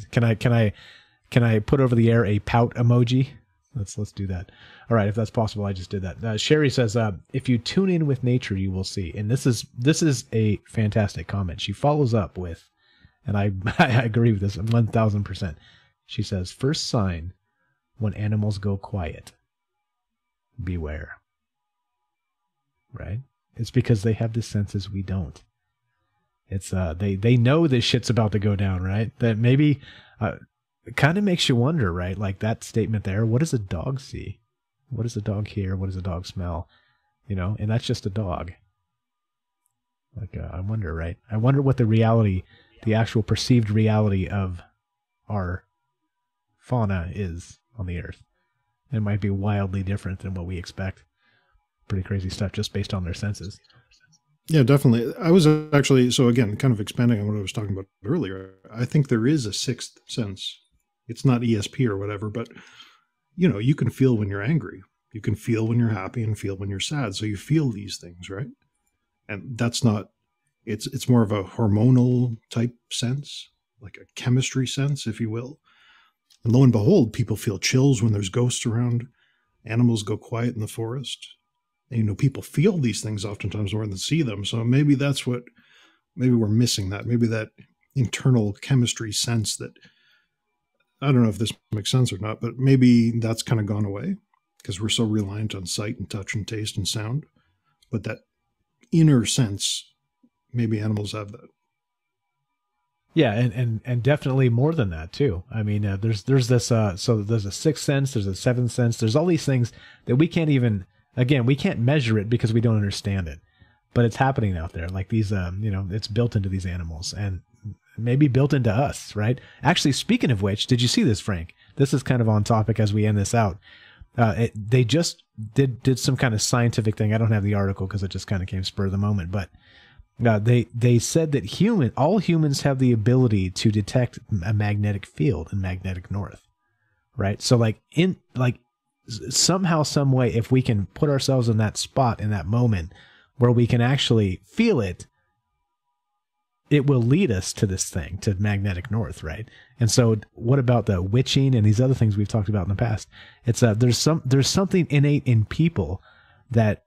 G: Can I put over the air a pout emoji? Let's do that. All right, if that's possible, I just did that. Sherry says, if you tune in with nature, you will see. And this is a fantastic comment. She follows up with, and I agree with this 1000%. She says, first sign when animals go quiet, beware. Right? It's because they have the senses we don't. It's they know this shit's about to go down, right? That maybe it kind of makes you wonder, right? Like that statement there. What does a dog see? What does a dog hear? What does a dog smell? You know, and that's just a dog. Like I wonder, right? I wonder what the reality, the actual perceived reality of our fauna is on the earth. It might be wildly different than what we expect. Pretty crazy stuff just based on their senses.
H: Yeah, definitely. I was actually, so again, kind of expanding on what I was talking about earlier. I think there is a sixth sense. It's not ESP or whatever, but you know, you can feel when you're angry. You can feel when you're happy and feel when you're sad. So you feel these things, right? And that's not, it's more of a hormonal type sense, like a chemistry sense, if you will. And lo and behold, people feel chills when there's ghosts around. Animals go quiet in the forest. And, you know, people feel these things oftentimes more than see them. So maybe that's what, maybe we're missing that. Maybe that internal chemistry sense that, I don't know if this makes sense or not, but maybe that's kind of gone away because we're so reliant on sight and touch and taste and sound. But that inner sense, maybe animals have that.
G: Yeah, and definitely more than that too. I mean, there's this so there's a sixth sense, there's a seventh sense, there's all these things that we can't even, again, we can't measure it because we don't understand it, but it's happening out there. Like these, you know, it's built into these animals and maybe built into us, right? Actually, speaking of which, did you see this, Frank? This is kind of on topic as we end this out. They just did some kind of scientific thing. I don't have the article because it just kind of came spur of the moment, but they said that all humans have the ability to detect a magnetic field in magnetic north. right? So somehow, some way, if we can put ourselves in that spot, in that moment where we can actually feel it, it will lead us to this thing, to magnetic north, right? And so what about the witching and these other things we've talked about in the past? It's there's something innate in people that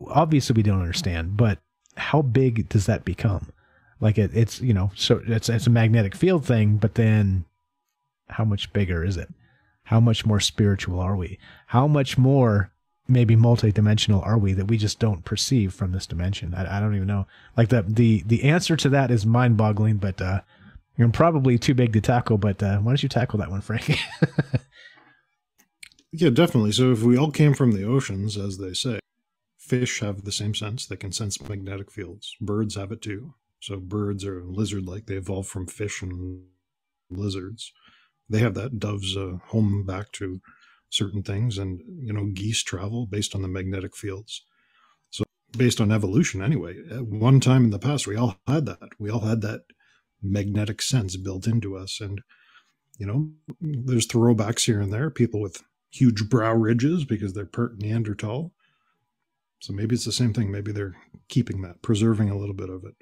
G: obviously we don't understand, but how big does that become? Like it's so it's a magnetic field thing, but then how much bigger is it? How much more spiritual are we? How much more maybe multidimensional are we that we just don't perceive from this dimension? I don't even know. Like the answer to that is mind-boggling, but you're probably too big to tackle. But why don't you tackle that one, Frank?
H: Yeah, definitely. So if we all came from the oceans, as they say, fish have the same sense. They can sense magnetic fields. Birds have it too. So birds are lizard-like. They evolved from fish and lizards. They have that. Doves home back to certain things, and geese travel based on the magnetic fields. So based on evolution anyway, at one time in the past we all had that magnetic sense built into us. And there's throwbacks here and there, people with huge brow ridges because they're part Neanderthal. So maybe it's the same thing. Maybe they're keeping that, preserving a little bit of it.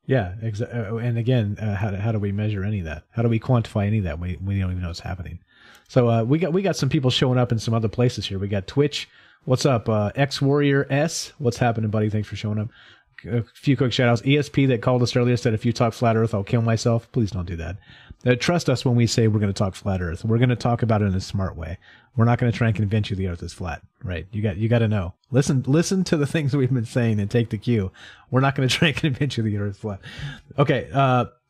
G: Yeah, and again, how do we measure any of that? How do we quantify any of that? We don't even know what's happening. So we got some people showing up in some other places here. We got Twitch. What's up, X Warrior S? What's happening, buddy? Thanks for showing up. A few quick shout outs. ESP that called us earlier said, if you talk flat Earth, I'll kill myself. Please don't do that. Trust us when we say we're going to talk flat Earth. We're going to talk about it in a smart way. We're not going to try and convince you the Earth is flat, right? You got to know. Listen to the things we've been saying and take the cue. We're not going to try and convince you the Earth is flat. Okay.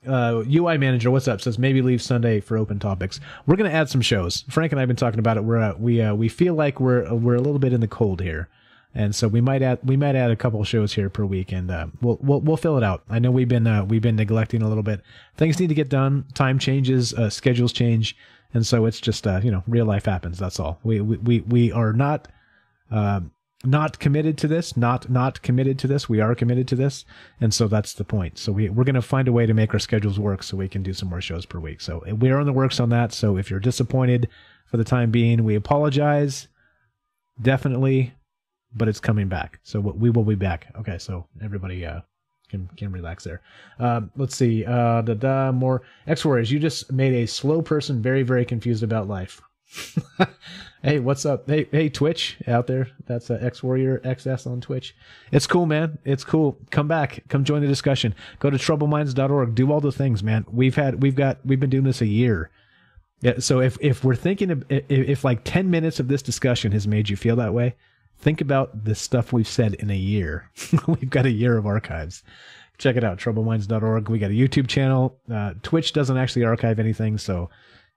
G: UI manager, what's up? Says maybe leave Sunday for open topics. We're going to add some shows. Frank and I have been talking about it. We feel like we're a little bit in the cold here. And so we might add a couple of shows here per week, and we'll fill it out. I know we've been neglecting a little bit. Things need to get done. Time changes, schedules change, and so it's just real life happens. That's all. We are not committed to this. Not committed to this. We are committed to this, and so that's the point. So we're going to find a way to make our schedules work so we can do some more shows per week. So we are in the works on that. So if you're disappointed for the time being, we apologize. Definitely. But it's coming back, so we will be back. Okay, so everybody can relax there. Let's see. More X Warriors. You just made a slow person very, very confused about life. Hey, what's up? Hey, Twitch out there. That's X Warrior XS on Twitch. It's cool, man. It's cool. Come back. Come join the discussion. Go to troubleminds.org. Do all the things, man. We've been doing this a year. Yeah. So if we're thinking if like 10 minutes of this discussion has made you feel that way, think about the stuff we've said in a year. We've got a year of archives. Check it out, troubleminds.org. We got a YouTube channel. Twitch doesn't actually archive anything, so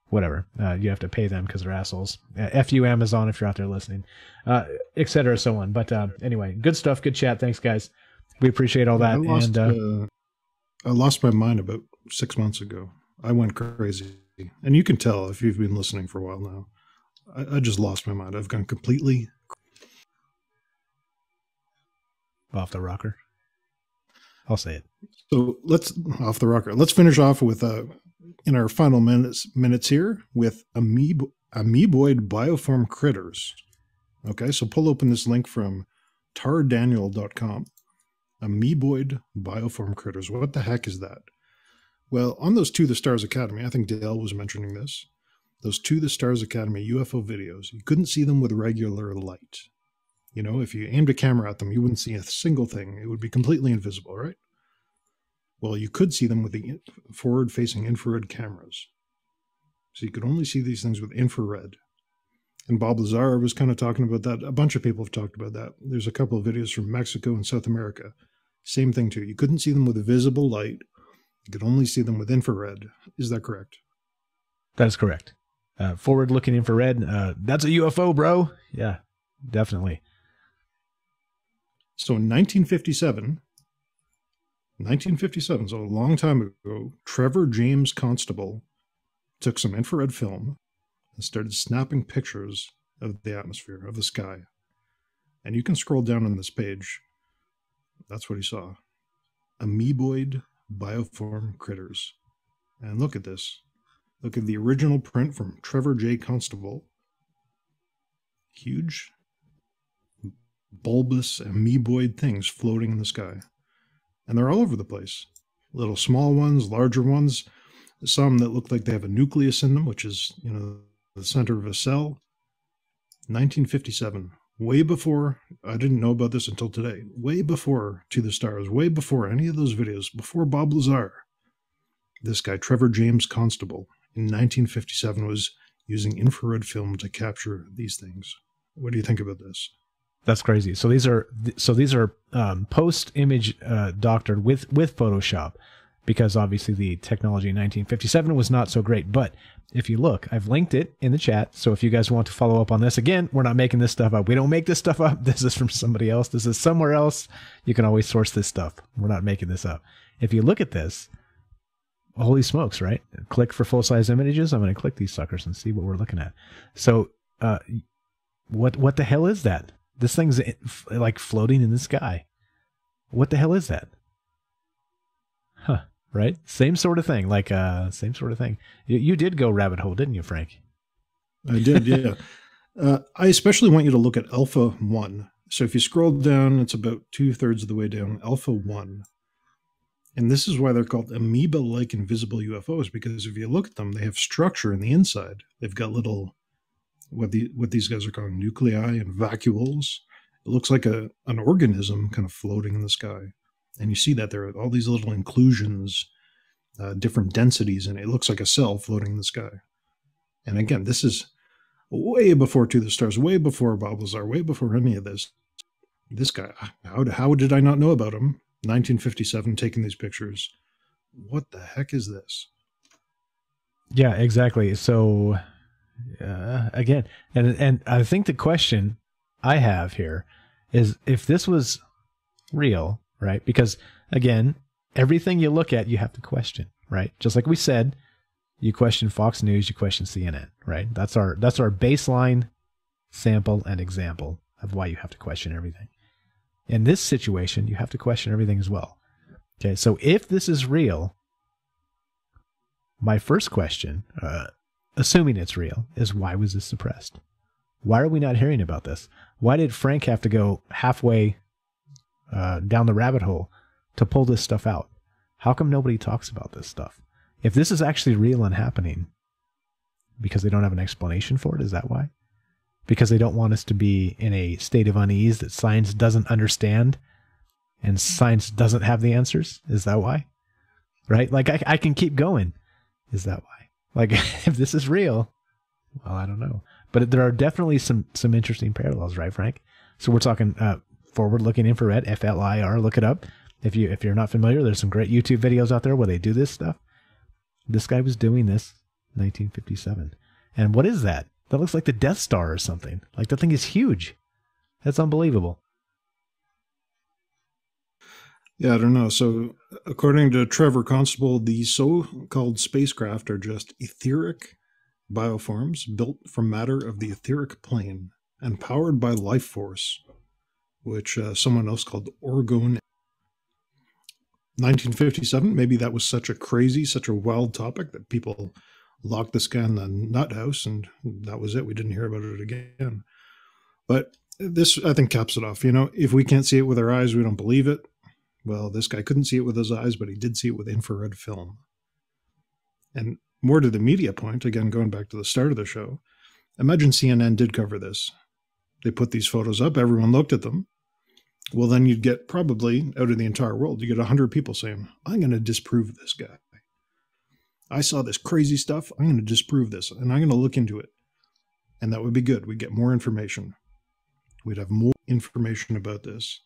G: whatever. You have to pay them because they're assholes. F you, Amazon, if you're out there listening, et cetera, so on. But anyway, good stuff, good chat. Thanks, guys. We appreciate all that.
H: I lost my mind about 6 months ago. I went crazy. And you can tell if you've been listening for a while now. I just lost my mind. I've gone completely
G: off the rocker. I'll say it.
H: So let's finish off with in our final minutes here with amoeboid bioform critters. Okay, so pull open this link from tardaniel.com. Amoeboid bioform critters. What the heck is that? Well, on those To the Stars Academy, I think Dale was mentioning this. Those To the Stars Academy UFO videos, you couldn't see them with regular light. If you aimed a camera at them, you wouldn't see a single thing. It would be completely invisible, right? Well, you could see them with the forward-facing infrared cameras. So you could only see these things with infrared. And Bob Lazar was kind of talking about that. A bunch of people have talked about that. There's a couple of videos from Mexico and South America. Same thing, too. You couldn't see them with visible light. You could only see them with infrared. Is that correct?
G: That is correct. Forward-looking infrared. That's a UFO, bro. Yeah, definitely.
H: So in 1957, so a long time ago, Trevor James Constable took some infrared film and started snapping pictures of the atmosphere, of the sky. And you can scroll down on this page. That's what he saw. Amoeboid bioform critters. And look at this. Look at the original print from Trevor J. Constable. Huge, bulbous, amoeboid things floating in the sky. And they're all over the place. Little small ones, larger ones, some that look like they have a nucleus in them, which is, you know, the center of a cell. 1957, way before, I didn't know about this until today, way before To the Stars, way before any of those videos, before Bob Lazar. This guy, Trevor James Constable, in 1957 was using infrared film to capture these things. What do you think about this?
G: That's crazy. So these are post-image doctored with Photoshop, because obviously the technology in 1957 was not so great. But if you look, I've linked it in the chat. So if you guys want to follow up on this, again, we're not making this stuff up. We don't make this stuff up. This is from somebody else. This is somewhere else. You can always source this stuff. We're not making this up. If you look at this, holy smokes, right? Click for full-size images. I'm going to click these suckers and see what we're looking at. So what the hell is that? This thing's like floating in the sky. What the hell is that? Huh, right? Same sort of thing, like same sort of thing. You did go rabbit hole, didn't you, Frank?
H: I did, yeah. I especially want you to look at Alpha 1. So if you scroll down, it's about 2/3 of the way down, Alpha 1. And this is why they're called amoeba-like invisible UFOs, because if you look at them, they have structure in the inside. They've got little, what these guys are calling nuclei and vacuoles. It looks like an organism kind of floating in the sky. And you see that there are all these little inclusions, different densities, and it looks like a cell floating in the sky. And again, this is way before To the Stars, way before Bob Lazar, way before any of this. This guy, how did I not know about him? 1957, taking these pictures. What the heck is this?
G: Yeah, exactly. So again, and I think the question I have here is if this was real, right? Because again, everything you look at, you have to question, right? Just like we said, you question Fox News, you question CNN, right? That's our baseline sample and example of why you have to question everything. In this situation, you have to question everything as well. Okay, so if this is real, my first question, assuming it's real, is why was this suppressed? Why are we not hearing about this? Why did Frank have to go halfway down the rabbit hole to pull this stuff out? How come nobody talks about this stuff? If this is actually real and happening, because they don't have an explanation for it, is that why? Because they don't want us to be in a state of unease that science doesn't understand and science doesn't have the answers? Is that why? Right? Like, I can keep going. Is that why? Like, if this is real, well, I don't know. But there are definitely some interesting parallels, right, Frank? So we're talking forward-looking infrared, FLIR, look it up. If you're not familiar, there's some great YouTube videos out there where they do this stuff. This guy was doing this in 1957. And what is that? That looks like the Death Star or something. Like, that thing is huge. That's unbelievable.
H: Yeah, I don't know. So, according to Trevor Constable, these so-called spacecraft are just etheric bioforms built from matter of the etheric plane and powered by life force, which someone else called orgone. 1957, maybe that was such a wild topic that people locked this guy in the nut house, and that was it. We didn't hear about it again. But this, I think, caps it off. You know, if we can't see it with our eyes, we don't believe it. Well, this guy couldn't see it with his eyes, but he did see it with infrared film. And more to the media point, again, going back to the start of the show, imagine CNN did cover this. They put these photos up, everyone looked at them. Well, then you'd get probably, out of the entire world, you get 100 people saying, I'm going to disprove this guy. I saw this crazy stuff. I'm going to disprove this, and I'm going to look into it. And that would be good. We'd get more information. We'd have more information about this.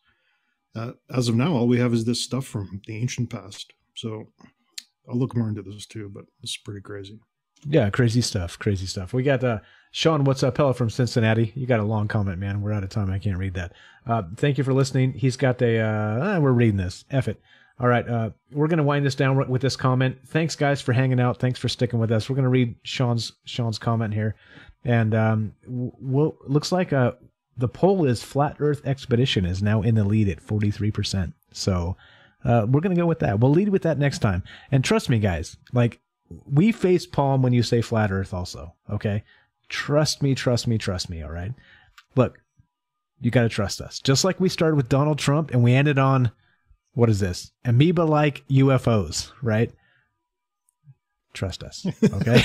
H: As of now, all we have is this stuff from the ancient past. So I'll look more into this too, but it's pretty crazy.
G: Yeah, crazy stuff. Crazy stuff. We got Sean, what's up, Pella from Cincinnati. You got a long comment, man. We're out of time. I can't read that. Thank you for listening. He's got we're reading this. F it. All right. We're going to wind this down with this comment. Thanks, guys, for hanging out. Thanks for sticking with us. We're going to read Sean's comment here. And looks like the poll is Flat Earth Expedition is now in the lead at 43%. So we're going to go with that. We'll lead with that next time. And trust me, guys, like, we face palm when you say flat Earth also, okay? Trust me, all right? Look, you got to trust us. Just like we started with Donald Trump and we ended on, what is this? Amoeba-like UFOs, right? Trust us, okay?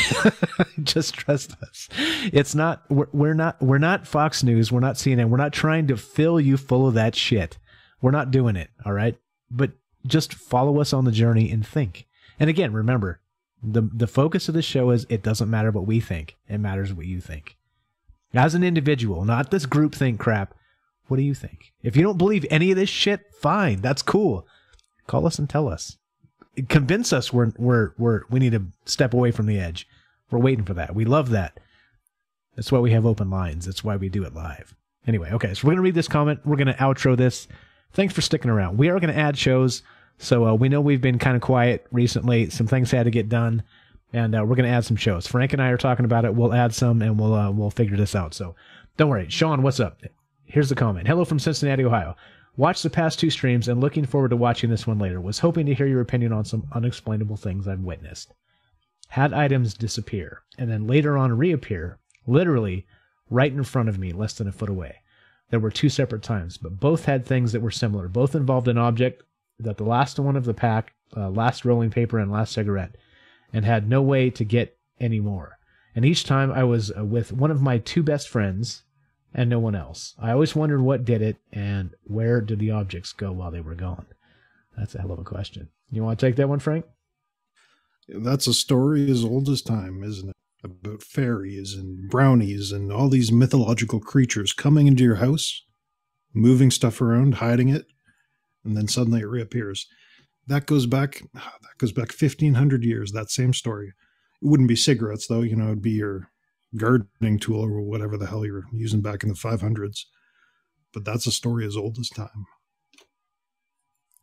G: Just trust us. It's not, we're not Fox News, we're not CNN, we're not trying to fill you full of that shit. We're not doing it, all right? But just follow us on the journey and think. And again, remember, the focus of the show is it doesn't matter what we think. It matters what you think. As an individual, not this groupthink crap, what do you think? If you don't believe any of this shit, fine. That's cool. Call us and tell us. Convince us we need to step away from the edge. We're waiting for that. We love that. That's why we have open lines. That's why we do it live. Anyway, okay, so we're going to read this comment. We're going to outro this. Thanks for sticking around. We are going to add shows. So we know we've been kind of quiet recently. Some things had to get done, and we're going to add some shows. Frank and I are talking about it. We'll add some, and we'll figure this out. So don't worry. Sean, what's up? Here's the comment. Hello from Cincinnati, Ohio. Watched the past 2 streams and looking forward to watching this one later. Was hoping to hear your opinion on some unexplainable things I've witnessed. Had items disappear and then later on reappear, literally right in front of me, less than a foot away. There were 2 separate times, but both had things that were similar. Both involved an object that the last one of the pack, last rolling paper and last cigarette, and had no way to get any more. And each time I was with one of my 2 best friends and no one else. I always wondered what did it and where did the objects go while they were gone. That's a hell of a question. You want to take that one, Frank?
H: That's a story as old as time, isn't it? About fairies and brownies and all these mythological creatures coming into your house, moving stuff around, hiding it, and then suddenly it reappears. That goes back 1,500 years, that same story. It wouldn't be cigarettes, though. It'd be your gardening tool or whatever the hell you were using back in the 500s. But that's a story as old as time.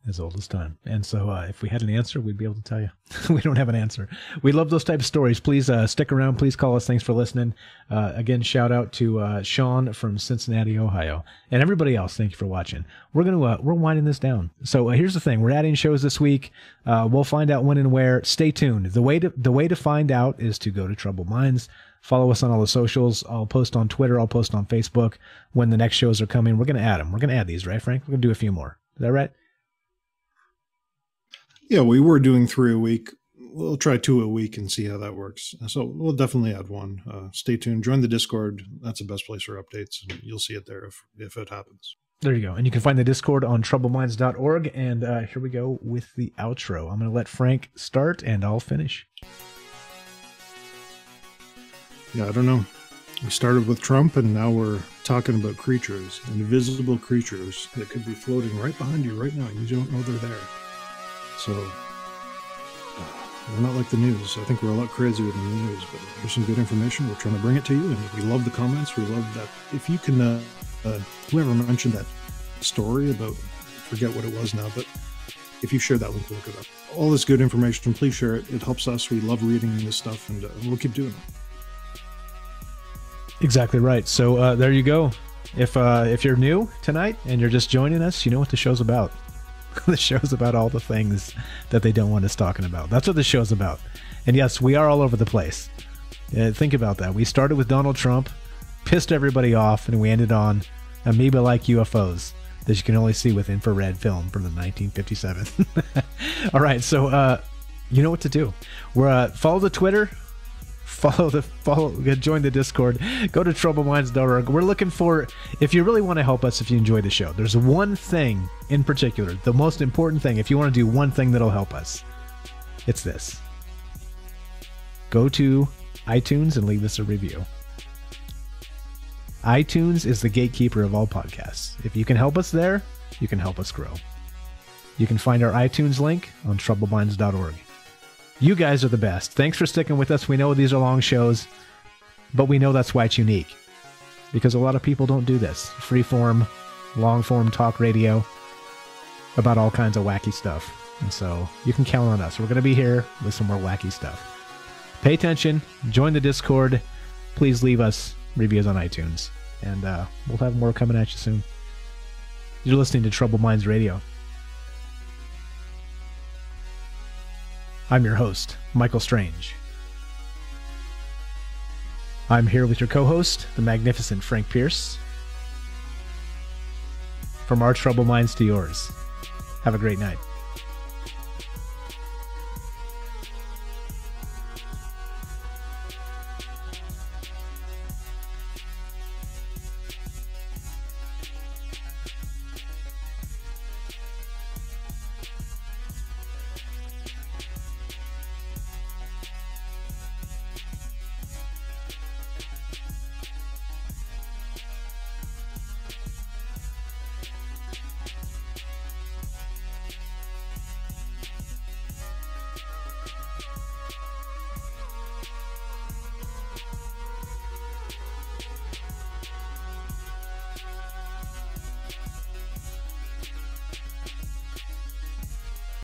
G: As old as time. And so if we had an answer, we'd be able to tell you. We don't have an answer. We love those types of stories. Please stick around. Please call us. Thanks for listening. Again, shout out to Sean from Cincinnati, Ohio. And everybody else, thank you for watching. We're winding this down. So here's the thing. We're adding shows this week. We'll find out when and where. Stay tuned. The way to find out is to go to Troubled Minds. Follow us on all the socials. I'll post on Twitter. I'll post on Facebook when the next shows are coming. We're going to add them. We're going to add these, right, Frank? We're going to do a few more. Is that right?
H: Yeah, we were doing 3 a week. We'll try 2 a week and see how that works. So we'll definitely add one. Stay tuned. Join the Discord. That's the best place for updates. And you'll see it there if it happens.
G: There you go. And you can find the Discord on troubleminds.org. And here we go with the outro. I'm going to let Frank start and I'll finish.
H: Yeah, I don't know. We started with Trump and now we're talking about creatures, invisible creatures that could be floating right behind you right now. You don't know they're there. So, we're not like the news. I think we're a lot crazier than the news, but here's some good information. We're trying to bring it to you, and we love the comments. We love that. If you can, whoever mentioned that story about, forget what it was now, but if you share that link, look it up. All this good information, please share it. It helps us. We love reading this stuff, and we'll keep doing it.
G: Exactly right. So, there you go. If you're new tonight and you're just joining us, you know what the show's about. The show's about all the things that they don't want us talking about. That's what the show's about. And yes, we are all over the place. Think about that. We started with Donald Trump, pissed everybody off, and we ended on amoeba-like UFOs that you can only see with infrared film from the 1957. All right, so you know what to do. We're follow the Twitter. Join the Discord, go to troubleminds.org. We're looking for, if you really want to help us, if you enjoy the show, there's one thing in particular, the most important thing, if you want to do one thing that'll help us, it's this. Go to iTunes and leave us a review. iTunes is the gatekeeper of all podcasts. If you can help us there, you can help us grow. You can find our iTunes link on troubleminds.org. You guys are the best. Thanks for sticking with us. We know these are long shows, but we know that's why it's unique. Because a lot of people don't do this. Free-form, long-form talk radio about all kinds of wacky stuff. And so you can count on us. We're going to be here with some more wacky stuff. Pay attention. Join the Discord. Please leave us reviews on iTunes. And we'll have more coming at you soon. You're listening to Troubled Minds Radio. I'm your host, Michael Strange. I'm here with your co-host, the magnificent Frank Pierce. From our troubled minds to yours. Have a great night.